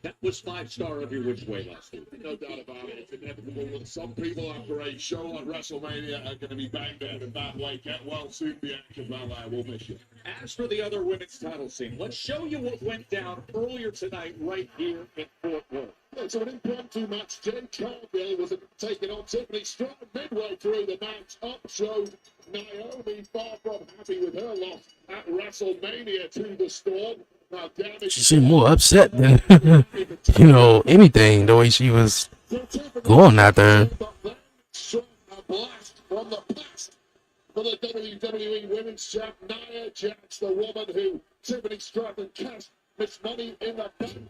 That was 5-star every which way last week. No doubt about it. It's inevitable that some people after a show on WrestleMania are going to be banged out in that way. Get well soon, Bianca Belair. We'll miss you. As for the other women's title scene, let's show you what went down earlier tonight right here in Fort Worth. It's an impromptu match. Jen Cargill was taking on Tiffany Stratton midway through the match. Up showed Naomi, far from happy with her loss at WrestleMania to the Storm. Now, she seemed more upset than you know anything. The way she was going out there. A blast from the past for the WWE Women's Champ Nia Jax, the woman who Tiffany Stratton cast Miss Money in the Bank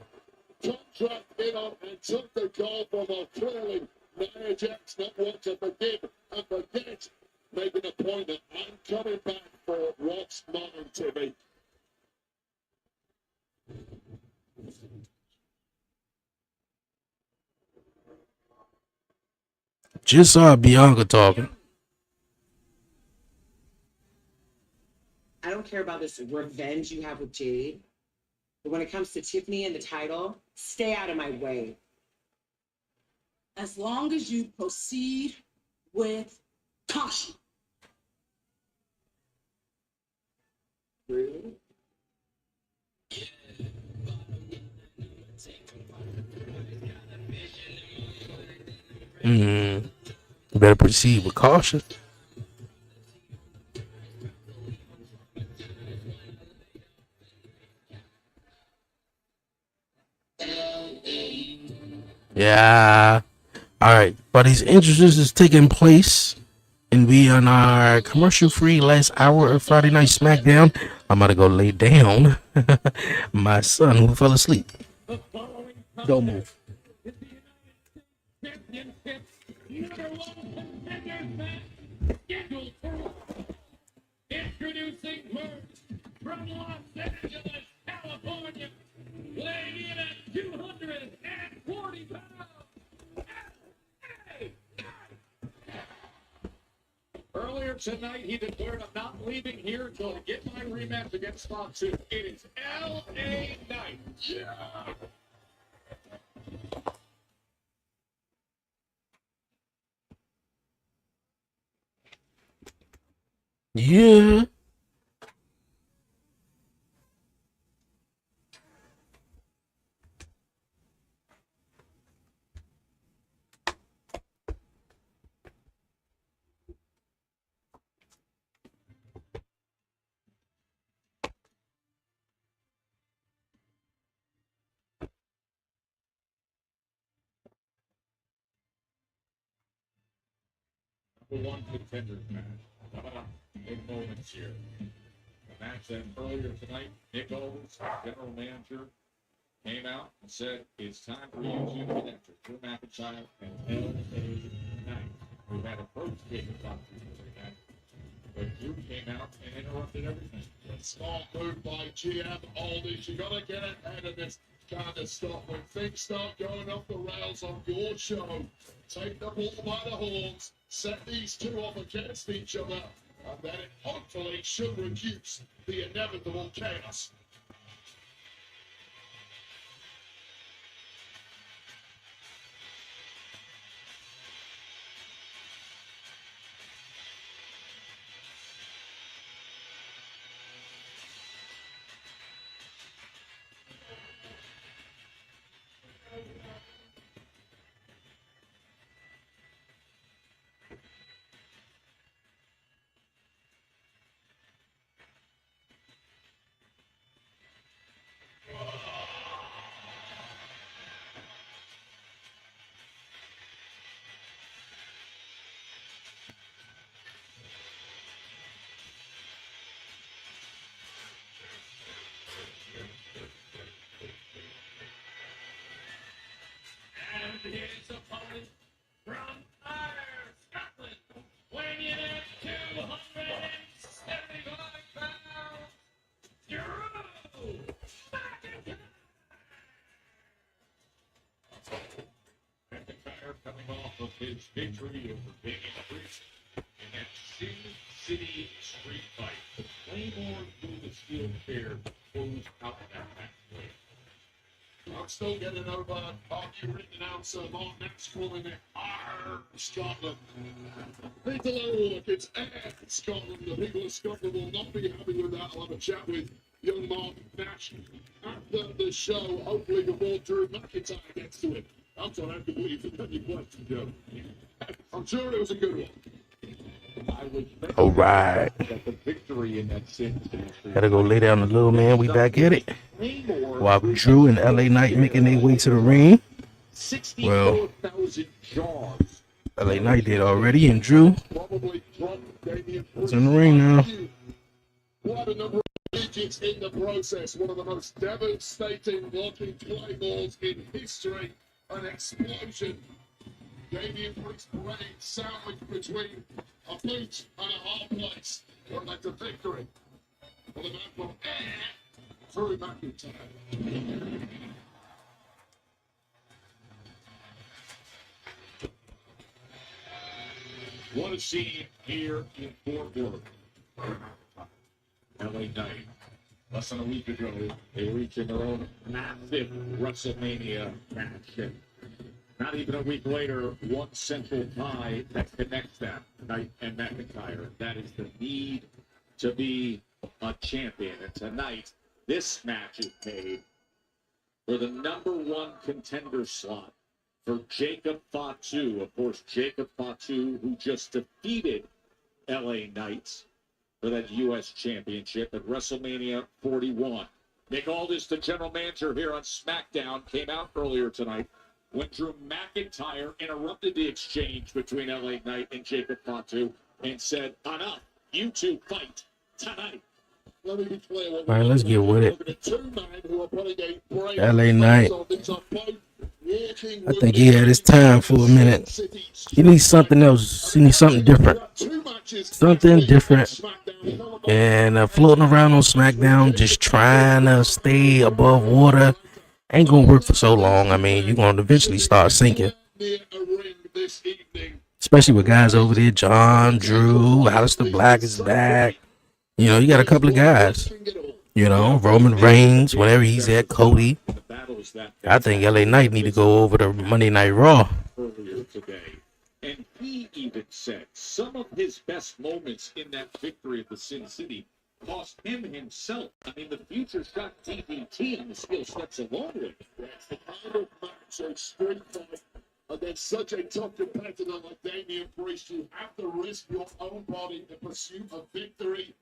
contract in on and took the goal from her. Clearly, Nia Jax not want to forgive and forget, making a point that I'm coming back for what's mine, Timmy. Just saw Bianca talking. I don't care about this revenge you have with Jade. But when it comes to Tiffany and the title, stay out of my way. As long as you proceed with caution. Really? You better proceed with caution. Yeah. All right. But these entrances is taking place, and we on our commercial-free last hour of Friday Night SmackDown. I'm gonna go lay down. My son who fell asleep. Don't move. Introducing first from Los Angeles, California, weighing in at 240 pounds. Earlier tonight, he declared, I'm not leaving here until I get my rematch against Fox 2. It is L.A. Knight. Yeah. Yeah. one contenders match. Coming up in moments here. The match that earlier tonight, Nick Owens, general manager, came out and said it's time for you to connect with Drew McIntyre and LA Knight, who had approached Jacob Fatu for that. But Drew came out and interrupted everything. Smart move by GM Aldis. You gotta get ahead of this kind of stuff. When things start going off the rails on your show, take the ball by the horns, set these two off against each other, and then it hopefully should reduce the inevitable chaos. And his opponent from Ayr, Scotland, weighing in at 275 pounds, Drew McIntyre. McIntyre coming off of his victory over Damian Priest in that Sin City street fight. The Claymore through the steel chair closed out that match. I'm still getting over argue-written announcer Mark Nash calling it Ayr, Scotland. People are look, it's Ayr, Scotland. The people of Scotland will not be happy with that. I'll have a chat with young Mark Nash after the show, hopefully before Drew McIntyre gets to it. I'm sorry, I have to believe in any question, Joe. I'm sure it was a good one. I was All right. that the victory in that Sin City street Gotta go lay down a little, man. We back at it. While Drew and LA Knight making their way to the ring. Well, 64,000 jars. LA Knight did already, and Drew is in the ring now. Quite a number of digits in the process. One of the most devastating looking claymores in history. An explosion. Damian Priest's brain sandwiched between a boot and a hard place. What led to victory for the man from Ayr, Drew McIntyre. What a scene here in Fort Worth. LA Knight. Less than a week ago, they reached their own massive WrestleMania match. And not even a week later, one central tie that connects them, Knight and McIntyre. That is the need to be a champion. And tonight, this match is made for the #1 contender slot for Jacob Fatu. Of course, Jacob Fatu, who just defeated LA Knight for that U.S. Championship at WrestleMania 41. Nick Aldis, the general manager here on SmackDown, came out earlier tonight when Drew McIntyre interrupted the exchange between LA Knight and Jacob Fatu and said, enough, you two fight tonight. Let me be clear. All right, let's get with it. LA Knight. I think he had his time for a minute. He needs something else. He needs something different. Something different. And floating around on SmackDown, just trying to stay above water, ain't going to work for so long. I mean, you're going to eventually start sinking. Especially with guys over there. John, Drew, Aleister Black is back. You know, you got a couple of guys. You know, Roman Reigns, whenever he's at, Cody. I think LA Knight need to go over to Monday Night Raw. Earlier today. And he even said some of his best moments in that victory at the Sin City cost him himself. I mean, the future's got DDT and the skill steps along with it. That's the kind of match of street fight against such a tough competitor like Damian Priest. You have to risk your own body in pursuit of victory.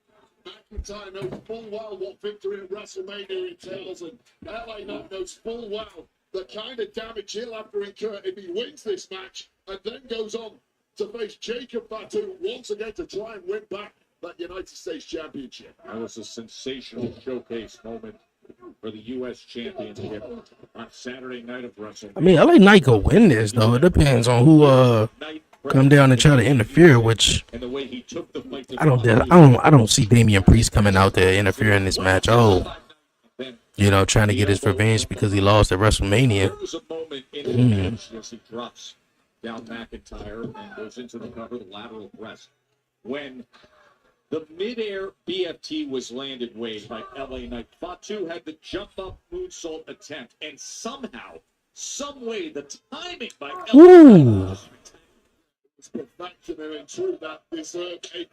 McIntyre knows full well what victory at WrestleMania entails, and LA Knight knows full well the kind of damage he'll have to incur if he wins this match and then goes on to face Jacob Fatu once again to try and win back that United States Championship. That was a sensational showcase moment for the U.S. Championship on Saturday night of WrestleMania. I mean, LA Knight could win this though. It depends on who come down and try to interfere. Which And the way he took the fight to I don't see Damian Priest coming out there interfering in this match. Oh, trying to get his revenge because he lost at WrestleMania. There was a moment in the match as he drops down McIntyre and goes into the cover, the lateral press, when the midair BFT was landed, Wade, by LA Knight. Fatu had the jump up moonsault attempt, and somehow, some way, the timing by LA Knight was perfection and true that deserved a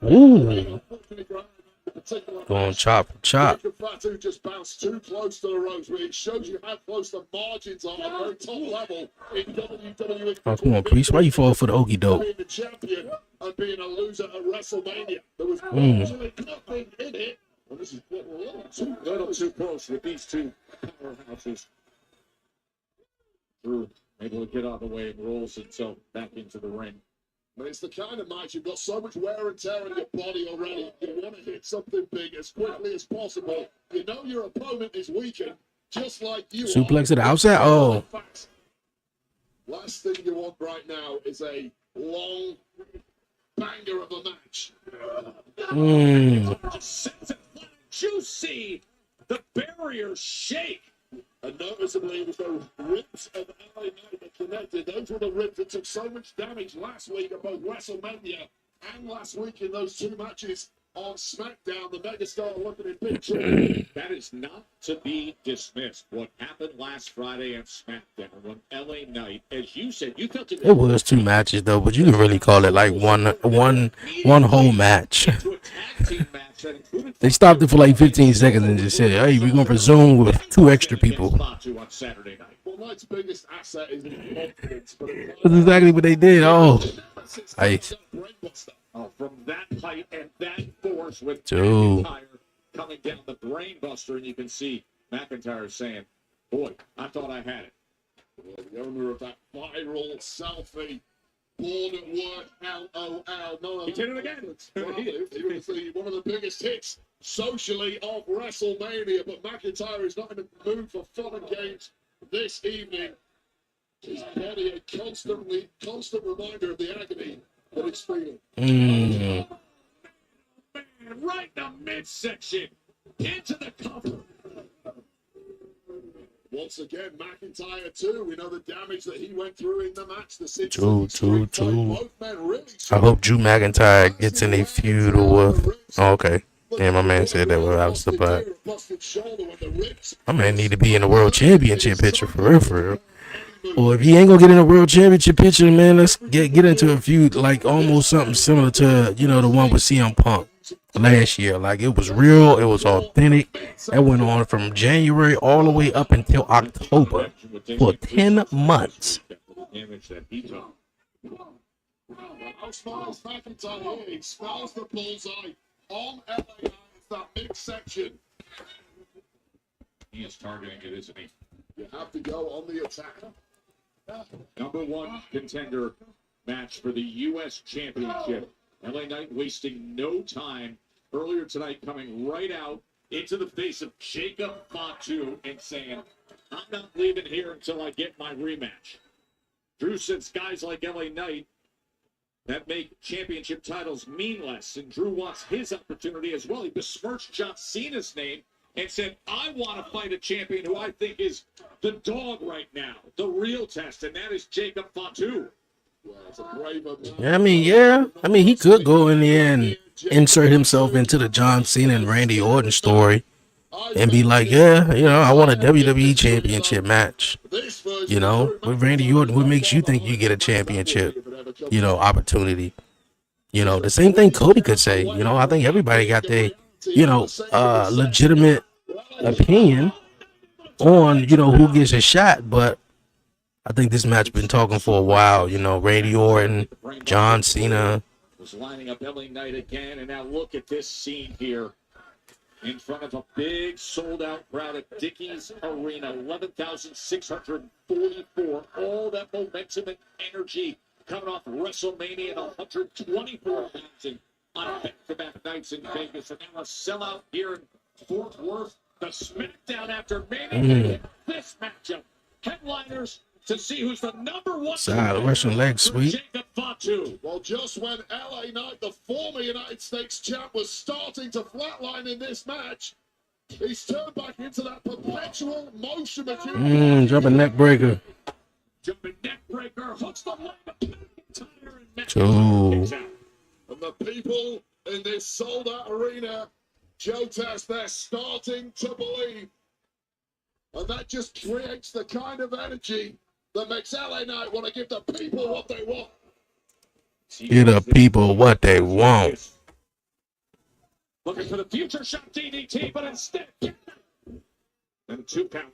Going chop. Jacob Fatu just bounced too close to the ropes, but it shows you how close the margins are at very top level in WWE. Oh, come on, Priest. Why you fall for the okie doke? Being the champion and being a loser at WrestleMania. There was virtually nothing in it. Well, this is getting a little too close with these two powerhouses. Drew able to get out of the way and rolls himself back into the ring. But it's the kind of match, you've got so much wear and tear in your body already. You want to hit something big as quickly as possible. You know your opponent is weakened, just like you Suplex to the outside? Oh. Last thing you want right now is a long banger of a match. Juicy! The barriers shake! And noticeably, it was the ribs of LA Knight that connected. Those were the ribs that took so much damage last week at both WrestleMania and last week in those two matches on SmackDown. The megastar looking in big trouble. That is not to be dismissed. What happened last Friday on SmackDown when LA Knight, as you said, you felt it was two matches though, but you can really call it like one whole match. They stopped it for like 15 seconds and just said, "Hey, we're gonna resume with two extra people." On Saturday night. Well, Knight's biggest asset is confidence, but that's exactly what they did. Oh, ice. From that height and that force with Dude. McIntyre coming down the brainbuster, and you can see McIntyre saying, "Boy, I thought I had it." Well, the owner of that viral selfie, born at work, LOL. No, he did it again. Well, it was one of the biggest hits socially of WrestleMania, but McIntyre is not in the mood for fun and games this evening. His body a constant reminder of the agony that it's feeling. Man, right in the midsection, into the cover. Once again, McIntyre too. We know the damage that he went through in the match. The True. Both men really I hope Drew McIntyre gets in a feud with. Oh, okay. Yeah, my man said that when I was surprised. My man need to be in the world championship picture for real. Or if he ain't gonna get in a world championship picture, man, let's get into a feud like almost something similar to the one with CM Punk last year. Like it was real, it was authentic. That went on from January all the way up until October for 10 months. How smiles McIntyre here? He smells the bullseye on LA. It's that midsection. He is targeting it, isn't he? You have to go on the attack. Number one contender match for the U.S. Championship. LA Knight wasting no time earlier tonight, coming right out into the face of Jacob Fatu and saying, "I'm not leaving here until I get my rematch." Drew says guys like LA Knight that make championship titles mean less, and Drew wants his opportunity as well. He besmirched John Cena's name and said, "I want to fight a champion who I think is the dog right now, the real test, and that is Jacob Fatu." Yeah, I mean, he could go in there and insert himself into the John Cena and Randy Orton story and be like, yeah, I want a WWE championship match. With Randy Orton, what makes you think you get a championship, opportunity? The same thing Cody could say. I think everybody got their, legitimate opinion on, who gets a shot, but I think this match been talking for a while. Randy Orton, John Cena. Was lining up LA Knight again, and now look at this scene here in front of a big sold-out crowd at Dickies Arena, 11,644. All that momentum and energy coming off WrestleMania and 124,000 on back-to-back nights in Vegas, and now a sellout here in Fort Worth. The SmackDown after Mania. This matchup, headliners to see who's the number one. Side Russian leg sweep. Jacob Fatu. Well, just when LA Knight, the former United States champ, was starting to flatline in this match, he's turned back into that perpetual motion material. Jumping neck breaker. Jumping neck breaker. Hooks the leg of McIntyre and Two. And the people in this sold-out arena, Joe Test, they're starting to believe. And that just creates the kind of energy that makes LA Knight want to give the people what they want. Give the people what they want. Looking for the future shot DDT, but instead, and a 2 count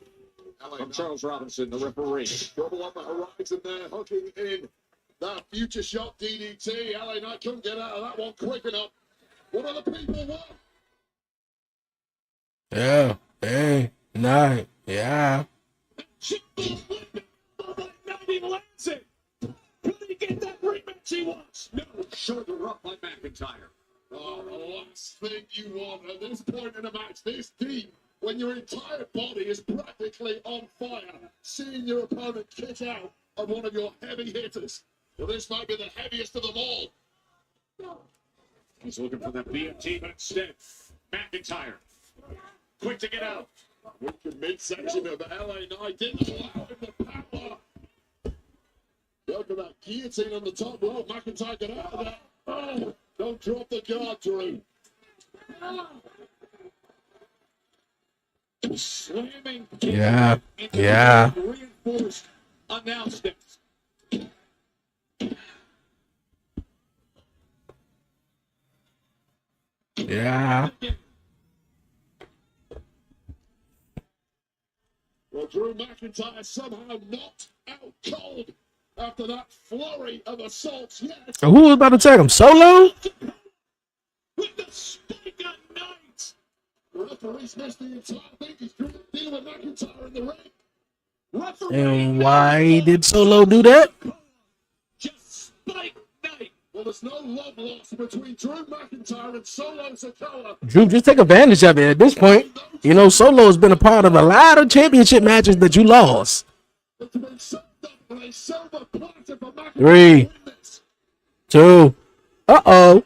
from Charles Robinson, the referee. Trouble on the horizon there, hooking in that future shot DDT. LA Knight couldn't get out of that one quick enough. What do the people want? Yeah. Hey. Night. Yeah. He lands it. Could he get that rematch he wants? No, shoulder up by McIntyre. Oh, the last thing you want at this point in a match this deep, when your entire body is practically on fire, seeing your opponent kick out of one of your heavy hitters. Well, this might be the heaviest of them all. He's looking for the BMT, but instead, McIntyre. Quick to get out. With the midsection of LA Knight didn't allow him the power. Look at that guillotine on the top rope. McIntyre got out of that. Oh, don't drop the guard, Drew. Slamming. Yeah. Yeah. Reinforced announcements. Yeah. Well, Drew McIntyre somehow knocked out cold after that flurry of assaults. Yes. So who was about to take him? Solo? With the spike on Knight. The referee's missed the entire thing. He's trying to deal with McIntyre in the ring. And why did Solo do that? Just spike Knight. Well, there's no love lost between Drew McIntyre and Solo Sikoa. Drew, just take advantage of it at this point. You know, Solo has been a part of a lot of championship matches that you lost. 3, 2. Uh-oh.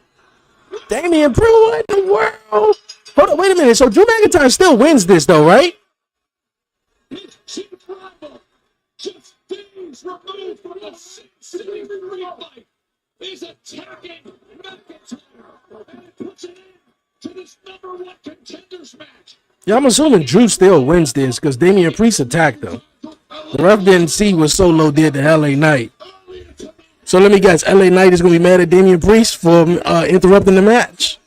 Damian Priest, what in the world? Hold on, wait a minute. So Drew McIntyre still wins this, though, right? His chief rival, just days removed from the city replay, is attacking McIntyre, and it puts an end to this #1 contenders match. Yeah, I'm assuming Drew still wins this because Damian Priest attacked him. The ref didn't see what Solo did to LA Knight. So let me guess, LA Knight is going to be mad at Damian Priest for interrupting the match.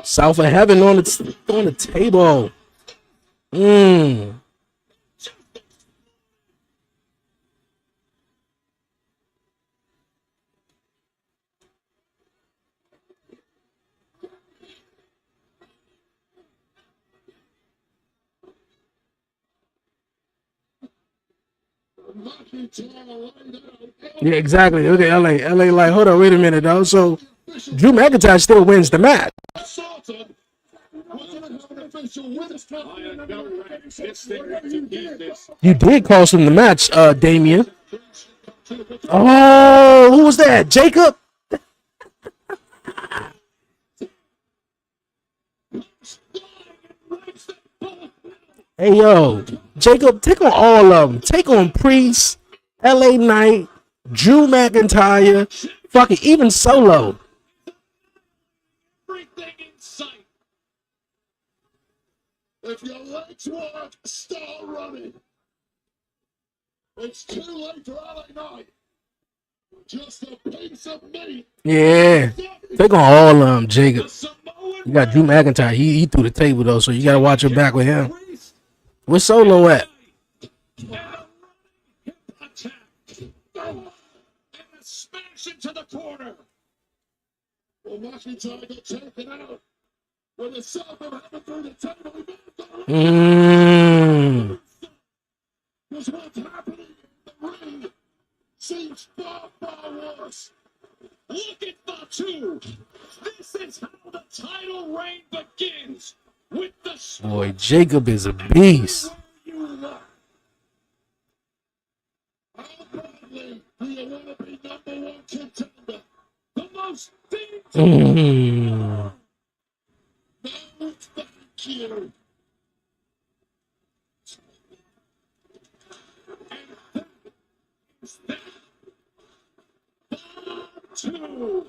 South of Heaven on the table. Yeah, exactly. Look at LA. LA like, hold on, wait a minute, though. So Drew McIntyre still wins the match. You did cost him the match, Damien. Oh, who was that? Jacob? Hey, yo. Jacob, take on all of them. Take on Priest, LA Knight, Drew McIntyre, fucking even Solo. Everything in sight. If your legs work, start running. It's too late for LA Knight. Just a piece of meat. Yeah. Take on all of them, Jacob. You got Drew McIntyre. He threw the table, though, so you got to watch your back with him. Where's Solo at? And a smash into the corner. Well, McIntyre got taken out. When the South of Heaven through the table, Mmm. was what's happening in the ring. seems far, far worse. Look at Fatu. This is how the title reign begins. With the Boy, Jacob is a beast. you look. How proudly do you want to be number one contender? The most dangerous. No, thank you. Two.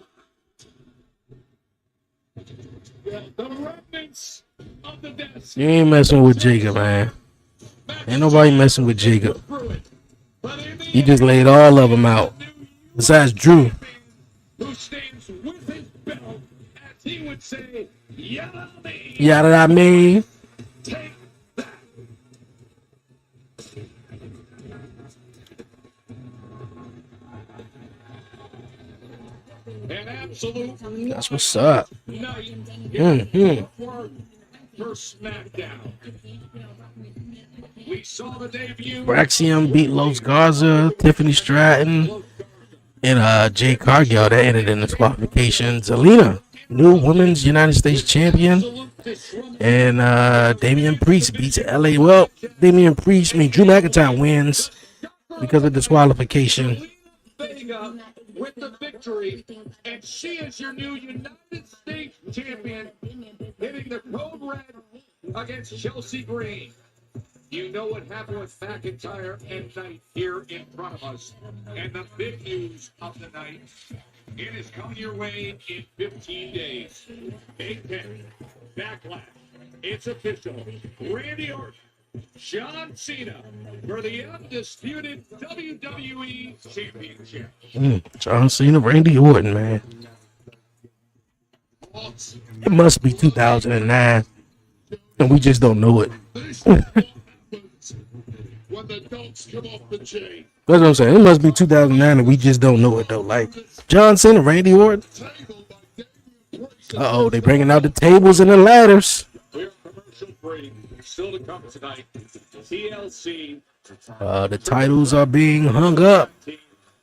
Yeah, the remnants of the death. You ain't messing with Jacob, man. Ain't nobody messing with Jacob. He just laid all of them out. Besides Drew. Who stands with his belt, as he would say, yada me. Yada I mean. Take that. An absolute. That's what's up. Night for SmackDown. We saw the debut. Braxium beat Los Garza, Tiffany Stratton, and Jay Cargill. That ended in disqualification. Zelina, new Women's United States Champion. And Damian Priest beats LA. Well, Drew McIntyre wins because of disqualification. Vega with the victory, and she is your new United States champion, hitting the code red against Chelsea Green. You know what happened with McIntyre and Knight here in front of us. And the big news of the night, it is coming your way in 15 days. Big Ten, Backlash, it's official. Randy Orton, John Cena for the undisputed WWE Championship. John Cena, Randy Orton, man. It must be 2009, and we just don't know it. When the dogs come off the chain. That's what I'm saying. It must be 2009, and we just don't know it, though. Like, John Cena, Randy Orton. Uh-oh, they bringing out the tables and the ladders. We're commercial free. Still to come tonight. TLC. The titles are being hung up.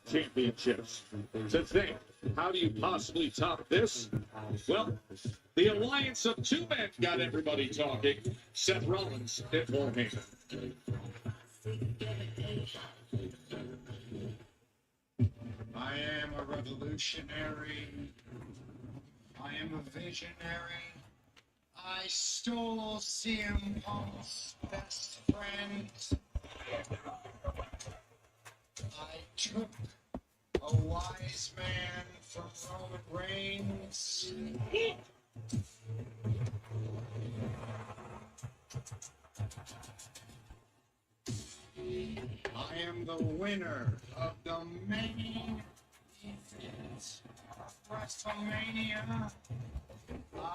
Championships. To think, how do you possibly top this? Well, the alliance of two men got everybody talking. Seth Rollins and Paul Heyman. I am a revolutionary. I am a visionary. I stole CM Punk's best friend. I took a wise man from Roman Reigns. I am the winner of the main event of WrestleMania. I am.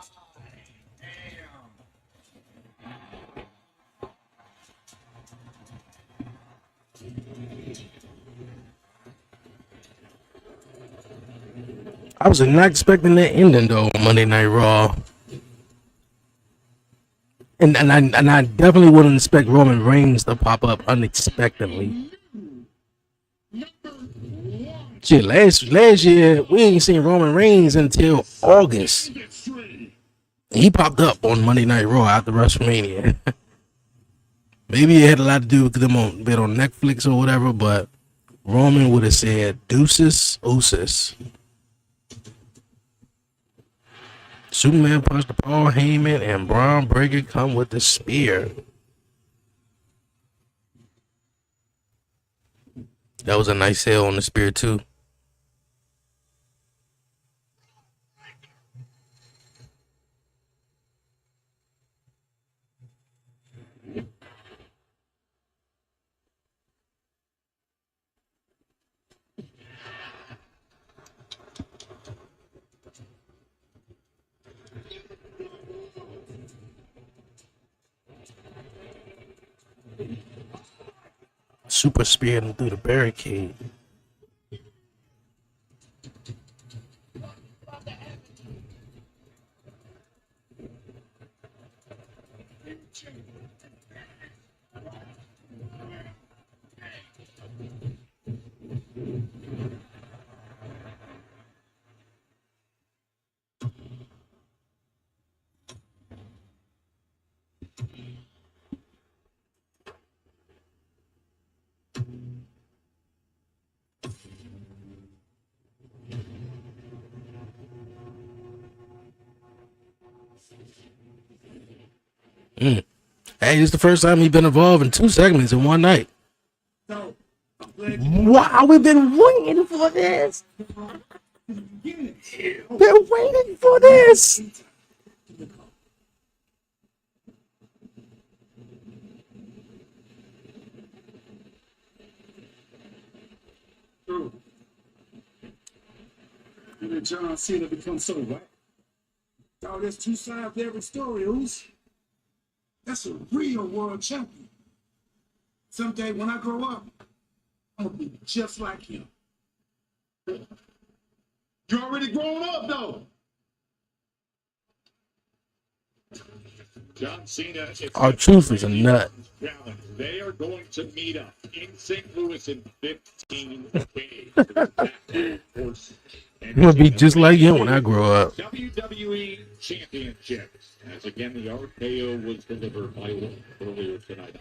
I was not expecting that ending, though, on Monday Night Raw. And I definitely wouldn't expect Roman Reigns to pop up unexpectedly. Shit, last year, we ain't seen Roman Reigns until August. He popped up on Monday Night Raw after WrestleMania. Maybe it had a lot to do with them on Netflix or whatever, but Roman would have said deuces, ooses. Superman punched Paul Heyman, and Braun Breaker come with the spear. That was a nice sale on the spear, too. Super speared him through the barricade. Hey, this is the first time he's been involved in 2 segments in one night. Wow, we've been waiting for this. Been waiting for this. You did John Cena become so right? Oh, there's 2 sides to every story, Oos. That's a real world champion. Someday when I grow up, I'm gonna be just like him. You're already grown up, though. John Cena. Our truth is a nut. They are going to meet up in St. Louis in 15 days. I'm gonna be just like him when I grow up. WWE Championships. As again, the RKO was delivered by Wolf earlier tonight.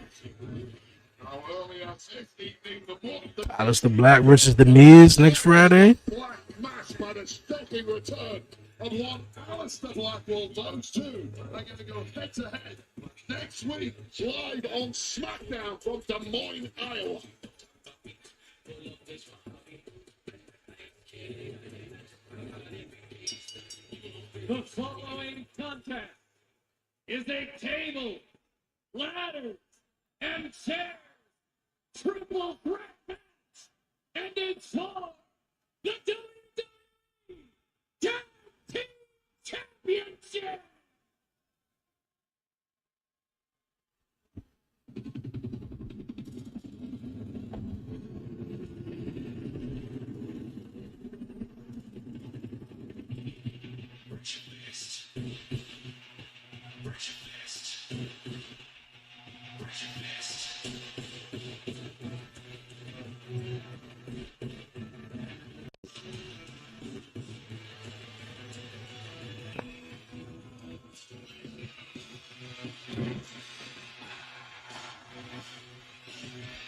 Aleister Black versus The Miz next Friday. Black match by the stoking return of one Aleister Black. Well, those two are going to go head to head next week live on SmackDown from Des Moines, Iowa. The following contest is a table, ladders, and chairs triple threat match, and it's for the WWE Tag Team Championship.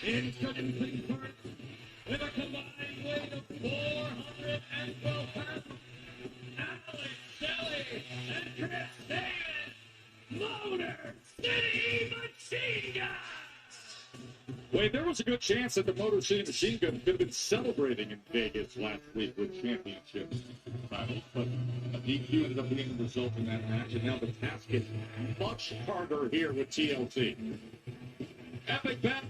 In complete parts, with a combined weight of 412 pounds, Alex Shelley and Chris Davis, Motor City Machine Guns. Wait, there was a good chance that the Motor City Machine Gun could have been celebrating in Vegas last week with championship titles, but a DQ ended up being the result in that match, and now the task is much harder here with TLC. Epic battle.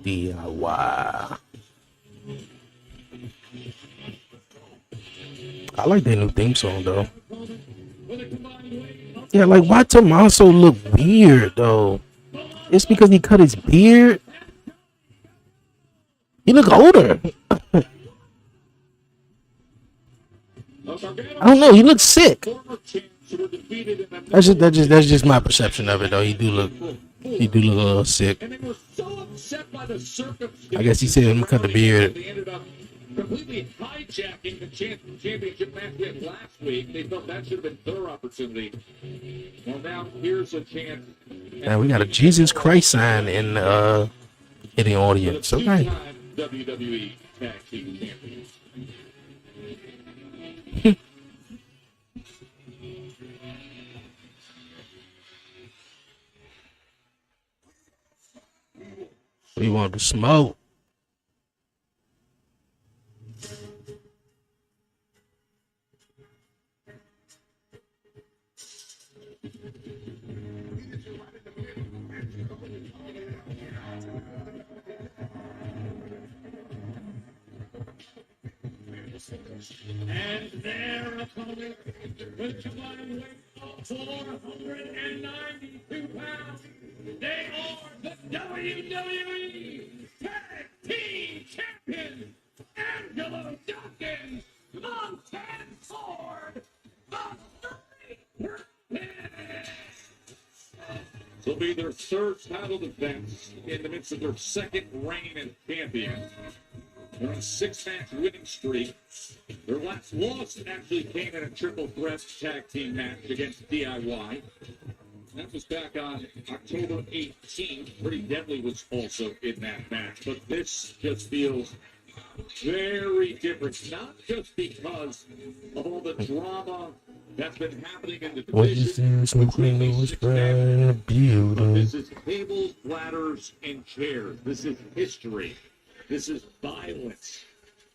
DIY. I like their new theme song though. Yeah, like why Tommaso look weird though? It's because he cut his beard. He look older. I don't know. He looks sick. That's just my perception of it though. He do look a little sick. I guess he said him cut the beard. They ended up completely hijacking the championship match we had last week. They felt that should have been their opportunity. Well, now here's a chance. Man, we got a Jesus Christ sign in the audience. Okay. WWE Tag Team Champions. We want to smoke. And their opponent with combined weight of 492 pounds, they are the WWE Tag Team Champions, Angelo Dawkins, Montez Ford, the Street This will be their third title defense in the midst of their second reign as champion. on a 6-match winning streak. Their last loss actually came in a triple threat tag team match against DIY. That was back on October 18th. Pretty Deadly was also in that match. But this just feels very different. Not just because of all the drama that's been happening in the What you division. see, something that was brand But beautiful. this is tables, ladders, and chairs. This is history. This is violence.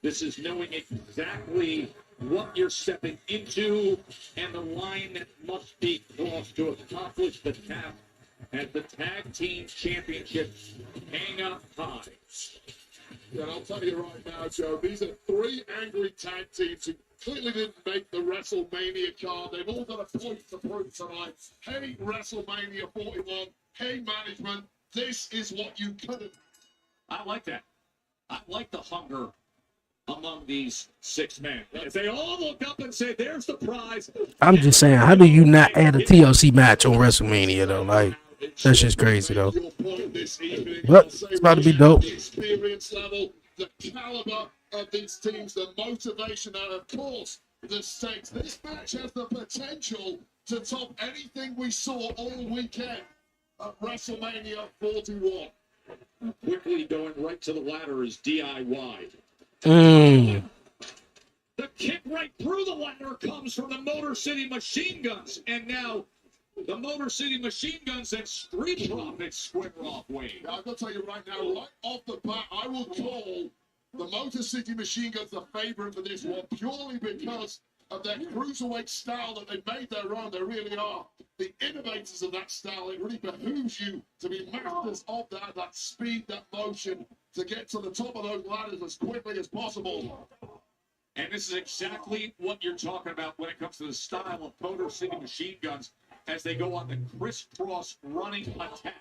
This is knowing exactly what you're stepping into and the line that must be crossed to accomplish the task as the tag team championships hang up high. And I'll tell you right now, Joe, these are 3 angry tag teams who clearly didn't make the WrestleMania card. They've all got a point to prove tonight. Hey, WrestleMania 41. Hey, management, this is what you couldn't. I like that. I like the hunger among these 6 men. If they all look up and say, there's the prize. I'm just saying, how do you not add a TLC match on WrestleMania though? Like, that's just crazy though. But it's about to be dope. The experience level, the caliber of these teams, the motivation, and of course, the stakes. This match has the potential to top anything we saw all weekend at WrestleMania 41. Quickly going right to the ladder is DIY. Mm. The kick right through the ladder comes from the Motor City Machine Guns. And now the Motor City Machine Guns and Street Profits square off, Wayne. Now, I've got to tell you right now, right off the bat, I will call the Motor City Machine Guns the favorite for this one purely because of their cruiserweight style that they made their own. They really are the innovators of that style. It really behooves you to be masters of that speed, that motion, to get to the top of those ladders as quickly as possible. And this is exactly what you're talking about when it comes to the style of Motor City Machine Guns as they go on the crisscross running attack.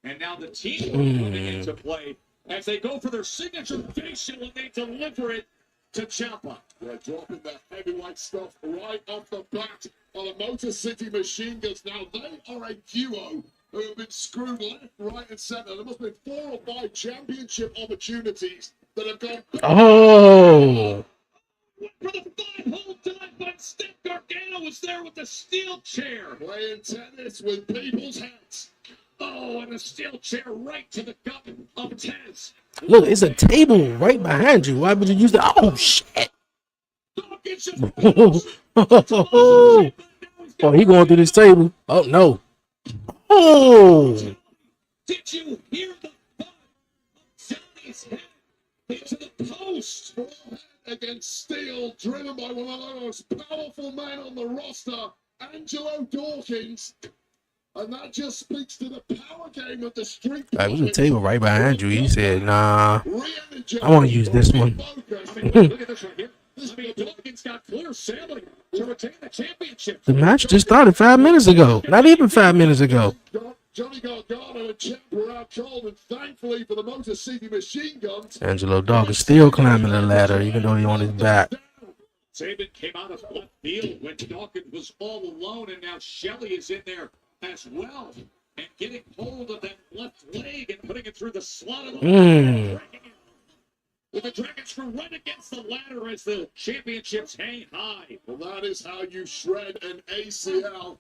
And now the team coming into play as they go for their signature facial and they deliver it to Ciampa. They're dropping the heavyweight stuff right off the bat on the Motor City Machine Guns. Now, they are a duo who have been screwed left, right, and center. There must have been 4 or 5 championship opportunities that have gone. Oh. For the 5-hole dive by Steph Gargano was there with the steel chair. Playing tennis with people's heads. Oh, and a steel chair right to the gut of Tez. Look, it's a table right behind you. Why would you use that? Oh, shit. Oh, he going through this table. Oh, no. Oh. Did you hear the thud of Johnny's head into the post? Against steel, driven by one of the most powerful men on the roster, Angelo Dawkins. And that just speaks to the power game of the street. Like, there's a table right behind you. He said, nah, I want to use this one. Look at this right here. I mean, Dawkins got clear sailing to retain the championship. The match just started 5 minutes ago. Not even 5 minutes ago. Johnny Gargano and Ciampa were out cold, and thankfully for the Motor City Machine Guns, Angelo Dawkins still climbing the ladder, even though he's on his back. Saban came out of left field when Dawkins was all alone, and now Shelley is in there as well, and getting hold of that left leg and putting it through the slot of the with the Dragon Screw right against the ladder as the championships hang high. Well, that is how you shred an ACL.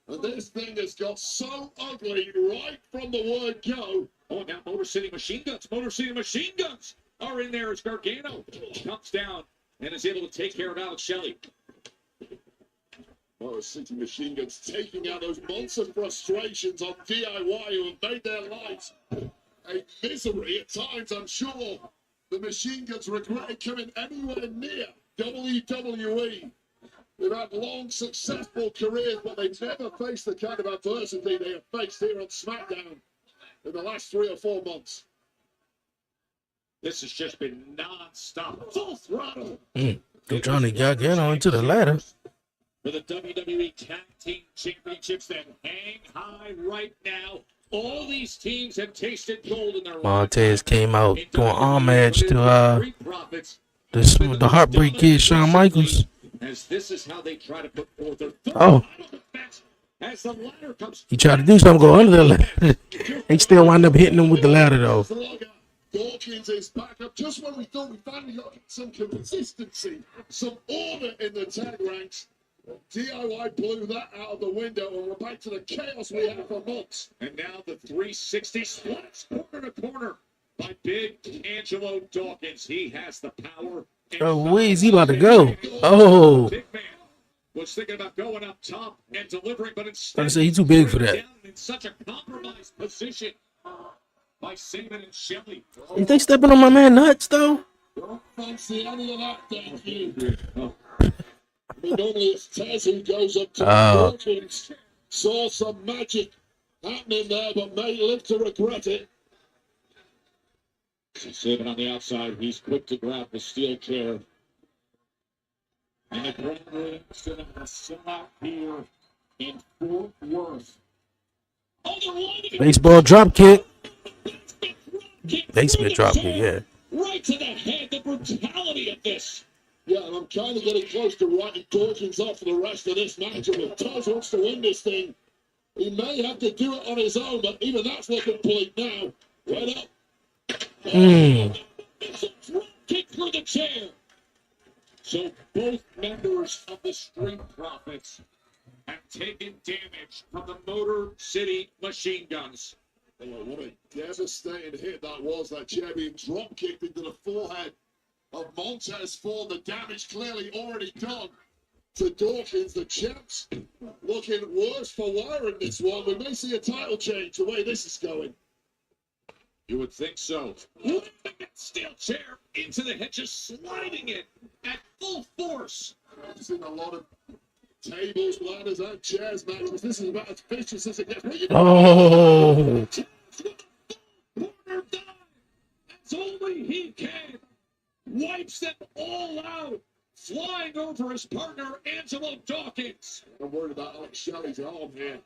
And this thing has got so ugly right from the word go. Oh, now Motor City Machine Guns. Motor City Machine Guns are in there as Gargano comes down and is able to take care of Alex Shelley. Motor City Machine Guns taking out those monster frustrations on DIY who have made their lives a misery at times, I'm sure. The Machine Guns regretted coming anywhere near WWE. They've had long, successful careers, but they've never faced the kind of adversity they have faced here on SmackDown in the last 3 or 4 months. This has just been non-stop, full throttle. Go Johnny Gargano into the ladder. For the WWE Tag Team Championships that hang high right now. All these teams have tasted gold in their Montez came out doing homage to the Heartbreak Kid, Shawn Michaels. As this is how they try to put forth their as the ladder comes. He tried to do something, go under the ladder. They still wind up hitting him with the ladder, though. Dawkins is back up just when we thought we finally got some consistency, some order in the tag ranks. DIY blew that out of the window, and we're back to the chaos we had for months. And now the 360 splits corner to corner by big Angelo Dawkins. He has the power. Oh, where's he about to go? Oh, Big man was thinking about going up top and delivering, but I instead say he's too big for that. down in such a compromised position by Saban and Shelley. Is they stepping on my man nuts though? Don't fancy any of that, thank you. I mean, normally it's Tez who goes up to Dawkins. Saw some magic happening there, but may live to regret it. Saban on the outside, he's quick to grab the steel chair. And the crowd is going to sell out here in Fort Worth. Baseball drop kick. Basement drop kick, yeah. Right to the head, the brutality of this. Yeah, and I'm kind of getting close to writing Dawkins off for the rest of this match. And if Tez wants to win this thing, he may have to do it on his own, but even that's looking bleak now. Right up. It's a drop kick through the chair. So both members of the Street Profits have taken damage from the Motor City machine guns. Oh, what a devastating hit that was. That chair being drop kicked into the forehead of Montez Ford. The damage clearly already done to Dawkins. The champs looking worse for wear in this one. We may see a title change the way this is going. You would think so. Steel chair into the head, just sliding it at full force. I've seen a lot of tables, ladders, and chairs matches. This is about as vicious as it gets. Oh. As only he can. Wipes them all out. Flying over his partner, Angelo Dawkins. I'm worried about Alex Shelley's arm here.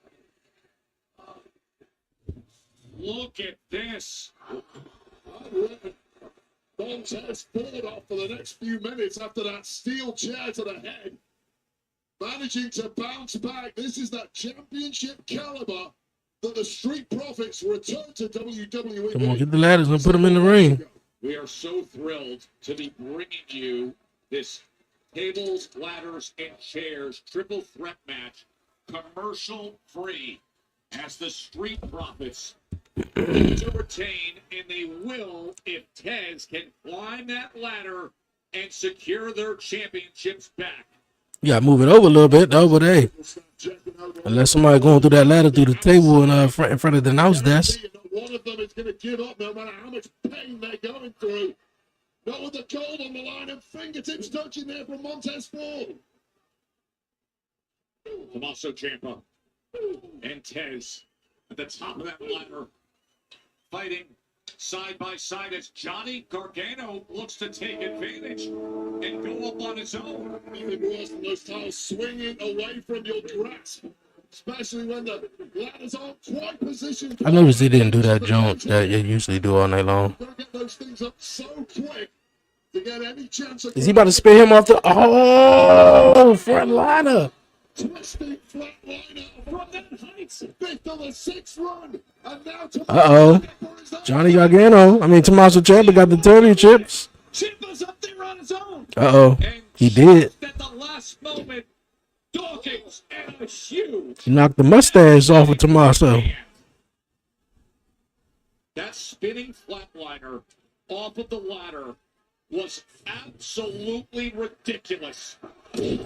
Look at this. Montez Ford off for the next few minutes after that steel chair to the head. Managing to bounce back. This is that championship caliber that the Street Profits returned to WWE. Come on, get the ladders and put them in the ring. We are so thrilled to be bringing you this tables, ladders, and chairs triple threat match, commercial free, as the Street Profits to retain, and they will if Tez can climb that ladder and secure their championships back. You gotta move it over a little bit though, but hey, unless somebody going through that ladder through the table and in front of the announce desk. One of them is going to give up no matter how much pain they're going through. Not with the gold on the line and fingertips touching there from Montez Ford. Tommaso Ciampa and Tez at the top of that ladder, fighting side by side as Johnny Gargano looks to take advantage and go up on his own. Even worse than those titles swinging away from your grasp, especially when the ladders aren't quite positioned. I noticed they didn't do that jump that you usually do all night long. Gotta get those things up so quick to get any chance of. Is he about to spin him off the front ladder? Twisting flat liner from that height, fifth of the sixth run, and Uh now oh, Johnny Gargano. I mean, Tommaso Ciampa got the championships. Ciampa's up there on his own. Uh oh, he did. At the last moment, Dawkins and a huge. He knocked the mustache off of Tommaso. That spinning flatliner off of the ladder was absolutely ridiculous. Johnny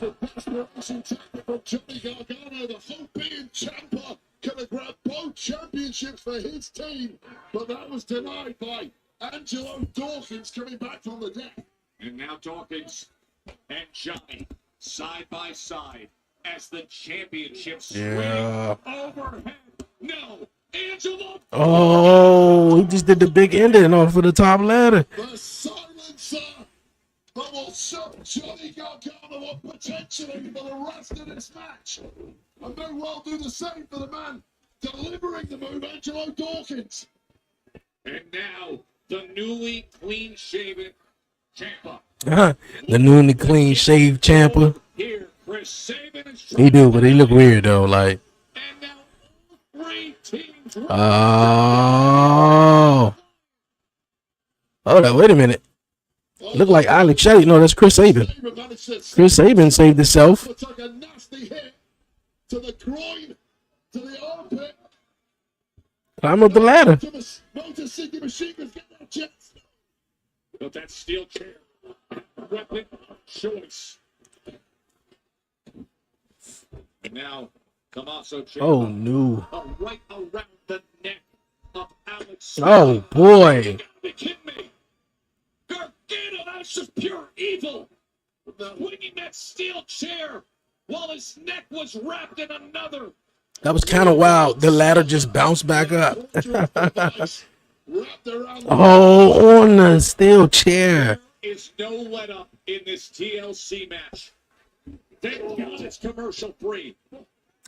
Gargano, the hope being Ciampa could have grabbed both championships for his team, but that was denied by Angelo Dawkins coming back from the deck. And now Dawkins and Johnny side by side as the championships swing overhead. No, Angelo. Oh, he just did the big ending off of the top ladder. The silencer that will show Johnny Gargano up potentially for the rest of this match. And may well do the same for the man delivering the move, Angelo Dawkins. And now the newly clean-shaven Ciampa. The newly clean shaved Ciampa. Here, Chris Sabin is He do, but he look weird though. Like, and now all three teams. oh, Hold on, wait a minute. Look like Alex Shelley. No, that's Chris Sabin. Chris Sabin saved himself. Took a nasty hit to the groin, to the armpit. Climb up the ladder. Motor City Machine Guns get that chance. But that steel chair, weapon of choice. And now, Tommaso Ciampa. Oh no. Right around the neck of Alex. Oh boy. You gotta be kidding me. Gargano, that's just pure evil. Swinging that steel chair while his neck was wrapped in another. That was kind of wild. The ladder just bounced back up. Oh, on the steel chair. Is no let up in this TLC match. Thank God it's commercial free.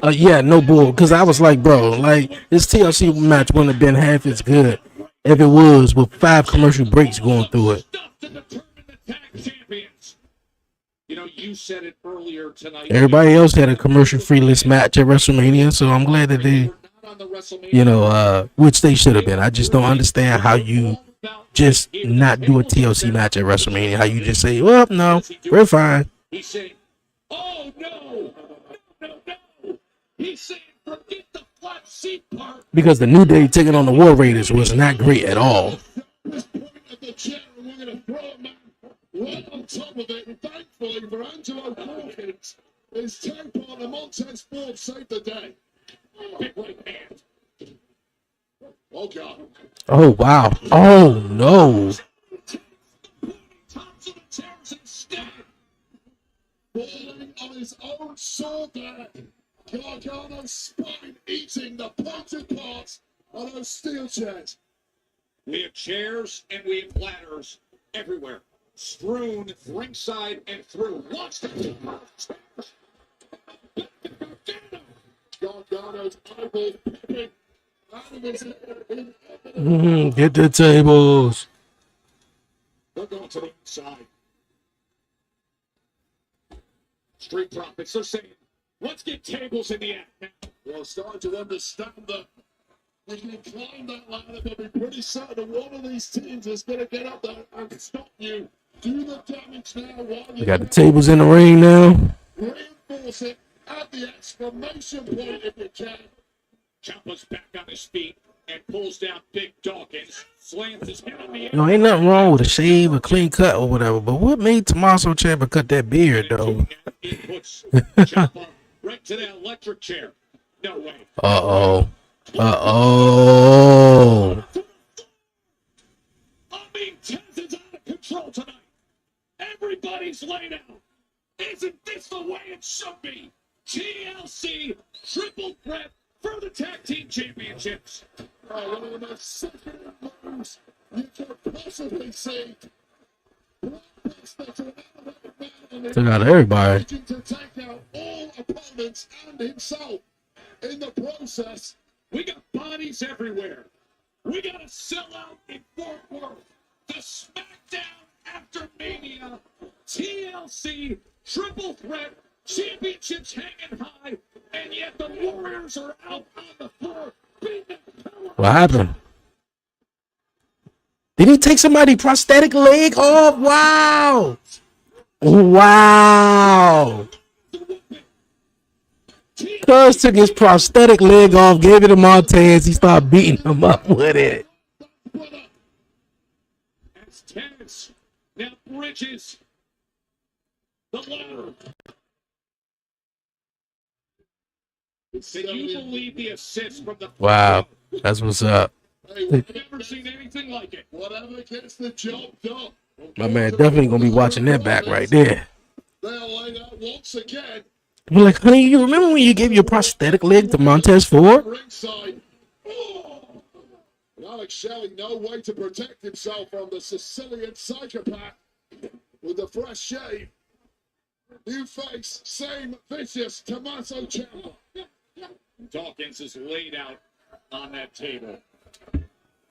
Yeah, no bull. Because I was like, bro, like this TLC match wouldn't have been half as good if it was with 5 commercial breaks going through it. You know, you said it earlier tonight. Everybody else had a commercial-free list match at WrestleMania, so I'm glad that they, you know, which they should have been. I just don't understand how you just not do a TLC match at WrestleMania. How you just say, well, no, we're fine. He's saying, oh, no, no. He's saying, forget the flat seat part. Because the New Day taking on the War Raiders was not great at all. Right on top of it, and thankfully for Angelo Hawkins, his tape on the Montez Ford saved the day. Big right hand. Oh, God. Oh, wow. Oh, no. Falling on his own sword there. Gargano's spine eating the pointed parts of those steel chairs. We have chairs and we have ladders everywhere. Strewn ringside and through. Watch the Gargano's eyeballs popping out of his Get the tables. They're going to the inside. Street Profits, they're saying, let's get tables in the act now. Well, starting to understand that we can climb that ladder, but be pretty certain one of these teams is going to get up there and stop you. Do the damage now while We got the tables in the ring now. reinforce it at the exclamation point if you can. Ciampa's back on his feet and pulls down Big Dawkins. Slams his head on the air. You know, ain't nothing wrong with a shave, a clean cut, or whatever. But what made Tommaso Ciampa cut that beard, though? It puts Ciampa right to that electric chair. No way. Uh-oh. Uh-oh. I mean, Tez is out of control tonight. Everybody's laid out. Isn't this the way it should be? TLC triple threat for the tag team championships. One of the most second moves you could possibly see. Took out everybody. To take out all opponents and himself in the process. We got bodies everywhere. We got to sell out in Fort Worth. The SmackDown after Mania. TLC triple threat. Championships hanging high. And yet the Warriors are out on the floor. What happened? Did he take somebody's prosthetic leg off? Wow. Wow. Cuz took his prosthetic leg off, gave it to Montez. He started beating him up with it. That's tense. Now Bridges. The ladder. Can you believe the assist from the Wow. That's what's up. I've never seen anything like it. Whatever gets the job done. My man definitely gonna be watching that back right there. They'll lay out once again. Be like, honey, you remember when you gave your prosthetic leg to Montez Ford? Ringside. Oh! And Alex Shelley, no way to protect himself from the Sicilian psychopath with the fresh shave. New face, same vicious Tommaso Ciampa. Dawkins is laid out on that table.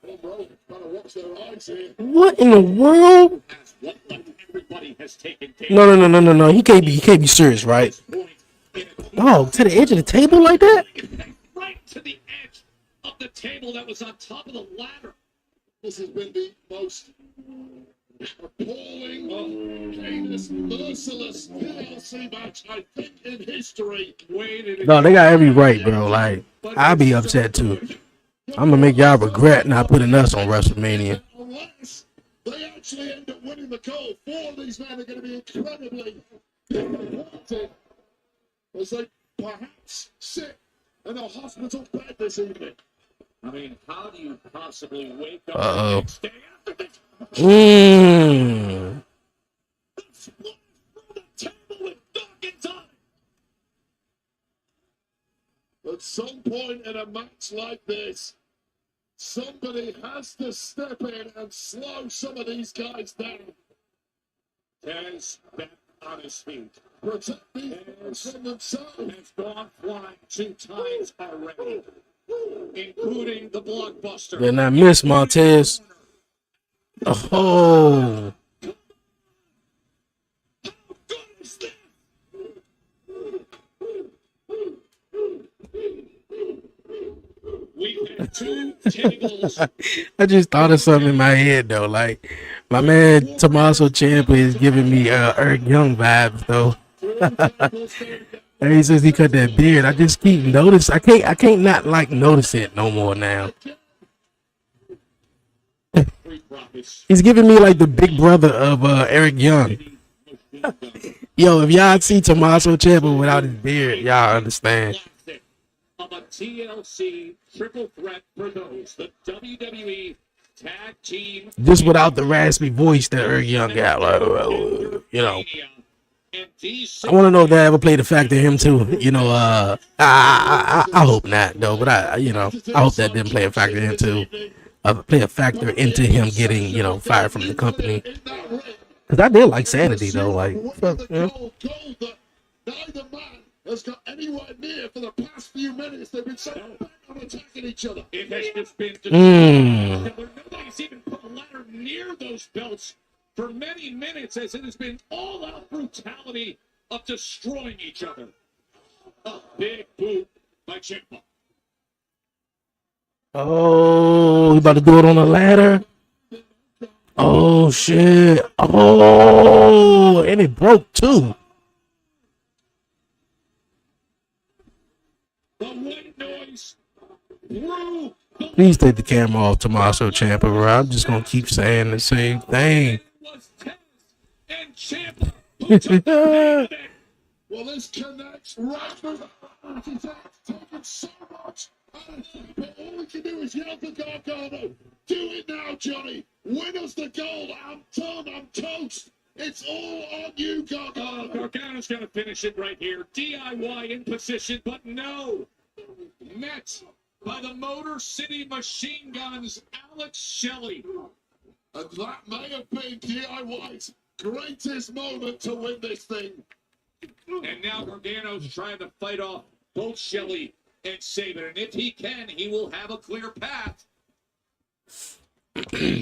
Oh, bro, gotta watch their eyes here. What in the world? Everybody has taken No. He can't be serious, right? Oh, to the edge of the table like that? right to the edge of the table that was on top of the ladder. This has been the most appalling, heinous, merciless TLC match, I think, in history. No, they got every right, bro. Like, I'd be upset too. I'm gonna make y'all regret not putting us on WrestleMania. Unless they actually end up winning the gold, 4 of these men are going to be incredibly disappointed as they perhaps sit in a hospital bed this evening. I mean, how do you possibly wake up Uh-oh. the next day after this? At some point in a match like this, somebody has to step in and slow some of these guys down. Taz back on his feet. Protect these guys from themselves. Has gone flying 2 times already, including the blockbuster. Then I miss Montez. Oh. We've had 2 tables. I just thought of something in my head though. Like, my man Tommaso Ciampa is giving me Eric Young vibes though. Ever since he cut that beard, I just keep notice. I can't not like notice it no more now. He's giving me like the big brother of Eric Young. Yo, if y'all see Tommaso Ciampa without his beard, y'all understand. Of a TLC triple threat for those, the WWE Tag Team. Just without the raspy voice that Eric Young got, like, you know. I want to know if that ever played a factor in him too. You know, I hope not though, but I hope that didn't play a factor in him too. Play a factor into him getting, fired from the company. Cause I did like Sanity though, like. Neither man has got anywhere near for the past few minutes. They've been so bent on attacking each other. It has just been nobody's even put a ladder near those belts for many minutes, as it has been all-out brutality of destroying each other. A big boot by Ciampa. Oh, he about to do it on a ladder. Oh shit! Oh, and it broke too. The white noise through the Please take the camera off Tommaso Ciampa, bro. I'm just gonna keep saying the same thing. and Ciampa puts up the pain of it. Well, this connects right through the heart. He's taken so much out of him, but all we can do is yell for Gargano. Do it now, Johnny. Win us the gold. I'm done. I'm toast. It's all on you, Gargano. Gargano's going to finish it right here. DIY in position, but no. Met by the Motor City Machine Guns, Alex Shelley. And that may have been DIY's greatest moment to win this thing. And now Gargano's trying to fight off both Shelley and Saban. And if he can, he will have a clear path.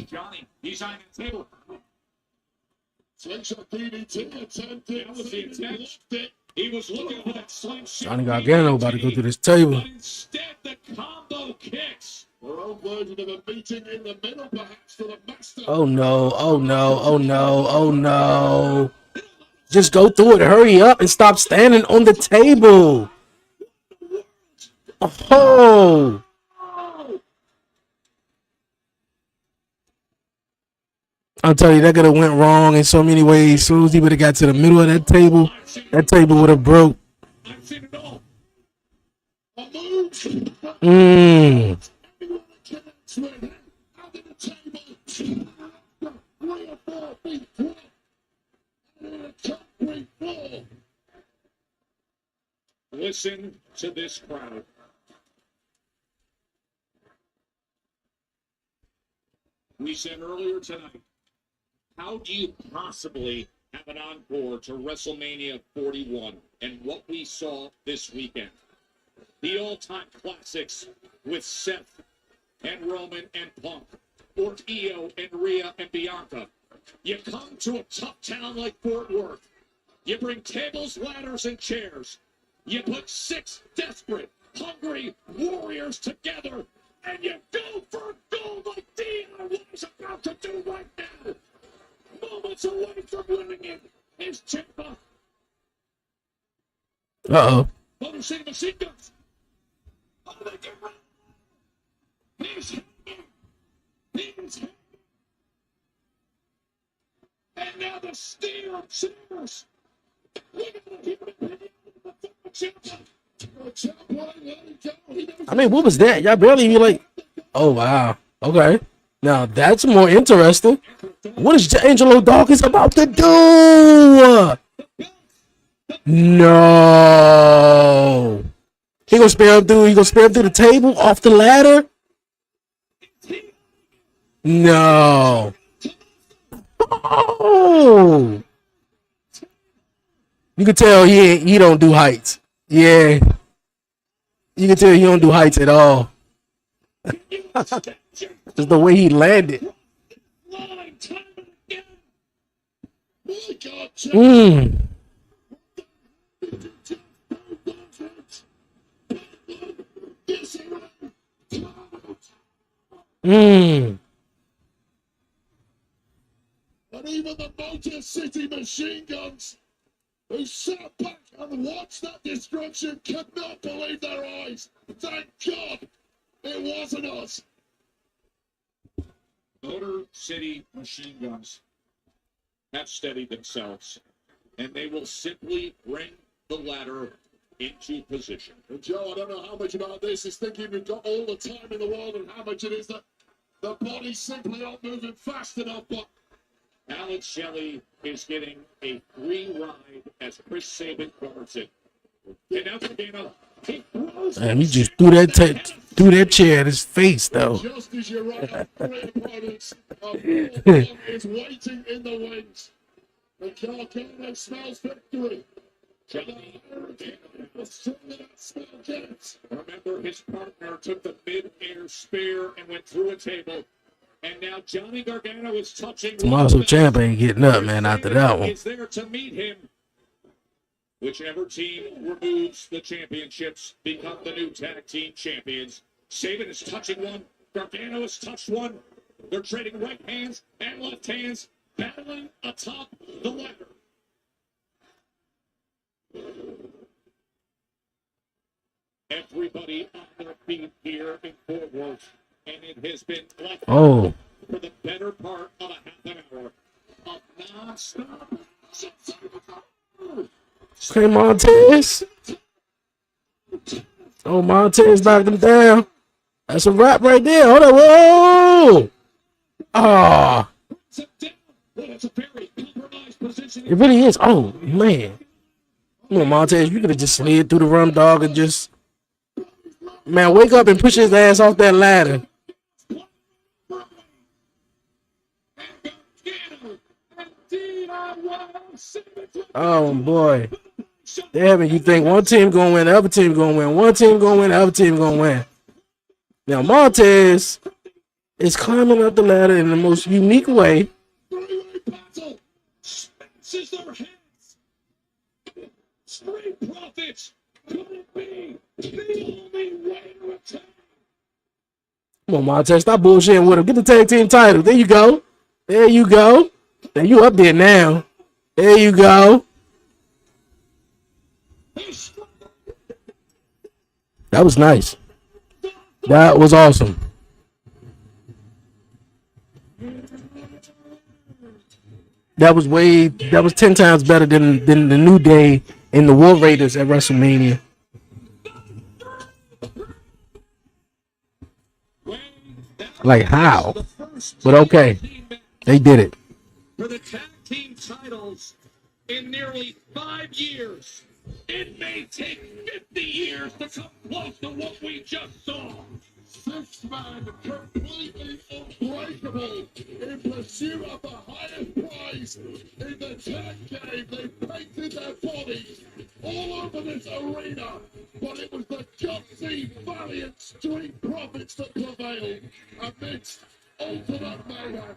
Johnny, he's on the table. Slingshot DDT attempted. That was the attempt. He was looking for that slingshot. Johnny Gargano about to go through this table. But instead, the combo kicks. Our own version of a meeting in the middle, perhaps, for the master. Oh no! Oh no! Oh no! Oh no! Just go through it. Hurry up and stop standing on the table. Oh! I'll tell you, that could have went wrong in so many ways. As soon as he would have got to the middle of that table would have broke. I've seen it all. Listen to this crowd. We said earlier tonight, how do you possibly have an encore to WrestleMania 41 and what we saw this weekend? The all-time classics with Seth and Roman and Punk, or Io and Rhea and Bianca. You come to a tough town like Fort Worth. You bring tables, ladders, and chairs. You put 6 desperate, hungry warriors together, and you go for gold like DIY is about to do right now. Moments away from winning it is Ciampa. Uh-oh. Motor City Machine Guns. Oh, they get ready. He's hanging. He's hanging. And now the steel chairs. I mean, what was that? Y'all barely even like. Oh wow. Okay. Now that's more interesting. What is Angelo Dawkins about to do? No. He gonna spare him through. He gonna spare him through the table off the ladder. No. Oh. You can tell he don't do heights. Yeah. You can tell he don't do heights at all. Just the way he landed. Mm. Mm. And even the Motor City Machine Guns, who sat back and watched that destruction, could not believe their eyes. Thank God it wasn't us. Motor City Machine Guns have steadied themselves, and they will simply bring the ladder into position. And Joe, I don't know how much about this is thinking we've got all the time in the world and how much it is that the bodies simply aren't moving fast enough, but Alex Shelley is getting a free ride as Chris Sabin guards it. And now Gargano, he throws And he just threw that chair at his face though. just as you're right, three opponents, is waiting in the wings. And Gargano smells victory. Remember, his partner took the mid-air spear and went through a table. And now Johnny Gargano is touching. Tommaso Ciampa ain't getting up, man, after that one. Is there to meet him. Whichever team removes the championships become the new tag team champions. Sabin is touching one. Gargano has touched one. They're trading right hands and left hands, battling atop the ladder. Everybody on their feet here in Fort Worth, and it has been like for the better part of a half an hour of non-stop. Okay, Montez. Oh, Montez knocked him down. That's a wrap right there. Hold on. Whoa. Ah. It really is. Oh, man. Come on, Montez. You could have just slid through the rum dog and just. Man, wake up and push his ass off that ladder. Oh, boy. They're having you think one team going to win, the other team going to win. One team going to win, the other team going to win. Now, Montez is climbing up the ladder in the most unique way. Street Profits, could it be the only way to return? Come on, Montez, stop bullshitting with him. Get the tag team title. There you go. There you go. Now you up there now. There you go. That was nice. That was awesome. That was 10 times better than the New Day and the War Raiders at WrestleMania. Like how? But okay. They did it. For the tag team titles in nearly 5 years. It may take 50 years to come close to what we just saw. 6 men completely unbreakable in pursuit of the highest prize in the tag game. They painted their bodies all over this arena, but it was the gutsy, valiant Street Profits that prevailed amidst ultimate mayhem.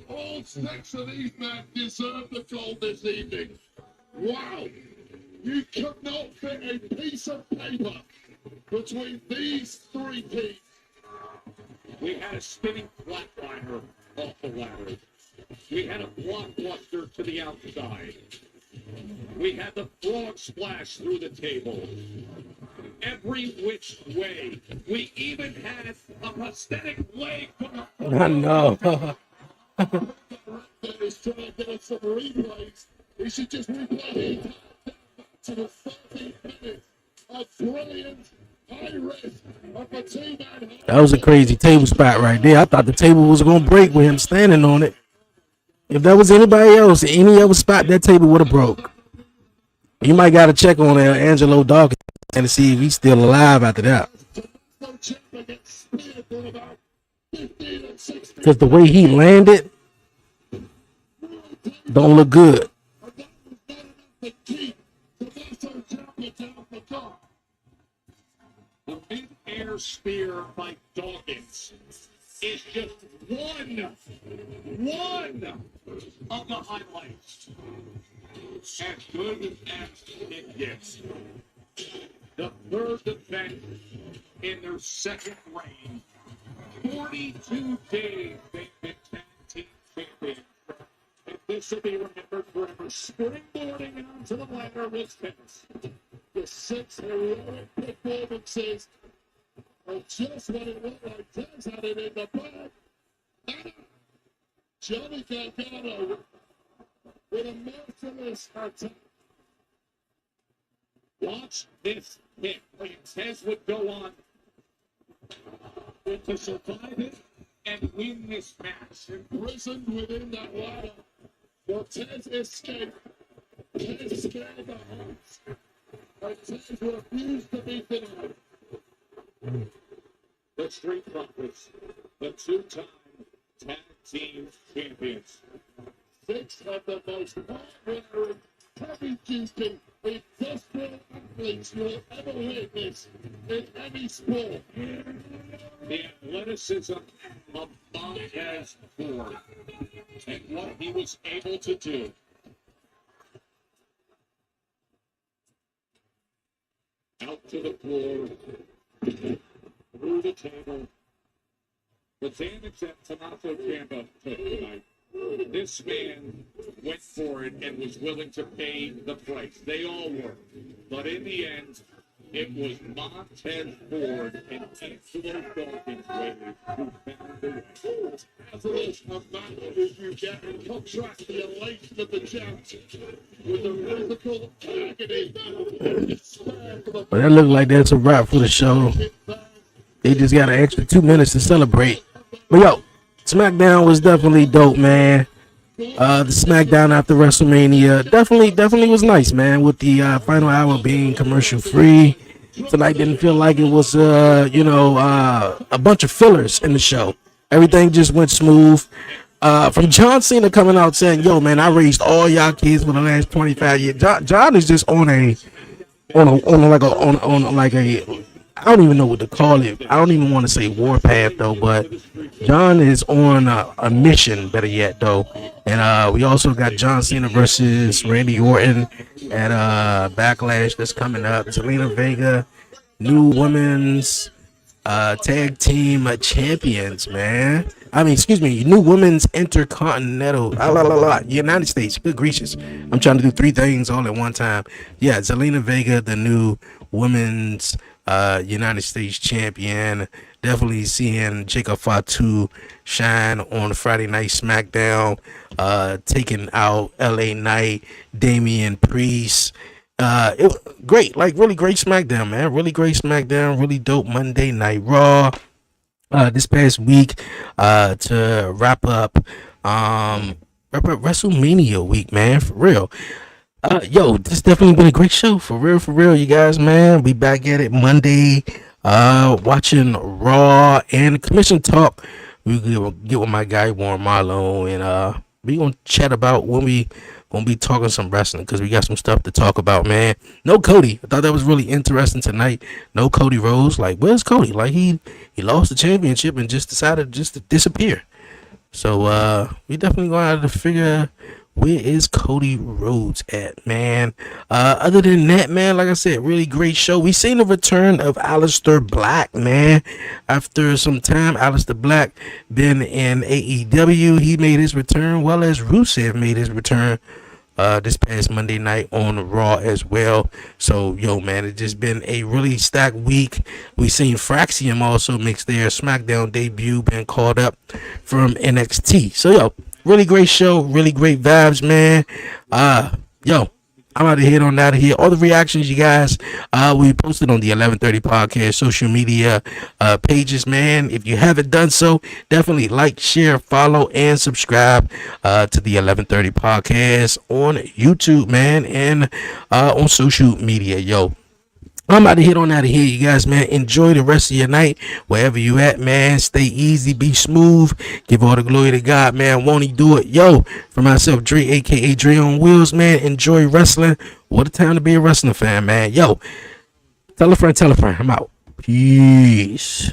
All 6 of these men deserve the gold this evening. Wow. You could not fit a piece of paper between these three teams. We had a spinning flatliner off the ladder. We had a blockbuster to the outside. We had the frog splash through the table. Every which way. We even had a prosthetic leg from the I know. That is trying to get us some replays. He should just replay to the 13 minutes of brilliant high risk of a two-man. That was a crazy table spot right there. I thought the table was gonna break with him standing on it. If that was anybody else, any other spot, that table would have broke. You might got to check on Angelo Dawkins and see if he's still alive after that. Because the way he landed don't look good. The mid-air spear by Dawkins is just one of the highlights. As good as it gets. The third defense in their second reign. 42 days they've been tag team champions. And this will be remembered forever. Springboarding onto the ladder was Vince. The 6 heroic performances of just what it looked like. Tez had it in the back. Johnny Gargano with a merciless attack. Watch this hit. Tez would go on to survive it and win this match. Imprisoned within that ladder. Cortez escaped. Tez scared the hearts. But Tez refused to be denied. The Street Profits, the two-time tag team champions. 6 of the most hard-winning, heavy-duty, industrial athletes you'll ever witness in any sport. The athleticism of Montez Ford and what he was able to do. Out to the floor, through the table. The damage that Tommaso Ciampa took tonight. This man went for it and was willing to pay the price. They all were. But in the end, it was Montez Ford and Angelo Dawkins who found the way. As amount as you get in contrast the elation of the champs with the physical agony. But that looked like that's a wrap for the show. They just got an extra 2 minutes to celebrate. But yo, SmackDown was definitely dope, man. The SmackDown after WrestleMania definitely was nice, man. With the final hour being commercial free, tonight didn't feel like it was a bunch of fillers in the show. Everything just went smooth. From John Cena coming out saying, "Yo, man, I raised all y'all kids for the last 25 years." John is just on a I don't even know what to call it. I don't even want to say warpath though, but John is on a mission, better yet though. And we also got John Cena versus Randy Orton at Backlash that's coming up. Zelina Vega, new women's tag team champions, man. New women's intercontinental United States. Good gracious, I'm trying to do 3 things all at one time. Yeah, Zelina Vega, the new women's United States champion. Definitely seeing Jacob Fatu shine on Friday Night SmackDown, taking out LA Knight, Damian Priest. It was great, like really great SmackDown, man. Really great SmackDown, really dope Monday Night Raw. This past week, to wrap up WrestleMania week, man, for real. Yo, this definitely been a great show, for real, you guys, man. We back at it Monday, watching Raw and Commission Talk. We gonna get with my guy Warren Marlowe, and we gonna chat about when we gonna be talking some wrestling, because we got some stuff to talk about, man. No Cody. I thought that was really interesting tonight. No Cody Rhodes. Like, where's Cody? Like, he lost the championship and just decided just to disappear. So we definitely gonna have to figure Where is Cody Rhodes at, man? Other than that, man, like I said, really great show. We seen the return of Aleister Black, man. After some time, Aleister Black been in AEW. He made his return, well as Rusev made his return this past Monday night on Raw as well. So, yo, man, it's just been a really stacked week. We seen Fraxium also makes their SmackDown debut, been called up from NXT. So, yo, really great show, really great vibes, man. Yo, I'm out of here on out of here. All the reactions, you guys, we posted on the 1130 podcast social media pages, man. If you haven't done so, definitely like, share, follow, and subscribe to the 1130 podcast on YouTube, man, and on social media. Yo, I'm about to hit on out of here, you guys, man. Enjoy the rest of your night, wherever you at, man. Stay easy, be smooth. Give all the glory to God, man. Won't he do it? Yo, for myself, Dre, a.k.a. Dre on Wheels, man. Enjoy wrestling. What a time to be a wrestling fan, man. Yo, tell a friend, tell a friend. I'm out. Peace.